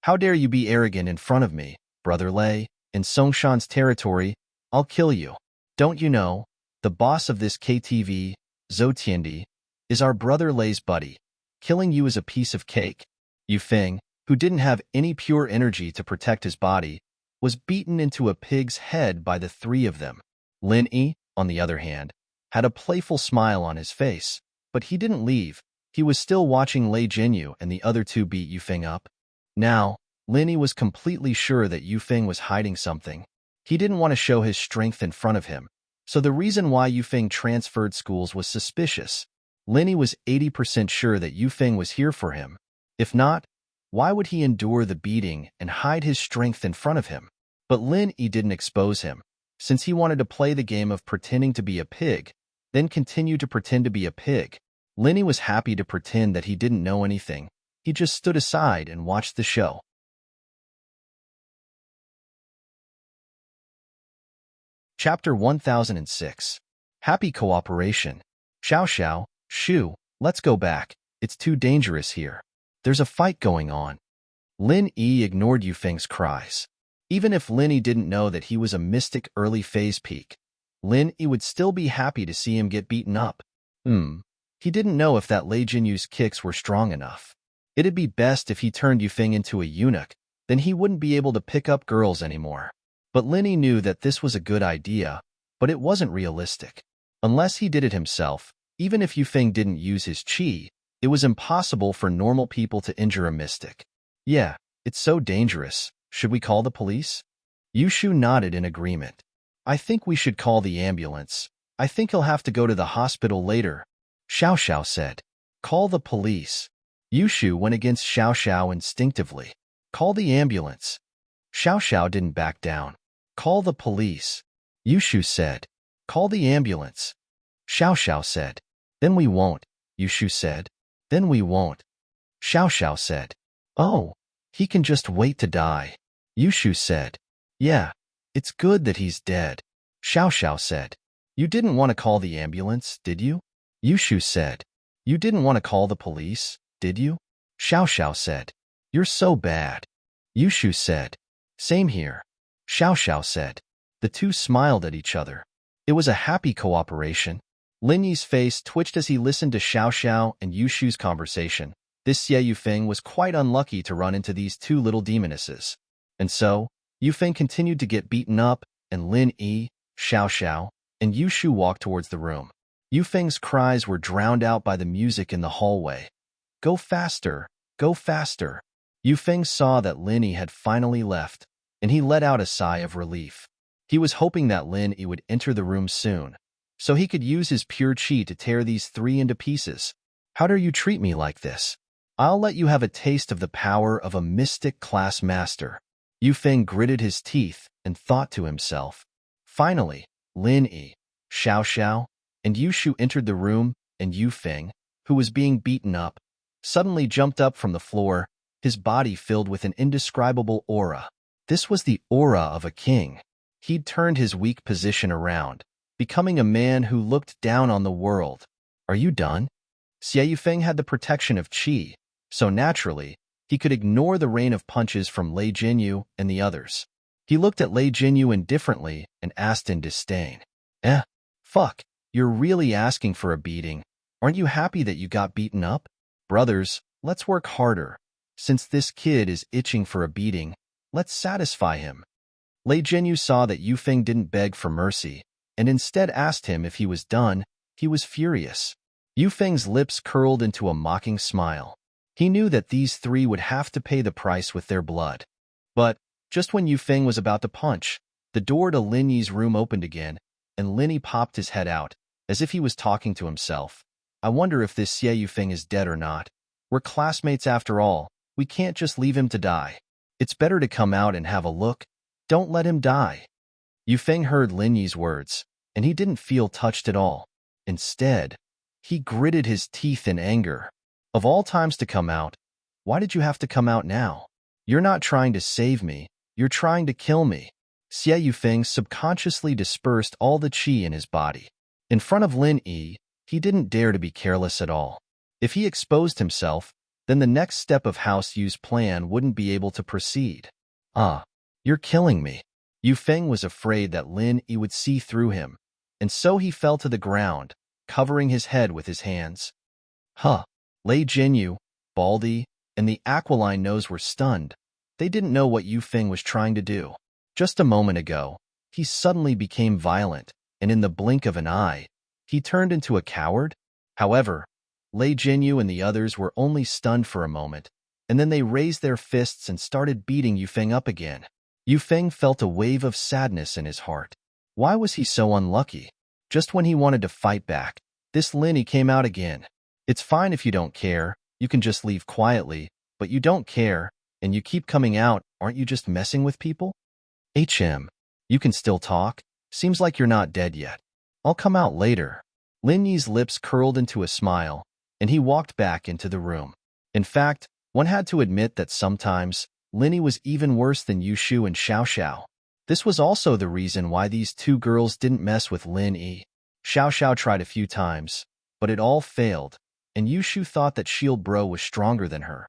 How dare you be arrogant in front of me, Brother Lei? In Songshan's territory, I'll kill you. Don't you know, the boss of this KTV, Zhou Tiandi, is our brother Lei's buddy. Killing you is a piece of cake. Yufeng, who didn't have any pure energy to protect his body, was beaten into a pig's head by the 3 of them. Lin Yi, on the other hand, had a playful smile on his face, but he didn't leave. He was still watching Lei Jinyu and the other 2 beat Yufeng up. Now, Lin Yi was completely sure that Yufeng was hiding something. He didn't want to show his strength in front of him, so the reason why Yufeng transferred schools was suspicious. Lin Yi was 80% sure that Yufeng was here for him. If not, why would he endure the beating and hide his strength in front of him? But Lin Yi didn't expose him, since he wanted to play the game of pretending to be a pig, then continue to pretend to be a pig. Lin Yi was happy to pretend that he didn't know anything. He just stood aside and watched the show. Chapter 1006. Happy Cooperation. Xiao Xiao, Shu, let's go back. It's too dangerous here. There's a fight going on. Lin Yi ignored Yufeng's cries. Even if Lin Yi didn't know that he was a mystic early phase peak, Lin Yi would still be happy to see him get beaten up. He didn't know if that Lei Jinyu's kicks were strong enough. It'd be best if he turned Yufeng into a eunuch, then he wouldn't be able to pick up girls anymore. But Lin Yi knew that this was a good idea, but it wasn't realistic. Unless he did it himself, even if Yufeng didn't use his qi, it was impossible for normal people to injure a mystic. Yeah, it's so dangerous. Should we call the police? Yushu nodded in agreement. I think we should call the ambulance. I think he'll have to go to the hospital later, Xiao Xiao said. Call the police. Yushu went against Xiao Xiao instinctively. Call the ambulance. Xiao Xiao didn't back down. Call the police. Yushu said. Call the ambulance. Xiao Xiao said. Then we won't. Yushu said. Then we won't. Xiao Xiao said. Oh, he can just wait to die. Yushu said. Yeah, it's good that he's dead. Xiao Xiao said. You didn't want to call the ambulance, did you? Yushu said. You didn't want to call the police, did you? Xiao Xiao said. You're so bad. Yushu said. Same here. Xiao Xiao said. The two smiled at each other. It was a happy cooperation. Lin Yi's face twitched as he listened to Xiao Xiao and Yushu's conversation. This Xie Yufeng was quite unlucky to run into these two little demonesses. And so, Yufeng continued to get beaten up, and Lin Yi, Xiao Xiao, and Yushu walked towards the room. Yufeng's cries were drowned out by the music in the hallway. Go faster, go faster. Yufeng saw that Lin Yi had finally left, and he let out a sigh of relief. He was hoping that Lin Yi would enter the room soon, so he could use his pure qi to tear these three into pieces. How dare you treat me like this? I'll let you have a taste of the power of a mystic class master. Yufeng gritted his teeth and thought to himself. Finally, Lin Yi, Xiao Xiao, and Yushu entered the room, and Yufeng, who was being beaten up, suddenly jumped up from the floor, his body filled with an indescribable aura. This was the aura of a king. He'd turned his weak position around, becoming a man who looked down on the world. Are you done? Xie Yufeng had the protection of qi, so naturally, he could ignore the rain of punches from Lei Jinyu and the others. He looked at Lei Jinyu indifferently and asked in disdain. Fuck, you're really asking for a beating. Aren't you happy that you got beaten up? Brothers, let's work harder. Since this kid is itching for a beating, let's satisfy him. Lei Jinyu saw that Yufeng didn't beg for mercy, and instead asked him if he was done. He was furious. Yufeng's lips curled into a mocking smile. He knew that these three would have to pay the price with their blood. But, just when Yufeng was about to punch, the door to Lin Yi's room opened again, and Lin Yi popped his head out, as if he was talking to himself. I wonder if this Xie Yufeng is dead or not. We're classmates after all. We can't just leave him to die. It's better to come out and have a look. Don't let him die. Yufeng heard Lin Yi's words, and he didn't feel touched at all. Instead, he gritted his teeth in anger. Of all times to come out, why did you have to come out now? You're not trying to save me, you're trying to kill me. Xie Yufeng subconsciously dispersed all the qi in his body. In front of Lin Yi, he didn't dare to be careless at all. If he exposed himself, then the next step of House Yu's plan wouldn't be able to proceed. You're killing me. Yufeng was afraid that Lin Yi would see through him, and so he fell to the ground, covering his head with his hands. Lei Jinyu, Baldy, and the aquiline nose were stunned. They didn't know what Yufeng was trying to do. Just a moment ago, he suddenly became violent, and in the blink of an eye, he turned into a coward. However, Lei Jinyu and the others were only stunned for a moment, and then they raised their fists and started beating Yufeng up again. Yufeng felt a wave of sadness in his heart. Why was he so unlucky? Just when he wanted to fight back, this Lin Yi came out again. It's fine if you don't care, you can just leave quietly, but you don't care, and you keep coming out, aren't you just messing with people? You can still talk? Seems like you're not dead yet. I'll come out later. Lin Yi's lips curled into a smile, and he walked back into the room. In fact, one had to admit that sometimes, Lin Yi was even worse than Yushu and Xiao Xiao. This was also the reason why these two girls didn't mess with Lin Yi. Xiao Xiao tried a few times, but it all failed, and Yushu thought that Shield Bro was stronger than her.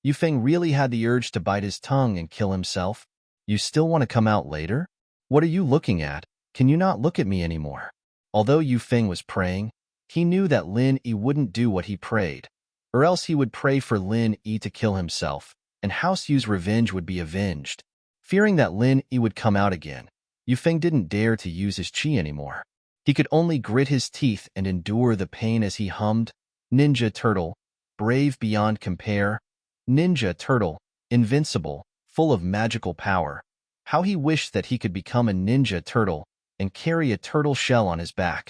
Yufeng really had the urge to bite his tongue and kill himself. You still want to come out later? What are you looking at? Can you not look at me anymore? Although Yufeng was praying, he knew that Lin Yi wouldn't do what he prayed, or else he would pray for Lin Yi to kill himself, and House Yu's revenge would be avenged. Fearing that Lin Yi would come out again, Yufeng didn't dare to use his qi anymore. He could only grit his teeth and endure the pain as he hummed, Ninja Turtle, brave beyond compare. Ninja Turtle, invincible, full of magical power. How he wished that he could become a Ninja Turtle and carry a turtle shell on his back.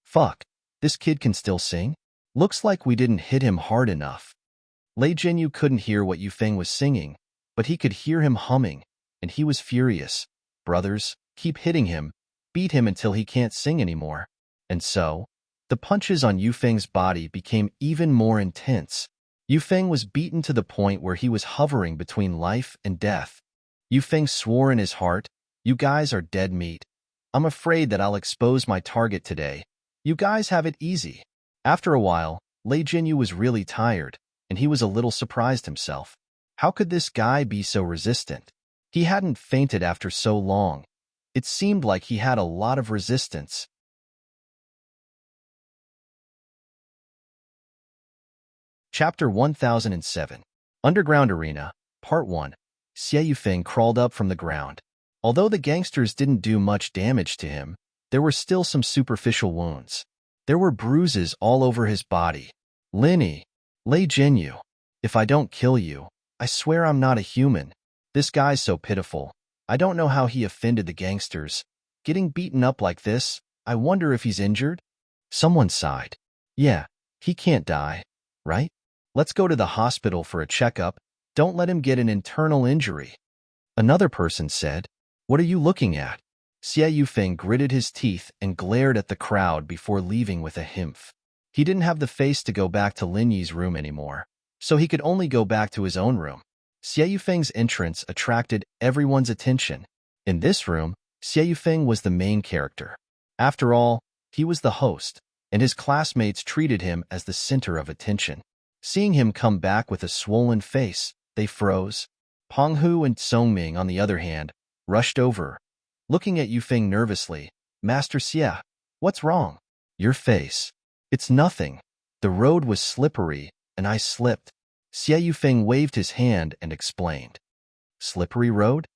Fuck, this kid can still sing? Looks like we didn't hit him hard enough. Lei Jinyu couldn't hear what Yu Feng was singing, but he could hear him humming, and he was furious. Brothers, keep hitting him, beat him until he can't sing anymore. And so, the punches on Yu Feng's body became even more intense. Yu Feng was beaten to the point where he was hovering between life and death. Yu Feng swore in his heart, "You guys are dead meat. I'm afraid that I'll expose my target today. You guys have it easy." After a while, Lei Jinyu was really tired, and he was a little surprised himself. How could this guy be so resistant? He hadn't fainted after so long. It seemed like he had a lot of resistance. Chapter 1007 Underground Arena, Part 1 Xie Yufeng crawled up from the ground. Although the gangsters didn't do much damage to him, there were still some superficial wounds. There were bruises all over his body. Lei Jinyu, if I don't kill you, I swear I'm not a human. This guy's so pitiful. I don't know how he offended the gangsters. Getting beaten up like this, I wonder if he's injured? Someone sighed. Yeah, he can't die, right? Let's go to the hospital for a checkup. Don't let him get an internal injury. Another person said, What are you looking at? Xie Yufeng gritted his teeth and glared at the crowd before leaving with a himph. He didn't have the face to go back to Lin Yi's room anymore, so he could only go back to his own room. Xie Yufeng's entrance attracted everyone's attention. In this room, Xie Yufeng was the main character. After all, he was the host, and his classmates treated him as the center of attention. Seeing him come back with a swollen face, they froze. Peng Hu and Songming, on the other hand, rushed over. Looking at Yufeng nervously, Master Xie, what's wrong? Your face. It's nothing. The road was slippery, and I slipped. Xie Yufeng waved his hand and explained. Slippery road?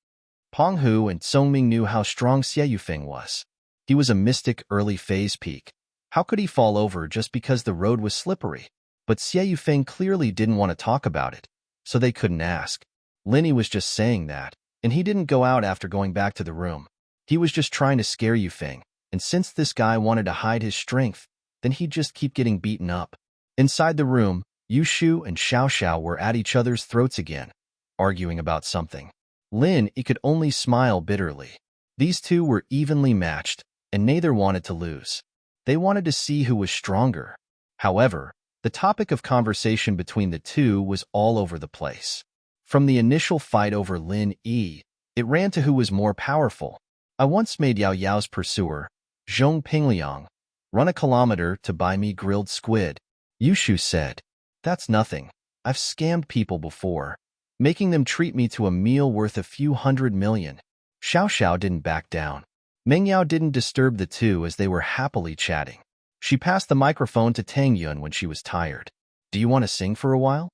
Peng Hu and Songming knew how strong Xie Yufeng was. He was a mystic early phase peak. How could he fall over just because the road was slippery? But Xie Yufeng clearly didn't want to talk about it, so they couldn't ask. Lin Yi was just saying that, and he didn't go out after going back to the room. He was just trying to scare Yufeng, and since this guy wanted to hide his strength, then he'd just keep getting beaten up. Inside the room, Yushu and Xiao Xiao were at each other's throats again, arguing about something. Lin Yi could only smile bitterly. These two were evenly matched, and neither wanted to lose. They wanted to see who was stronger. However, the topic of conversation between the two was all over the place. From the initial fight over Lin Yi, it ran to who was more powerful. I once made Yao Yao's pursuer, Zhong Pingliang, run a kilometer to buy me grilled squid. Yushu said, That's nothing. I've scammed people before, making them treat me to a meal worth a few $100 million. Xiao Xiao didn't back down. Meng Yao didn't disturb the two as they were happily chatting. She passed the microphone to Tang Yun when she was tired. Do you want to sing for a while?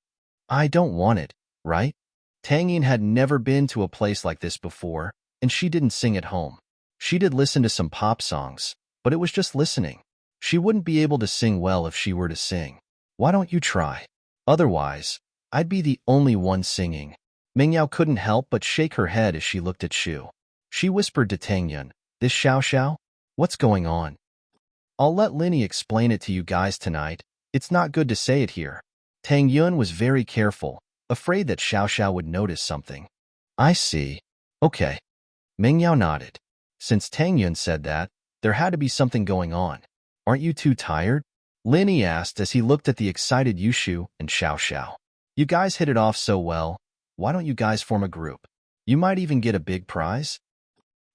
I don't want it, right? Tang Yun had never been to a place like this before, and she didn't sing at home. She did listen to some pop songs, but it was just listening. She wouldn't be able to sing well if she were to sing. Why don't you try? Otherwise, I'd be the only one singing. Meng Yao couldn't help but shake her head as she looked at Shu. She whispered to Tang Yun, This Xiao Xiao? What's going on? I'll let Lin Yi explain it to you guys tonight. It's not good to say it here. Tang Yun was very careful, afraid that Xiao Xiao would notice something. I see. Okay. Meng Yao nodded. Since Tang Yun said that, there had to be something going on. Aren't you too tired? Lin Yi asked as he looked at the excited Yushu and Xiao Xiao. You guys hit it off so well. Why don't you guys form a group? You might even get a big prize?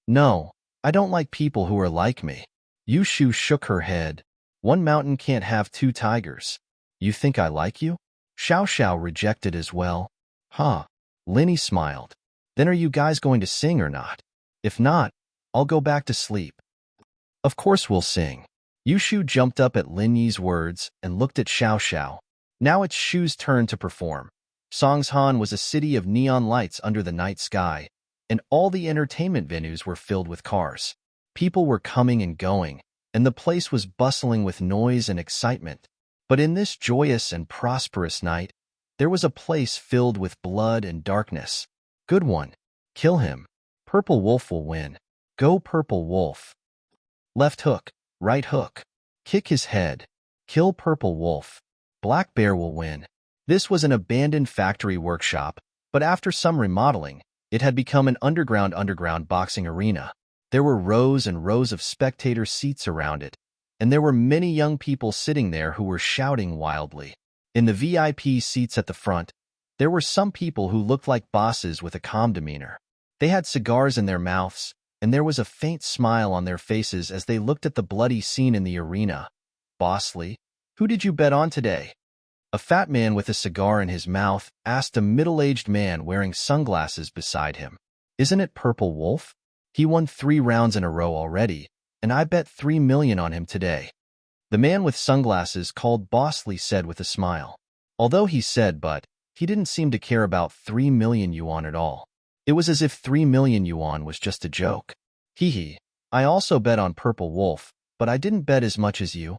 No, I don't like people who are like me. Yushu shook her head. One mountain can't have two tigers. You think I like you? Xiao Xiao rejected as well. Huh. Lin Yi smiled. Then are you guys going to sing or not? If not, I'll go back to sleep. Of course we'll sing. Yushu jumped up at Lin Yi's words and looked at Xiao Xiao. Now it's Shu's turn to perform. Songshan was a city of neon lights under the night sky, and all the entertainment venues were filled with cars. People were coming and going, and the place was bustling with noise and excitement. But in this joyous and prosperous night, there was a place filled with blood and darkness. Good one. Kill him. Purple Wolf will win. Go Purple Wolf. Left hook, right hook. Kick his head. Kill Purple Wolf. Black Bear will win. This was an abandoned factory workshop, but after some remodeling, it had become an underground boxing arena. There were rows and rows of spectator seats around it, and there were many young people sitting there who were shouting wildly. In the VIP seats at the front, there were some people who looked like bosses with a calm demeanor. They had cigars in their mouths, and there was a faint smile on their faces as they looked at the bloody scene in the arena. "Bosley, who did you bet on today?" A fat man with a cigar in his mouth asked a middle-aged man wearing sunglasses beside him. "Isn't it Purple Wolf? He won 3 rounds in a row already, and I bet 3 million on him today." The man with sunglasses called Bosley said with a smile. Although he said but, he didn't seem to care about 3 million yuan at all. It was as if 3 million yuan was just a joke. "Hee. I also bet on Purple Wolf, but I didn't bet as much as you.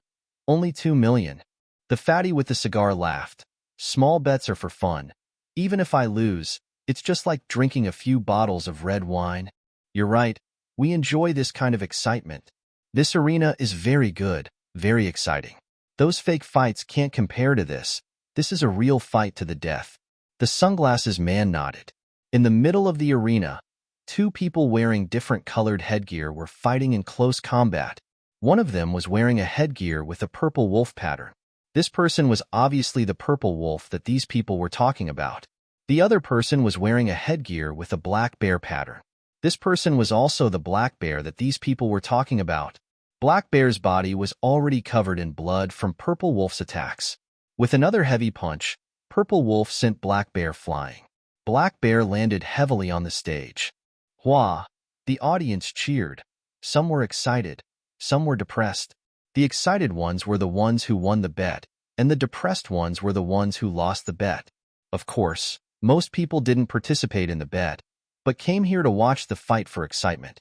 Only 2 million. The fatty with the cigar laughed. "Small bets are for fun. Even if I lose, it's just like drinking a few bottles of red wine." "You're right. We enjoy this kind of excitement. This arena is very good, very exciting. Those fake fights can't compare to this. This is a real fight to the death." The sunglasses man nodded. In the middle of the arena, 2 people wearing different colored headgear were fighting in close combat. One of them was wearing a headgear with a purple wolf pattern. This person was obviously the purple wolf that these people were talking about. The other person was wearing a headgear with a black bear pattern. This person was also the black bear that these people were talking about. Black Bear's body was already covered in blood from Purple Wolf's attacks. With another heavy punch, Purple Wolf sent Black Bear flying. Black Bear landed heavily on the stage. Hua! The audience cheered. Some were excited, some were depressed. The excited ones were the ones who won the bet, and the depressed ones were the ones who lost the bet. Of course, most people didn't participate in the bet, but came here to watch the fight for excitement.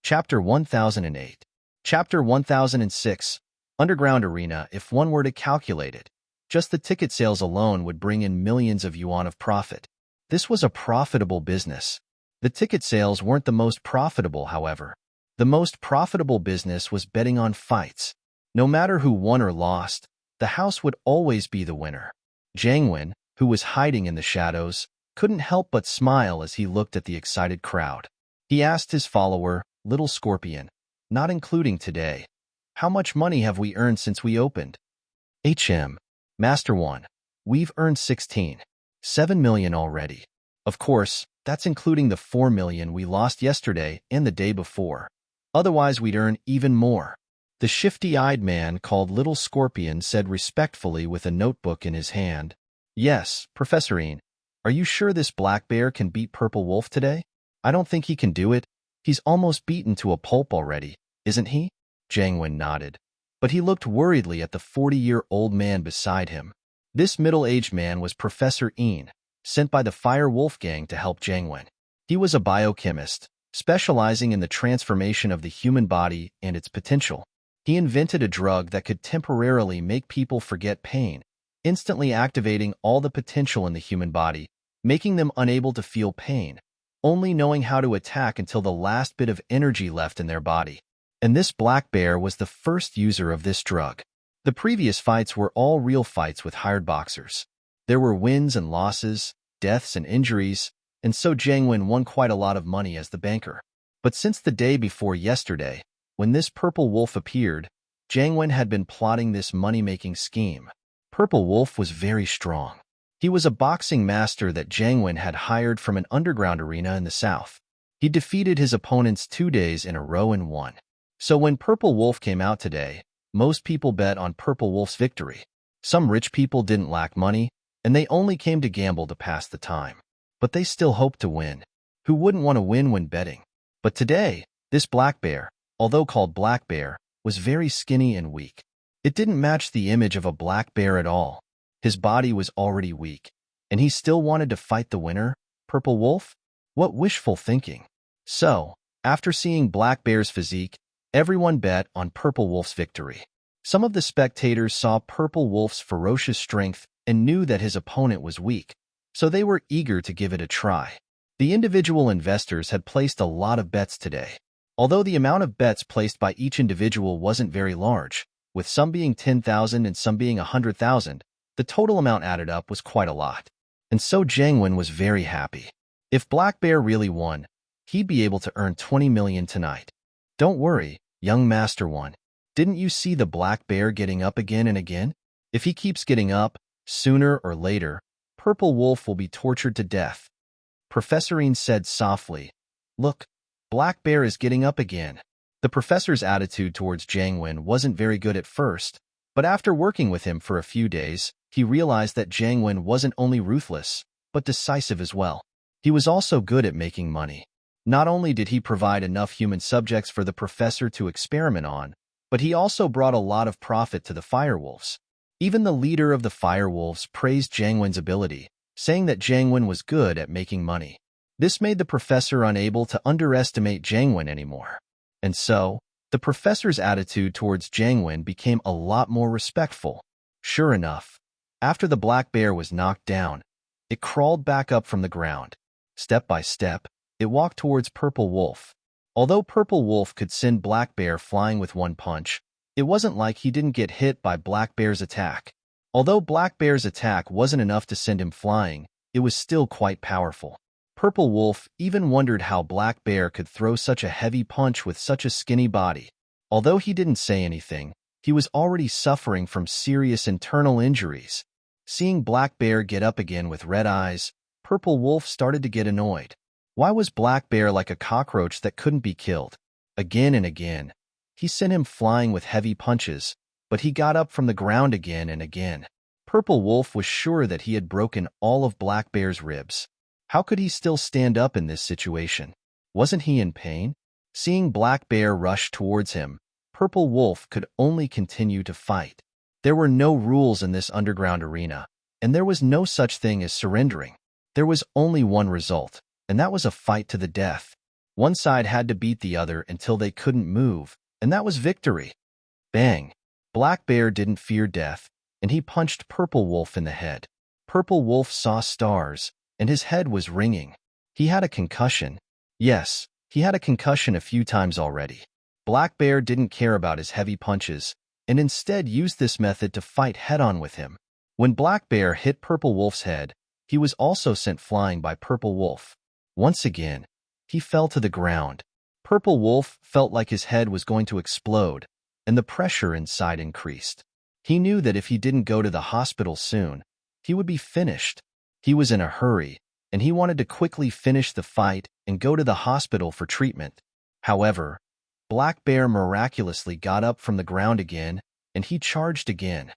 Chapter 1008. Chapter 1006. Underground Arena. If one were to calculate it, just the ticket sales alone would bring in millions of yuan of profit. This was a profitable business. The ticket sales weren't the most profitable, however. The most profitable business was betting on fights. No matter who won or lost, the house would always be the winner. Jiang Wen, who was hiding in the shadows, couldn't help but smile as he looked at the excited crowd. He asked his follower, Little Scorpion, not including today, "How much money have we earned since we opened?" Master 1. We've earned 7 million already. Of course, that's including the 4 million we lost yesterday and the day before. Otherwise, we'd earn even more. The shifty-eyed man called Little Scorpion said respectfully with a notebook in his hand. "Yes, Professorine. Are you sure this Black Bear can beat Purple Wolf today?" "I don't think he can do it. He's almost beaten to a pulp already, isn't he?" Jiang Wen nodded. But he looked worriedly at the 40-year-old man beside him. This middle-aged man was Professor Yin, sent by the Fire Wolf Gang to help Jiang Wen. He was a biochemist, specializing in the transformation of the human body and its potential. He invented a drug that could temporarily make people forget pain, instantly activating all the potential in the human body, making them unable to feel pain, only knowing how to attack until the last bit of energy left in their body. And this Black Bear was the first user of this drug. The previous fights were all real fights with hired boxers. There were wins and losses, deaths and injuries, and so Jiang Wen won quite a lot of money as the banker. But since the day before yesterday, when this Purple Wolf appeared, Jiang Wen had been plotting this money-making scheme. Purple Wolf was very strong. He was a boxing master that Jiang Wen had hired from an underground arena in the south. He defeated his opponents 2 days in a row and won. So when Purple Wolf came out today, most people bet on Purple Wolf's victory. Some rich people didn't lack money, and they only came to gamble to pass the time. But they still hoped to win. Who wouldn't want to win when betting? But today, this Black Bear, although called Black Bear, was very skinny and weak. It didn't match the image of a black bear at all. His body was already weak, and he still wanted to fight the winner, Purple Wolf? What wishful thinking. So, after seeing Black Bear's physique, everyone bet on Purple Wolf's victory. Some of the spectators saw Purple Wolf's ferocious strength and knew that his opponent was weak, so they were eager to give it a try. The individual investors had placed a lot of bets today. Although the amount of bets placed by each individual wasn't very large, With some being 10,000 and some being 100,000, the total amount added up was quite a lot. And so Jiangwen was very happy. If Black Bear really won, he'd be able to earn 20 million tonight. Don't worry, young Master One. Didn't you see the Black Bear getting up again and again? If he keeps getting up, sooner or later, Purple Wolf will be tortured to death. Professorine said softly, "Look, Black Bear is getting up again." The professor's attitude towards Jiangwen wasn't very good at first, but after working with him for a few days, he realized that Jiangwen wasn't only ruthless, but decisive as well. He was also good at making money. Not only did he provide enough human subjects for the professor to experiment on, but he also brought a lot of profit to the firewolves. Even the leader of the firewolves praised Jiangwen's ability, saying that Jiangwen was good at making money. This made the professor unable to underestimate Jiangwen anymore. And so, the professor's attitude towards Jiangwen became a lot more respectful. Sure enough, after the Black Bear was knocked down, it crawled back up from the ground. Step by step, it walked towards Purple Wolf. Although Purple Wolf could send Black Bear flying with one punch, it wasn't like he didn't get hit by Black Bear's attack. Although Black Bear's attack wasn't enough to send him flying, it was still quite powerful. Purple Wolf even wondered how Black Bear could throw such a heavy punch with such a skinny body. Although he didn't say anything, he was already suffering from serious internal injuries. Seeing Black Bear get up again with red eyes, Purple Wolf started to get annoyed. Why was Black Bear like a cockroach that couldn't be killed? Again and again, he sent him flying with heavy punches, but he got up from the ground again and again. Purple Wolf was sure that he had broken all of Black Bear's ribs. How could he still stand up in this situation? Wasn't he in pain? Seeing Black Bear rush towards him, Purple Wolf could only continue to fight. There were no rules in this underground arena, and there was no such thing as surrendering. There was only one result, and that was a fight to the death. One side had to beat the other until they couldn't move, and that was victory. Bang! Black Bear didn't fear death, and he punched Purple Wolf in the head. Purple Wolf saw stars, and his head was ringing. He had a concussion. Yes, he had a concussion a few times already. Black Bear didn't care about his heavy punches, and instead used this method to fight head-on with him. When Black Bear hit Purple Wolf's head, he was also sent flying by Purple Wolf. Once again, he fell to the ground. Purple Wolf felt like his head was going to explode, and the pressure inside increased. He knew that if he didn't go to the hospital soon, he would be finished. He was in a hurry, and he wanted to quickly finish the fight and go to the hospital for treatment. However, Black Bear miraculously got up from the ground again, and he charged again.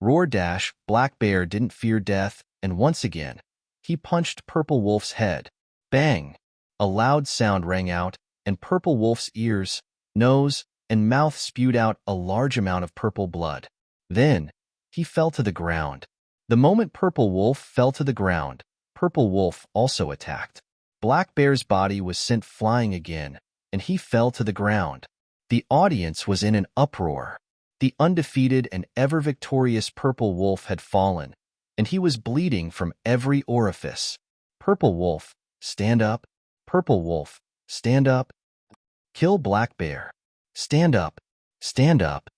Roar Dash, Black Bear didn't fear death, and once again, he punched Purple Wolf's head. Bang! A loud sound rang out, and Purple Wolf's ears, nose, and mouth spewed out a large amount of purple blood. Then, he fell to the ground. The moment Purple Wolf fell to the ground, Purple Wolf also attacked. Black Bear's body was sent flying again, and he fell to the ground. The audience was in an uproar. The undefeated and ever-victorious Purple Wolf had fallen, and he was bleeding from every orifice. Purple Wolf, stand up. Purple Wolf, stand up. Kill Black Bear. Stand up. Stand up.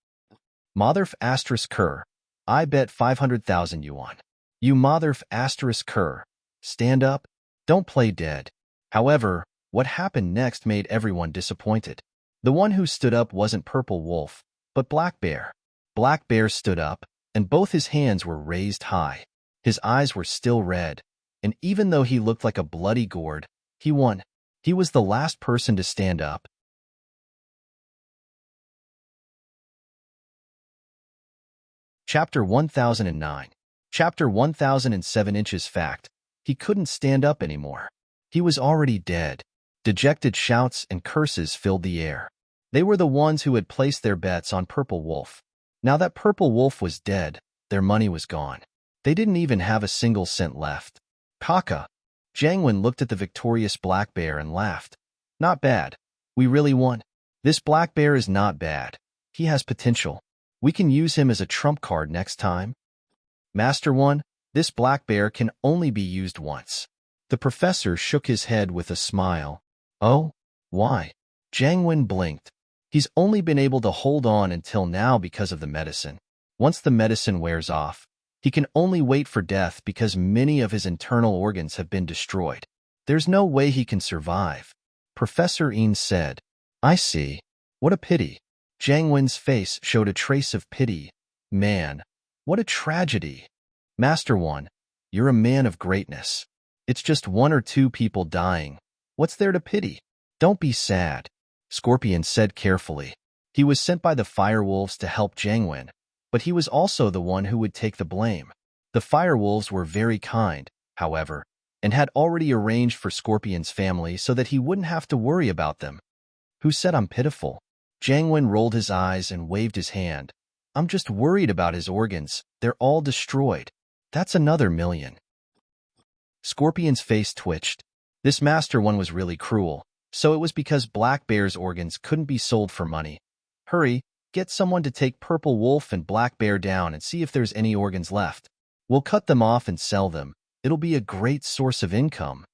Motherf asterisk Kerr. I bet 500,000 yuan. You Motherf asterisk Kerr. Stand up. Don't play dead. However, what happened next made everyone disappointed. The one who stood up wasn't Purple Wolf, but Black Bear. Black Bear stood up, and both his hands were raised high. His eyes were still red, and even though he looked like a bloody gourd, he won. He was the last person to stand up. Chapter 1009. Chapter 1007 Inches Fact. He couldn't stand up anymore. He was already dead. Dejected shouts and curses filled the air. They were the ones who had placed their bets on Purple Wolf. Now that Purple Wolf was dead, their money was gone. They didn't even have a single cent left. Kaka. Jiangwen looked at the victorious Black Bear and laughed. Not bad. We really won. This Black Bear is not bad. He has potential. We can use him as a trump card next time. Master One, this Black Bear can only be used once. The professor shook his head with a smile. Oh? Why? Jiangwen blinked. He's only been able to hold on until now because of the medicine. Once the medicine wears off, he can only wait for death because many of his internal organs have been destroyed. There's no way he can survive. Professor Een said. I see. What a pity. Jiang Wen's face showed a trace of pity. Man, what a tragedy. Master One, you're a man of greatness. It's just 1 or 2 people dying. What's there to pity? Don't be sad, Scorpion said carefully. He was sent by the firewolves to help Jiang Wen, but he was also the one who would take the blame. The firewolves were very kind, however, and had already arranged for Scorpion's family so that he wouldn't have to worry about them. Who said I'm pitiful? Jiang Wen rolled his eyes and waved his hand. I'm just worried about his organs. They're all destroyed. That's another million. Scorpion's face twitched. This Master One was really cruel, so it was because Black Bear's organs couldn't be sold for money. Hurry, get someone to take Purple Wolf and Black Bear down and see if there's any organs left. We'll cut them off and sell them. It'll be a great source of income.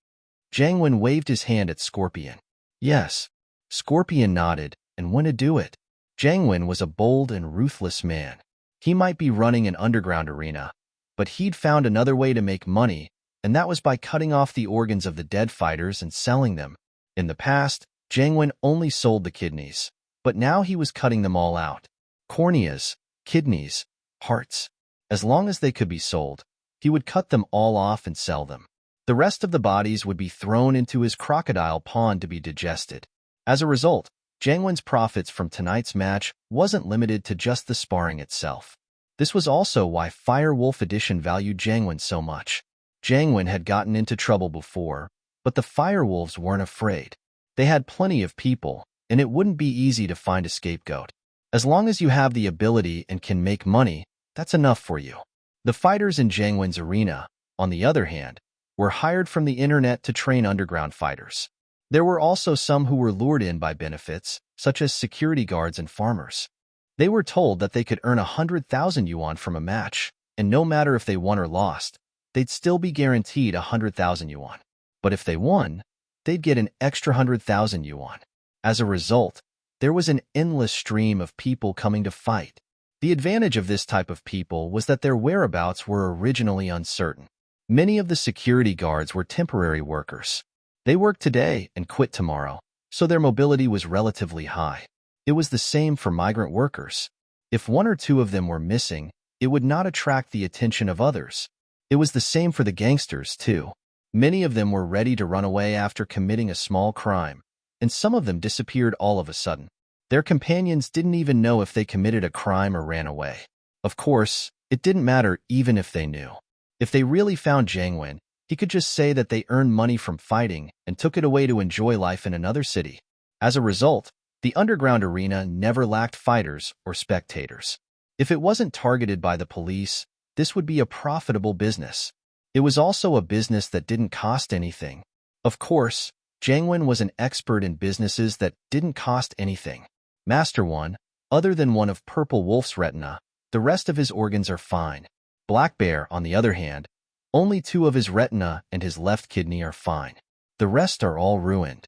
Jiang Wen waved his hand at Scorpion. Yes. Scorpion nodded and went to do it. Jiang Wen was a bold and ruthless man. He might be running an underground arena, but he'd found another way to make money, and that was by cutting off the organs of the dead fighters and selling them. In the past, Jiang Wen only sold the kidneys, but now he was cutting them all out. Corneas, kidneys, hearts. As long as they could be sold, he would cut them all off and sell them. The rest of the bodies would be thrown into his crocodile pond to be digested. As a result, Jiang Wen's profits from tonight's match wasn't limited to just the sparring itself. This was also why Fire Wolf Edition valued Jiang Wen so much. Jiang Wen had gotten into trouble before, but the Fire Wolves weren't afraid. They had plenty of people, and it wouldn't be easy to find a scapegoat. As long as you have the ability and can make money, that's enough for you. The fighters in Jiang Wen's arena, on the other hand, were hired from the internet to train underground fighters. There were also some who were lured in by benefits, such as security guards and farmers. They were told that they could earn 100,000 yuan from a match, and no matter if they won or lost, they'd still be guaranteed 100,000 yuan. But if they won, they'd get an extra 100,000 yuan. As a result, there was an endless stream of people coming to fight. The advantage of this type of people was that their whereabouts were originally uncertain. Many of the security guards were temporary workers. They worked today and quit tomorrow, so their mobility was relatively high. It was the same for migrant workers. If 1 or 2 of them were missing, it would not attract the attention of others. It was the same for the gangsters, too. Many of them were ready to run away after committing a small crime, and some of them disappeared all of a sudden. Their companions didn't even know if they committed a crime or ran away. Of course, it didn't matter even if they knew. If they really found Jiang Wen, he could just say that they earned money from fighting and took it away to enjoy life in another city. As a result, the underground arena never lacked fighters or spectators. If it wasn't targeted by the police, this would be a profitable business. It was also a business that didn't cost anything. Of course, Jiang Wen was an expert in businesses that didn't cost anything. Master One, other than one of Purple Wolf's retina, the rest of his organs are fine. Black Bear, on the other hand, only 2 of his retina and his left kidney are fine. The rest are all ruined.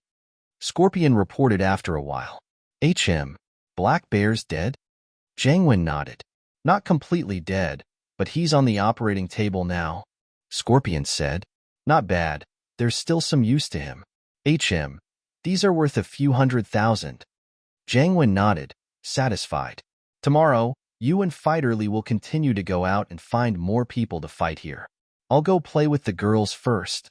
Scorpion reported after a while. Black Bear's dead? Jiang Wen nodded. Not completely dead, but he's on the operating table now. Scorpion said. Not bad. There's still some use to him. These are worth a few 100,000. Jiang Wen nodded, satisfied. Tomorrow, you and Fighterly will continue to go out and find more people to fight here. I'll go play with the girls first.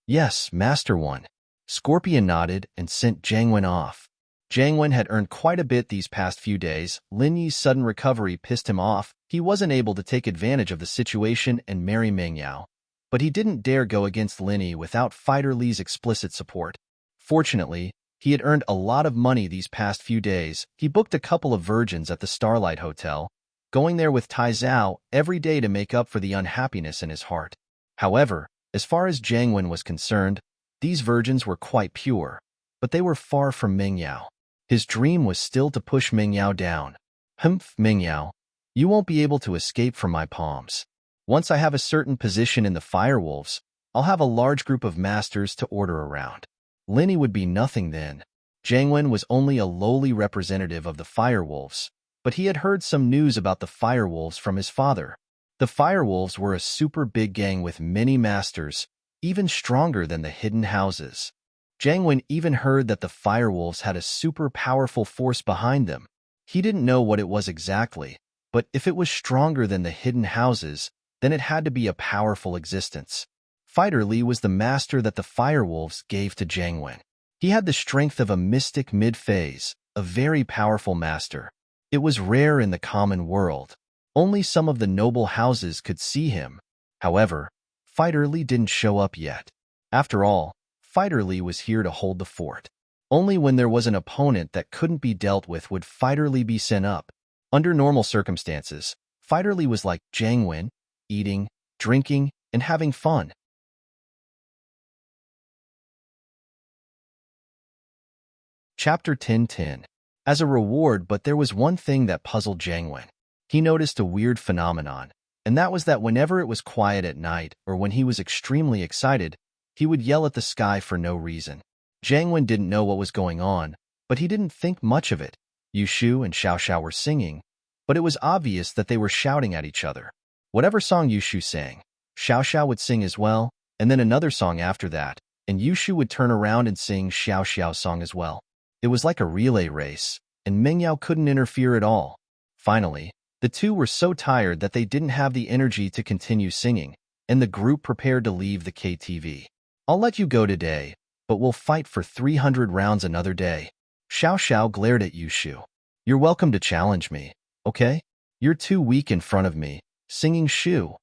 Yes, Master One. Scorpion nodded and sent Jiang Wen off. Jiang Wen had earned quite a bit these past few days. Lin Yi's sudden recovery pissed him off. He wasn't able to take advantage of the situation and marry Meng Yao. But he didn't dare go against Lin Yi without Fighter Li's explicit support. Fortunately, he had earned a lot of money these past few days. He booked a couple of virgins at the Starlight Hotel, going there with Tai Zhao every day to make up for the unhappiness in his heart. However, as far as Jiang Wen was concerned, these virgins were quite pure, but they were far from Meng Yao. His dream was still to push Meng Yao down. Meng Yao, you won't be able to escape from my palms. Once I have a certain position in the Firewolves, I'll have a large group of masters to order around. Lin Yi would be nothing then. Jiang Wen was only a lowly representative of the firewolves, but he had heard some news about the firewolves from his father. The firewolves were a super big gang with many masters, even stronger than the hidden houses. Jiang Wen even heard that the firewolves had a super powerful force behind them. He didn't know what it was exactly, but if it was stronger than the hidden houses, then it had to be a powerful existence. Fighter Li was the master that the firewolves gave to Jiang Wen. He had the strength of a mystic mid-phase, a very powerful master. It was rare in the common world. Only some of the noble houses could see him. However, Fighter Li didn't show up yet. After all, Fighter Li was here to hold the fort. Only when there was an opponent that couldn't be dealt with would Fighter Li be sent up. Under normal circumstances, Fighter Li was like Jiang Wen, eating, drinking, and having fun. Chapter 10:10. As a reward, but there was one thing that puzzled Jiang Wen. He noticed a weird phenomenon, and that was that whenever it was quiet at night or when he was extremely excited, he would yell at the sky for no reason. Jiang Wen didn't know what was going on, but he didn't think much of it. Yu Shu and Xiao Xiao were singing, but it was obvious that they were shouting at each other. Whatever song Yu Shu sang, Xiao Xiao would sing as well, and then another song after that, and Yu Shu would turn around and sing Xiao Xiao's song as well. It was like a relay race, and Meng Yao couldn't interfere at all. Finally, the two were so tired that they didn't have the energy to continue singing, and the group prepared to leave the KTV. I'll let you go today, but we'll fight for 300 rounds another day. Xiao Xiao glared at Yu Shu. You're welcome to challenge me, okay? You're too weak in front of me, singing Shu.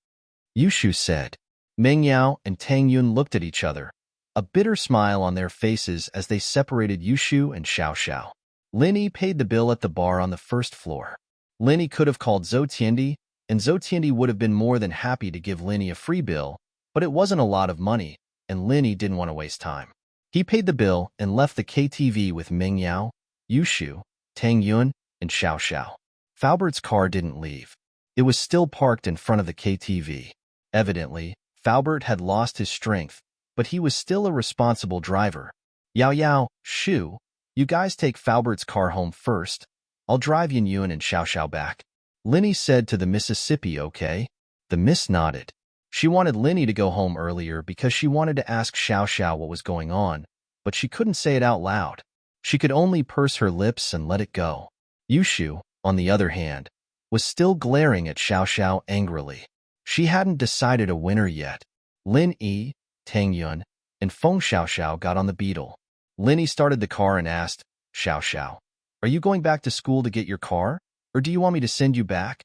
Yu Shu said. Meng Yao and Tang Yun looked at each other, a bitter smile on their faces as they separated Yu Shu and Xiao Xiao. Lin Yi paid the bill at the bar on the first floor. Lin Yi could have called Zhou Tiandi, and Zhou Tiandi would have been more than happy to give Lin Yi a free bill, but it wasn't a lot of money, and Lin Yi didn't want to waste time. He paid the bill and left the KTV with Meng Yao, Yu Shu, Tang Yun, and Xiao Xiao. Falbert's car didn't leave. It was still parked in front of the KTV. Evidently, Falbert had lost his strength, but he was still a responsible driver. Yao Yao, Shu, you guys take Falbert's car home first. I'll drive Yin Yun and Xiao Xiao back. Lin Yi said to the Mississippi, okay? The miss nodded. She wanted Lin Yi to go home earlier because she wanted to ask Xiao Xiao what was going on, but she couldn't say it out loud. She could only purse her lips and let it go. Yu Shu, on the other hand, was still glaring at Xiao Xiao angrily. She hadn't decided a winner yet. Lin Yi, Tang Yun, and Feng Xiao Xiao got on the Beetle. Lin Yi started the car and asked, Xiao Xiao, are you going back to school to get your car, or do you want me to send you back?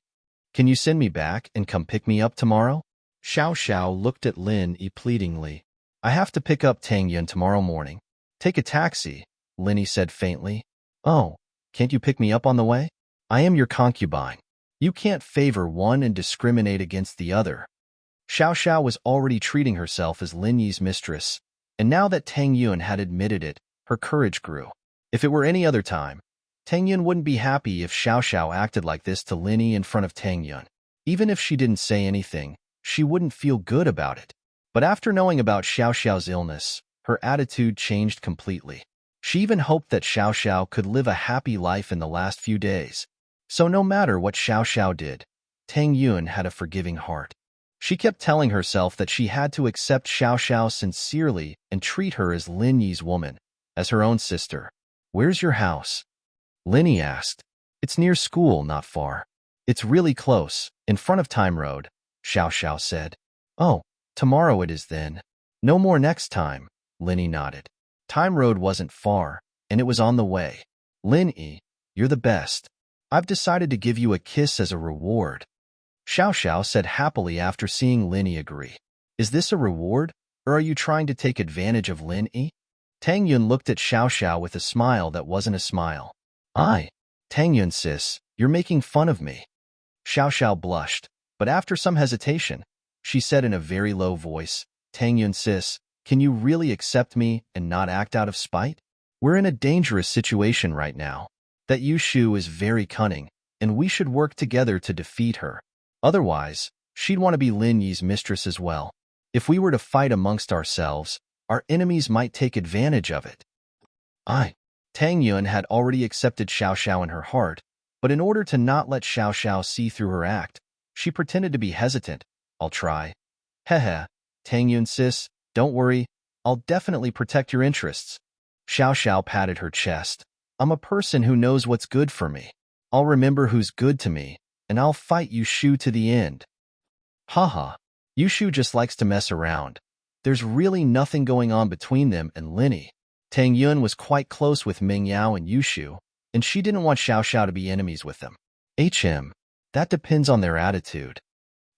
Can you send me back and come pick me up tomorrow? Xiao Xiao looked at Lin Yi pleadingly. I have to pick up Tang Yun tomorrow morning. Take a taxi, Lin Yi said faintly. Oh, can't you pick me up on the way? I am your concubine. You can't favor one and discriminate against the other. Xiao Xiao was already treating herself as Lin Yi's mistress, and now that Tang Yun had admitted it, her courage grew. If it were any other time, Tang Yun wouldn't be happy if Xiao Xiao acted like this to Lin Yi in front of Tang Yun. Even if she didn't say anything, she wouldn't feel good about it. But after knowing about Xiao Xiao's illness, her attitude changed completely. She even hoped that Xiao Xiao could live a happy life in the last few days. So no matter what Xiao Xiao did, Tang Yun had a forgiving heart. She kept telling herself that she had to accept Xiao Xiao sincerely and treat her as Lin Yi's woman, as her own sister. Where's your house? Lin Yi asked. It's near school, not far. It's really close, in front of Time Road, Xiao Xiao said. Oh, tomorrow it is then. No more next time, Lin Yi nodded. Time Road wasn't far, and it was on the way. Lin Yi, you're the best. I've decided to give you a kiss as a reward. Xiao Xiao said happily after seeing Lin Yi agree. Is this a reward, or are you trying to take advantage of Lin Yi? Tang Yun looked at Xiao Xiao with a smile that wasn't a smile. Tang Yun sis, you're making fun of me. Xiao Xiao blushed, but after some hesitation, she said in a very low voice, Tang Yun sis, can you really accept me and not act out of spite? We're in a dangerous situation right now. That Yu Shu is very cunning, and we should work together to defeat her. Otherwise, she'd want to be Lin Yi's mistress as well. If we were to fight amongst ourselves, our enemies might take advantage of it. Tang Yun had already accepted Xiao Xiao in her heart, but in order to not let Xiao Xiao see through her act, she pretended to be hesitant. I'll try. Heh. Tang Yun sis, don't worry, I'll definitely protect your interests. Xiao Xiao patted her chest. I'm a person who knows what's good for me. I'll remember who's good to me, and I'll fight Yushu to the end. Haha. Yushu just likes to mess around. There's really nothing going on between them and Linny. Tang Yun was quite close with Ming Yao and Yushu, and she didn't want Xiao Xiao to be enemies with them. That depends on their attitude.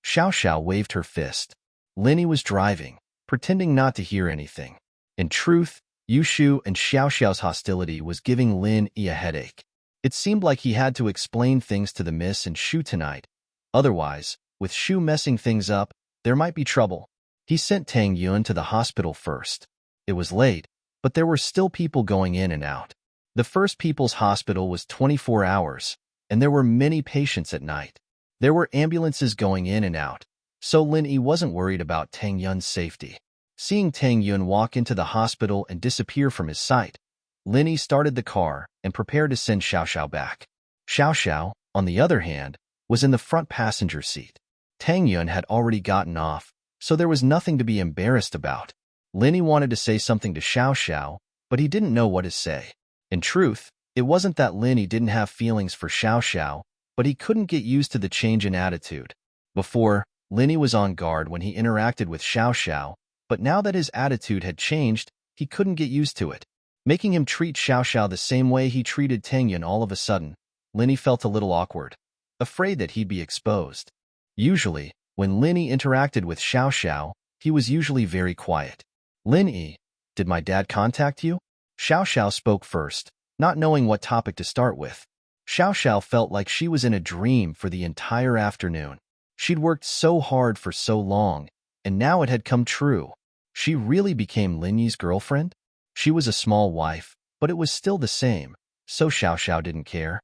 Xiao Xiao waved her fist. Linny was driving, pretending not to hear anything. In truth, Yushu and Xiao Xiao's hostility was giving Lin Yi a headache. It seemed like he had to explain things to the Miss and Shu tonight. Otherwise, with Shu messing things up, there might be trouble. He sent Tang Yun to the hospital first. It was late, but there were still people going in and out. The First People's Hospital was 24 hours, and there were many patients at night. There were ambulances going in and out, so Lin Yi wasn't worried about Tang Yun's safety. Seeing Tang Yun walk into the hospital and disappear from his sight, Lin Yi started the car and prepared to send Xiao Xiao back. Xiao Xiao, on the other hand, was in the front passenger seat. Tang Yun had already gotten off, so there was nothing to be embarrassed about. Lin Yi wanted to say something to Xiao Xiao, but he didn't know what to say. In truth, it wasn't that Lin Yi didn't have feelings for Xiao Xiao, but he couldn't get used to the change in attitude. Before, Lin Yi was on guard when he interacted with Xiao Xiao, but now that his attitude had changed, he couldn't get used to it. Making him treat Xiao Xiao the same way he treated Tang Yun all of a sudden, Lin Yi felt a little awkward, afraid that he'd be exposed. Usually, when Lin Yi interacted with Xiao Xiao, he was usually very quiet. Lin Yi, did my dad contact you? Xiao Xiao spoke first, not knowing what topic to start with. Xiao Xiao felt like she was in a dream for the entire afternoon. She'd worked so hard for so long, and now it had come true. She really became Lin Yi's girlfriend? She was a small wife, but it was still the same, so Xiao Xiao didn't care.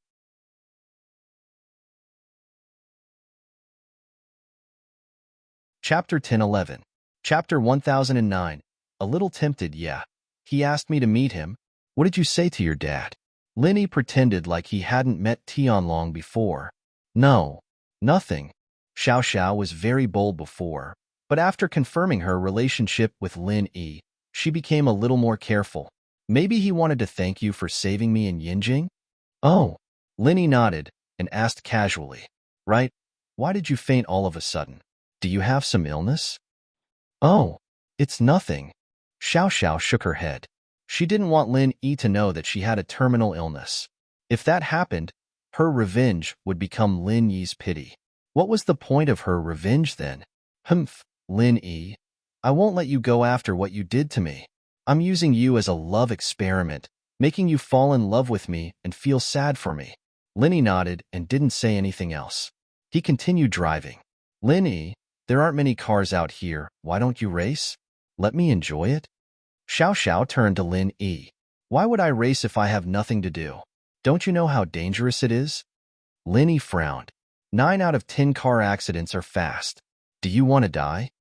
Chapter 10-11. Chapter 1009. A little tempted, yeah. He asked me to meet him. What did you say to your dad? Lin Yi pretended like he hadn't met Tianlong before. No, nothing. Xiao Xiao was very bold before, but after confirming her relationship with Lin Yi, she became a little more careful. Maybe he wanted to thank you for saving me in Yinjing? Oh. Lin Yi nodded and asked casually. Right, why did you faint all of a sudden? Do you have some illness? Oh, it's nothing. Xiao Xiao shook her head. She didn't want Lin Yi to know that she had a terminal illness. If that happened, her revenge would become Lin Yi's pity. What was the point of her revenge then? Humph, Lin Yi, I won't let you go after what you did to me. I'm using you as a love experiment, making you fall in love with me and feel sad for me. Lin Yi nodded and didn't say anything else. He continued driving. Lin Yi, there aren't many cars out here. Why don't you race? Let me enjoy it. Xiao Xiao turned to Lin Yi. Why would I race if I have nothing to do? Don't you know how dangerous it is? Lin Yi frowned. 9 out of 10 car accidents are fast. Do you want to die?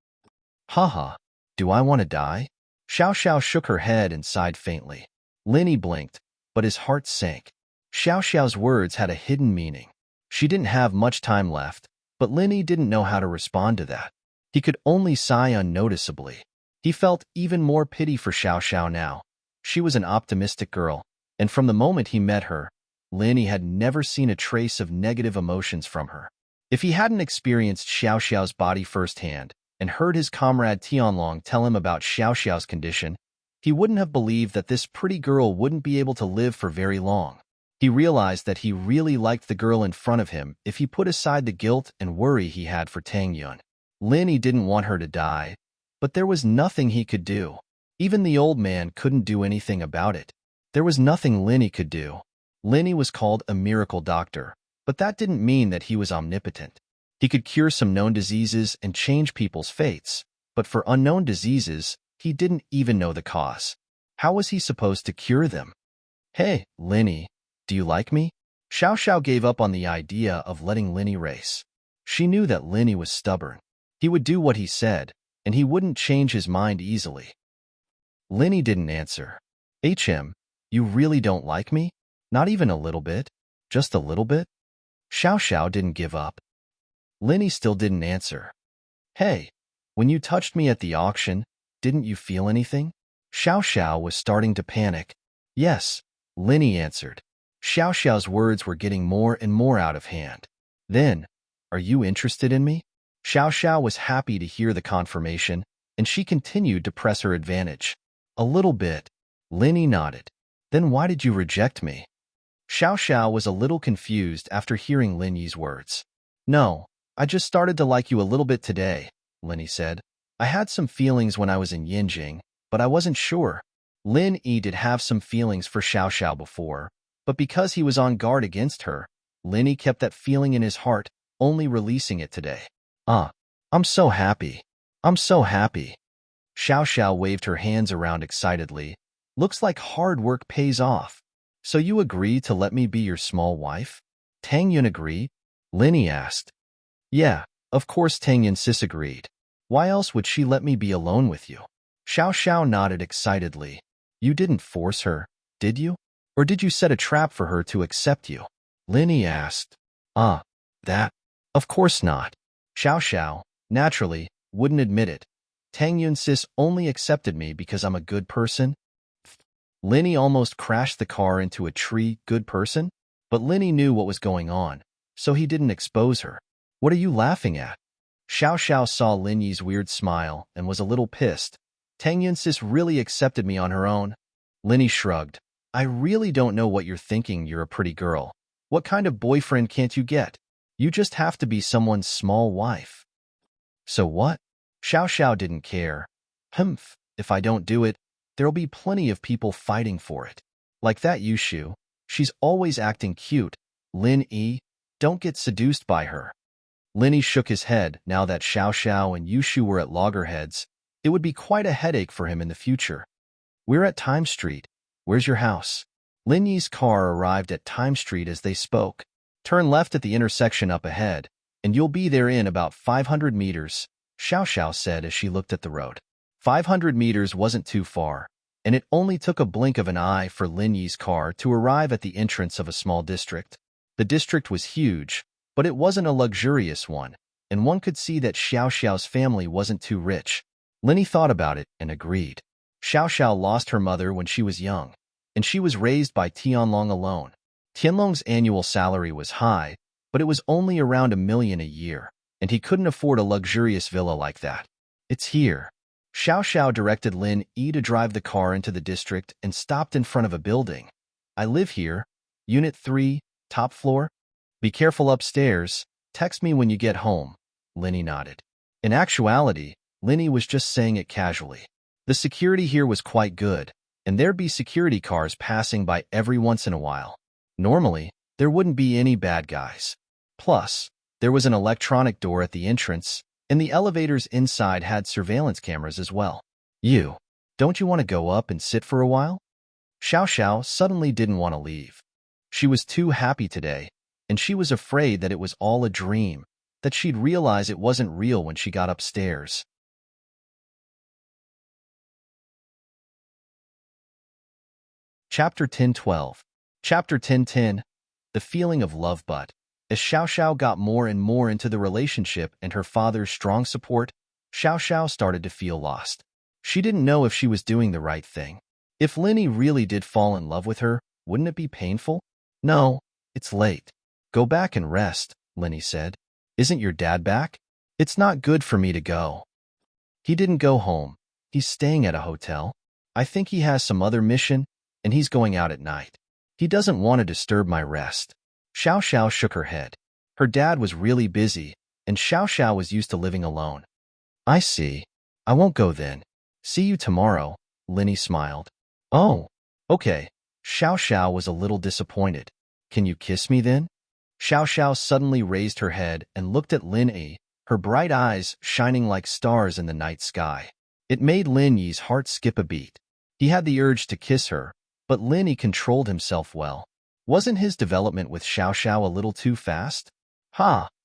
Haha, do I want to die? Xiao Xiao shook her head and sighed faintly. Lin Yi blinked, but his heart sank. Xiao Xiao's words had a hidden meaning. She didn't have much time left, but Lin Yi didn't know how to respond to that. He could only sigh unnoticeably. He felt even more pity for Xiao Xiao now. She was an optimistic girl, and from the moment he met her, Lin Yi had never seen a trace of negative emotions from her. If he hadn't experienced Xiao Xiao's body firsthand and heard his comrade Tianlong tell him about Xiao Xiao's condition, he wouldn't have believed that this pretty girl wouldn't be able to live for very long. He realized that he really liked the girl in front of him if he put aside the guilt and worry he had for Tang Yun. Lin Yi didn't want her to die, but there was nothing he could do. Even the old man couldn't do anything about it. There was nothing Lin Yi could do. Lin Yi was called a miracle doctor, but that didn't mean that he was omnipotent. He could cure some known diseases and change people's fates, but for unknown diseases, he didn't even know the cause. How was he supposed to cure them? Hey, Lin Yi, do you like me? Xiao Xiao gave up on the idea of letting Lin Yi race. She knew that Lin Yi was stubborn. He would do what he said, and he wouldn't change his mind easily. Lin Yi didn't answer. You really don't like me? Not even a little bit? Just a little bit? Xiao Xiao didn't give up. Linny still didn't answer. Hey, when you touched me at the auction, didn't you feel anything? Xiao Xiao was starting to panic. Yes, Linny answered. Xiao Xiao's words were getting more and more out of hand. Then, are you interested in me? Xiao Xiao was happy to hear the confirmation, and she continued to press her advantage. A little bit. Linny nodded. Then why did you reject me? Xiao Xiao was a little confused after hearing Lin Yi's words. No, I just started to like you a little bit today, Lin Yi said. I had some feelings when I was in Yinjing, but I wasn't sure. Lin Yi did have some feelings for Xiao Xiao before, but because he was on guard against her, Lin Yi kept that feeling in his heart, only releasing it today. I'm so happy. I'm so happy. Xiao Xiao waved her hands around excitedly. Looks like hard work pays off. So you agree to let me be your small wife? Tang Yun agreed? Lin Yi asked. Yeah, of course Tang Yun sis agreed. Why else would she let me be alone with you? Xiao Xiao nodded excitedly. You didn't force her, did you? Or did you set a trap for her to accept you? Lin Yi asked. That? Of course not. Xiao Xiao, naturally, wouldn't admit it. Tang Yun sis only accepted me because I'm a good person. Lin Yi almost crashed the car into a tree. Good person? But Lin Yi knew what was going on, so he didn't expose her. What are you laughing at? Xiao Xiao saw Lin Yi's weird smile and was a little pissed. Tang Yun sis really accepted me on her own. Lin Yi shrugged. I really don't know what you're thinking. You're a pretty girl. What kind of boyfriend can't you get? You just have to be someone's small wife. So what? Xiao Xiao didn't care. If I don't do it, there'll be plenty of people fighting for it. Like that Yushu. She's always acting cute. Lin Yi, don't get seduced by her. Lin Yi shook his head. Now that Xiao Xiao and Yushu were at loggerheads, it would be quite a headache for him in the future. We're at Time Street. Where's your house? Lin Yi's car arrived at Time Street as they spoke. Turn left at the intersection up ahead, and you'll be there in about 500 meters, Xiao Xiao said as she looked at the road. 500 meters wasn't too far, and it only took a blink of an eye for Lin Yi's car to arrive at the entrance of a small district. The district was huge, but it wasn't a luxurious one, and one could see that Xiao Xiao's family wasn't too rich. Lin Yi thought about it and agreed. Xiao Xiao lost her mother when she was young, and she was raised by Tianlong alone. Tianlong's annual salary was high, but it was only around $1 million a year, and he couldn't afford a luxurious villa like that. It's here. Xiao Xiao directed Lin Yi to drive the car into the district and stopped in front of a building. I live here. Unit 3, top floor. Be careful upstairs. Text me when you get home. Lin Yi nodded. In actuality, Lin Yi was just saying it casually. The security here was quite good, and there'd be security cars passing by every once in a while. Normally, there wouldn't be any bad guys. Plus, there was an electronic door at the entrance, and the elevators inside had surveillance cameras as well. Don't you want to go up and sit for a while? Xiao Xiao suddenly didn't want to leave. She was too happy today, and she was afraid that it was all a dream, that she'd realize it wasn't real when she got upstairs. Chapter 10:12. Chapter 10:10. The feeling of love. But as Xiao Xiao got more and more into the relationship and her father's strong support, Xiao Xiao started to feel lost. She didn't know if she was doing the right thing. If Lin Yi really did fall in love with her, wouldn't it be painful? No, it's late. Go back and rest, Lin Yi said. Isn't your dad back? It's not good for me to go. He didn't go home. He's staying at a hotel. I think he has some other mission, and he's going out at night. He doesn't want to disturb my rest. Xiao Xiao shook her head. Her dad was really busy, and Xiao Xiao was used to living alone. I see. I won't go then. See you tomorrow, Lin Yi smiled. Oh, okay. Xiao Xiao was a little disappointed. Can you kiss me then? Xiao Xiao suddenly raised her head and looked at Lin Yi, her bright eyes shining like stars in the night sky. It made Lin Yi's heart skip a beat. He had the urge to kiss her, but Lin Yi controlled himself well. Wasn't his development with Xiao Xiao a little too fast?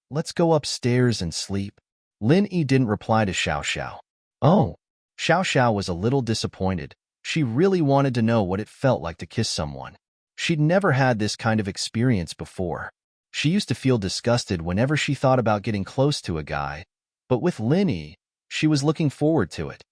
Let's go upstairs and sleep. Lin Yi didn't reply to Xiao Xiao. Oh. Xiao Xiao was a little disappointed. She really wanted to know what it felt like to kiss someone. She'd never had this kind of experience before. She used to feel disgusted whenever she thought about getting close to a guy, but with Linny, she was looking forward to it.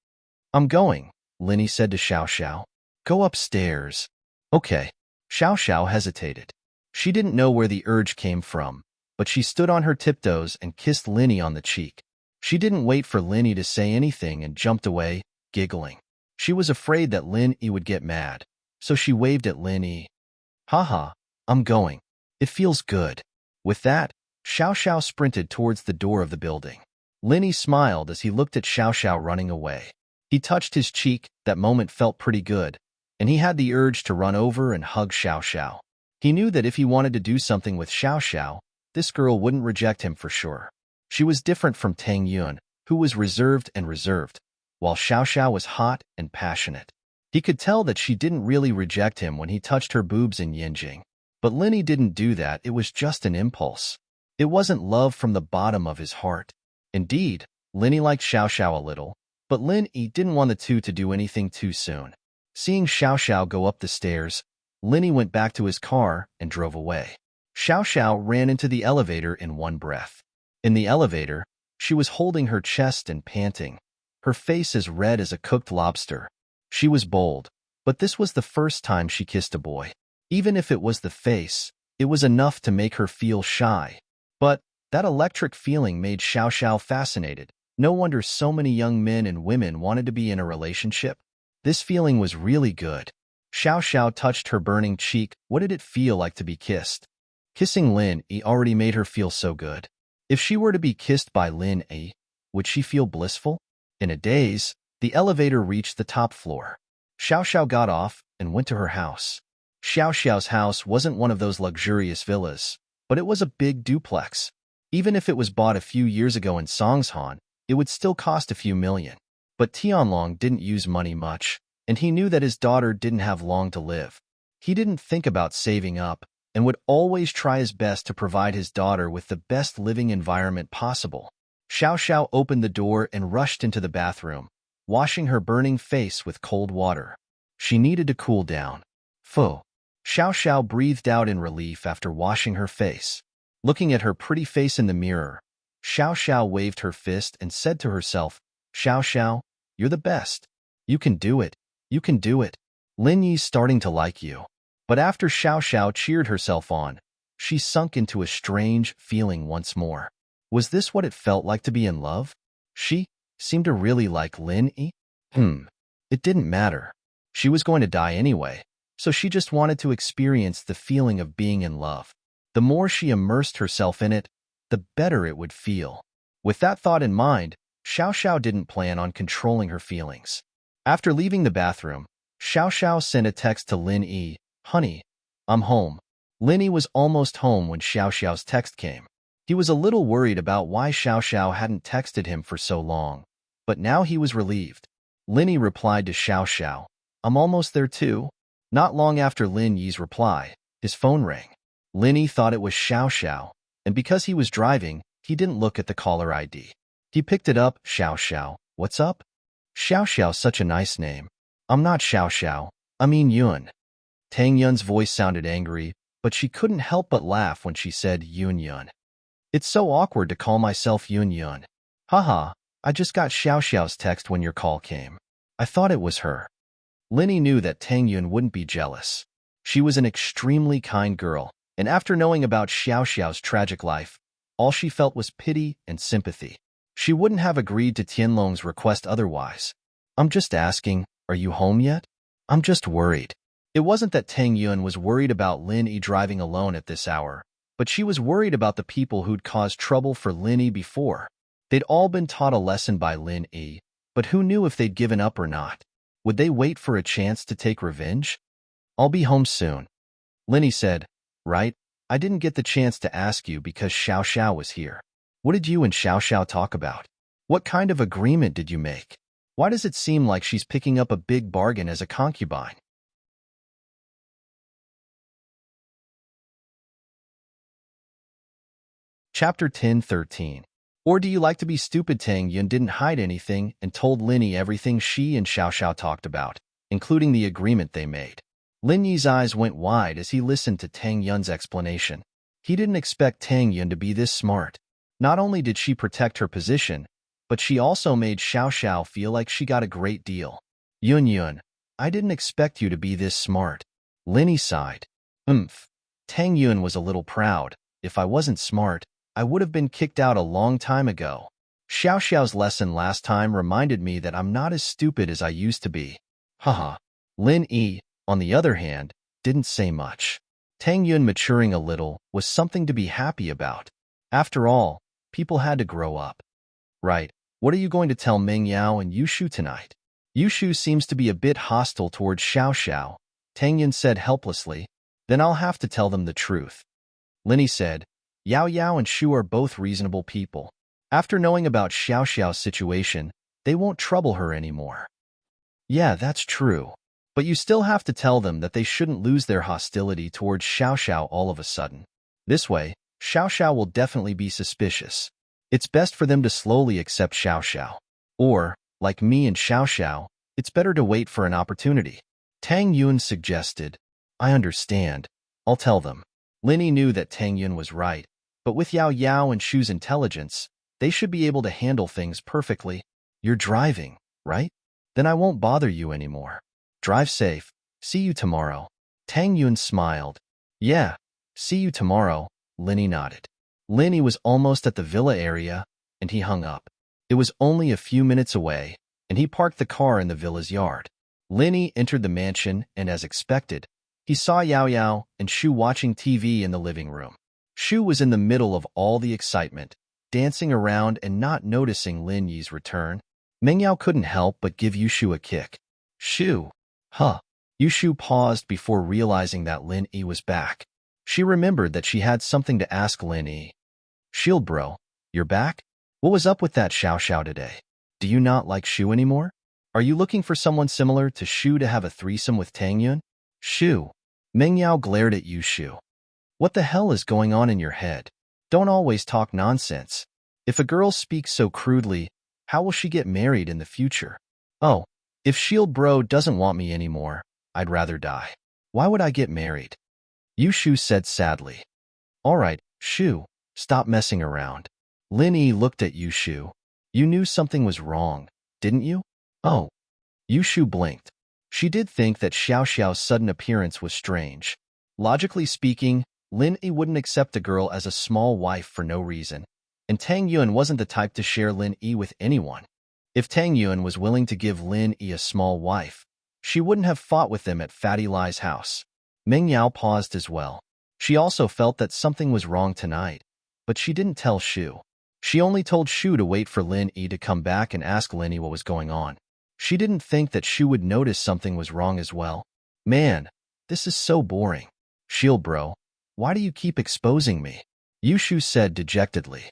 I'm going, Linny said to Xiao Xiao. Go upstairs. Okay. Xiao Xiao hesitated. She didn't know where the urge came from, but she stood on her tiptoes and kissed Linny on the cheek. She didn't wait for Linny to say anything and jumped away, giggling. She was afraid that Linny would get mad, so she waved at Linny. Haha, I'm going. It feels good. With that, Xiao Xiao sprinted towards the door of the building. Linny smiled as he looked at Xiao Xiao running away. He touched his cheek. That moment felt pretty good, and he had the urge to run over and hug Xiao Xiao. He knew that if he wanted to do something with Xiao Xiao, this girl wouldn't reject him for sure. She was different from Tang Yun, who was reserved, while Xiao Xiao was hot and passionate. He could tell that she didn't really reject him when he touched her boobs in Yinjing. But Linny didn't do that. It was just an impulse. It wasn't love from the bottom of his heart. Indeed, Linny liked Xiao Xiao a little, but Linny didn't want the two to do anything too soon. Seeing Xiao Xiao go up the stairs, Linny went back to his car and drove away. Xiao Xiao ran into the elevator in one breath. In the elevator, she was holding her chest and panting, her face as red as a cooked lobster. She was bold, but this was the first time she kissed a boy. Even if it was the face, it was enough to make her feel shy. But that electric feeling made Xiao Xiao fascinated. No wonder so many young men and women wanted to be in a relationship. This feeling was really good. Xiao Xiao touched her burning cheek. What did it feel like to be kissed? Kissing Lin Yi already made her feel so good. If she were to be kissed by Lin Yi, would she feel blissful? In a daze, the elevator reached the top floor. Xiao Xiao got off and went to her house. Xiao Xiao's house wasn't one of those luxurious villas, but it was a big duplex. Even if it was bought a few years ago in Songshan, it would still cost a few million. But Tianlong didn't use money much, and he knew that his daughter didn't have long to live. He didn't think about saving up, and would always try his best to provide his daughter with the best living environment possible. Xiao Xiao opened the door and rushed into the bathroom, washing her burning face with cold water. She needed to cool down. Phew. Xiao Xiao breathed out in relief after washing her face. Looking at her pretty face in the mirror, Xiao Xiao waved her fist and said to herself, Xiao Xiao, you're the best. You can do it. You can do it. Lin Yi's starting to like you. But after Xiao Xiao cheered herself on, she sunk into a strange feeling once more. Was this what it felt like to be in love? She seemed to really like Lin Yi? It didn't matter. She was going to die anyway, so she just wanted to experience the feeling of being in love. The more she immersed herself in it, the better it would feel. With that thought in mind, Xiao Xiao didn't plan on controlling her feelings. After leaving the bathroom, Xiao Xiao sent a text to Lin Yi, Honey, I'm home. Lin Yi was almost home when Xiao Xiao's text came. He was a little worried about why Xiao Xiao hadn't texted him for so long, but now he was relieved. Lin Yi replied to Xiao Xiao, I'm almost there too. Not long after Lin Yi's reply, his phone rang. Lin Yi thought it was Xiao Xiao, and because he was driving, he didn't look at the caller ID. He picked it up. Xiao Xiao, what's up? Xiao Xiao's such a nice name. I'm not Xiao Xiao, I mean Yun. Tang Yun's voice sounded angry, but she couldn't help but laugh when she said Yun Yun. It's so awkward to call myself Yun Yun. Haha, I just got Xiao Xiao's text when your call came. I thought it was her. Lin Yi knew that Tang Yun wouldn't be jealous. She was an extremely kind girl, and after knowing about Xiao Xiao's tragic life, all she felt was pity and sympathy. She wouldn't have agreed to Tianlong's request otherwise. I'm just asking, are you home yet? I'm just worried. It wasn't that Tang Yun was worried about Lin Yi driving alone at this hour, but she was worried about the people who'd caused trouble for Lin Yi before. They'd all been taught a lesson by Lin Yi, but who knew if they'd given up or not? Would they wait for a chance to take revenge? I'll be home soon. Lin Yi said, Right, I didn't get the chance to ask you because Xiao Xiao was here. What did you and Xiao Xiao talk about? What kind of agreement did you make? Why does it seem like she's picking up a big bargain as a concubine? Chapter 10:13. Or do you like to be stupid? Tang Yun didn't hide anything and told Lin Yi everything she and Xiao Xiao talked about, including the agreement they made. Lin Yi's eyes went wide as he listened to Tang Yun's explanation. He didn't expect Tang Yun to be this smart. Not only did she protect her position, but she also made Xiao Xiao feel like she got a great deal. Yun, I didn't expect you to be this smart. Lin Yi sighed. Tang Yun was a little proud. If I wasn't smart, I would have been kicked out a long time ago. Xiao Xiao's lesson last time reminded me that I'm not as stupid as I used to be. Haha. Lin Yi, on the other hand, didn't say much. Tang Yun maturing a little was something to be happy about. After all, people had to grow up. Right, what are you going to tell Meng Yao and Yushu tonight? Yushu seems to be a bit hostile towards Xiao Xiao, Tang Yun said helplessly. Then I'll have to tell them the truth. Lin Yi said, Yao Yao and Shu are both reasonable people. After knowing about Xiao Xiao's situation, they won't trouble her anymore. Yeah, that's true. But you still have to tell them that they shouldn't lose their hostility towards Xiao Xiao all of a sudden. This way, Xiao Xiao will definitely be suspicious. It's best for them to slowly accept Xiao Xiao. Or, like me and Xiao Xiao, it's better to wait for an opportunity. Tang Yun suggested. I understand. I'll tell them. Lin Yi knew that Tang Yun was right, but with Yao Yao and Shu's intelligence, they should be able to handle things perfectly. You're driving, right? Then I won't bother you anymore. Drive safe. See you tomorrow. Tang Yun smiled. Yeah, see you tomorrow, Lin Yi nodded. Lin Yi was almost at the villa area, and he hung up. It was only a few minutes away, and he parked the car in the villa's yard. Lin Yi entered the mansion, and as expected, he saw Yao Yao and Shu watching TV in the living room. Shu was in the middle of all the excitement, dancing around and not noticing Lin Yi's return. Meng Yao couldn't help but give Yushu a kick. Shu. Huh. Yushu paused before realizing that Lin Yi was back. She remembered that she had something to ask Lin Yi. Shield bro, you're back? What was up with that Xiao Xiao today? Do you not like Shu anymore? Are you looking for someone similar to Shu to have a threesome with Tang Yun? Shu. Meng Yao glared at Yushu. What the hell is going on in your head? Don't always talk nonsense. If a girl speaks so crudely, how will she get married in the future? Oh, if Shield bro doesn't want me anymore, I'd rather die. Why would I get married? Yushu said sadly. All right, Shu, stop messing around. Lin Yi looked at Yushu. You knew something was wrong, didn't you? Oh. Yushu blinked. She did think that Xiao Xiao's sudden appearance was strange. Logically speaking, Lin Yi wouldn't accept a girl as a small wife for no reason, and Tang Yun wasn't the type to share Lin Yi with anyone. If Tang Yun was willing to give Lin Yi a small wife, she wouldn't have fought with them at Fatty Lai's house. Meng Yao paused as well. She also felt that something was wrong tonight, but she didn't tell Shu. She only told Shu to wait for Lin Yi to come back and ask Lin Yi what was going on. She didn't think that Shu would notice something was wrong as well. Man, this is so boring. Shield bro, why do you keep exposing me? Yushu said dejectedly.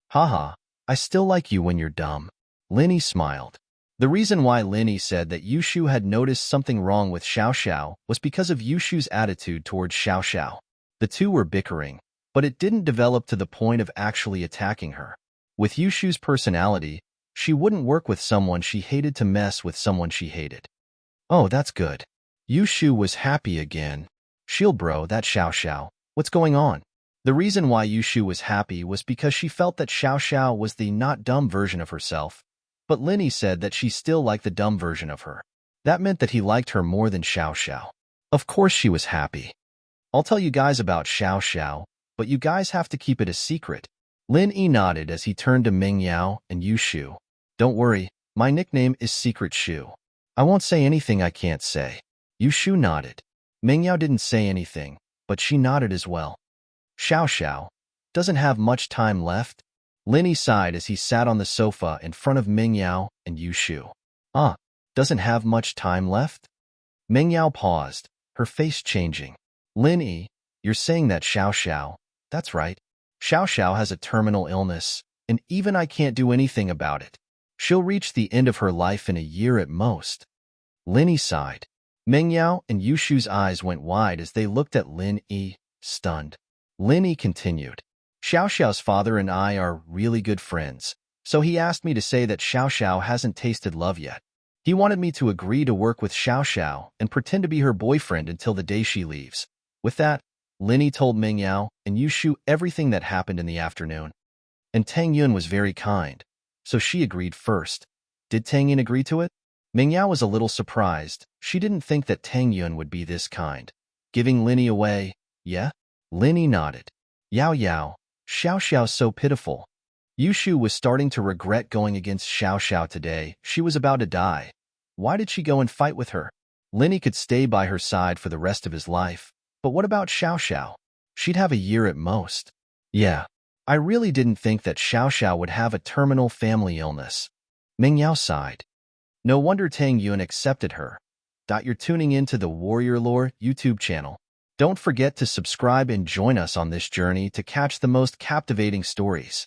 Haha, I still like you when you're dumb. Lin Yi smiled. The reason why Lin Yi said that Yushu had noticed something wrong with Xiao Xiao was because of Yushu's attitude towards Xiao Xiao. The two were bickering, but it didn't develop to the point of actually attacking her. With Yushu's personality, she wouldn't work with someone she hated to mess with someone she hated. Oh, that's good. Yushu was happy again. Shield bro, that Xiao Xiao, what's going on? The reason why Yushu was happy was because she felt that Xiao Xiao was the not dumb version of herself, but Lin Yi said that she still liked the dumb version of her. That meant that he liked her more than Xiao Xiao. Of course she was happy. I'll tell you guys about Xiao Xiao, but you guys have to keep it a secret. Lin Yi nodded as he turned to Meng Yao and Yushu. Don't worry, my nickname is Secret Shu. I won't say anything I can't say. Yushu nodded. Meng Yao didn't say anything, but she nodded as well. Xiao Xiao doesn't have much time left. Lin Yi sighed as he sat on the sofa in front of Meng Yao and Yushu. Doesn't have much time left? Meng Yao paused, her face changing. Lin Yi, you're saying that Xiao Xiao? That's right. Xiao Xiao has a terminal illness, and even I can't do anything about it. She'll reach the end of her life in a year at most. Lin Yi sighed. Meng Yao and Yushu's eyes went wide as they looked at Lin Yi, stunned. Lin Yi continued. Xiao Xiao's father and I are really good friends, so he asked me to say that Xiao Xiao hasn't tasted love yet. He wanted me to agree to work with Xiao Xiao and pretend to be her boyfriend until the day she leaves. With that, Linny told Ming Yao and Yushu everything that happened in the afternoon. And Tang Yun was very kind, so she agreed first. Did Tang Yun agree to it? Ming Yao was a little surprised. She didn't think that Tang Yun would be this kind. Giving Linny away, yeah? Linny nodded. Yao Yao, Xiao Xiao's so pitiful. Yushu was starting to regret going against Xiao Xiao today. She was about to die. Why did she go and fight with her? Linny could stay by her side for the rest of his life. But what about Xiao Xiao? She'd have a year at most. Yeah, I really didn't think that Xiao Xiao would have a terminal family illness. Ming Yao sighed. No wonder Tang Yun accepted her. You're tuning into the Warrior Lore YouTube channel. Don't forget to subscribe and join us on this journey to catch the most captivating stories.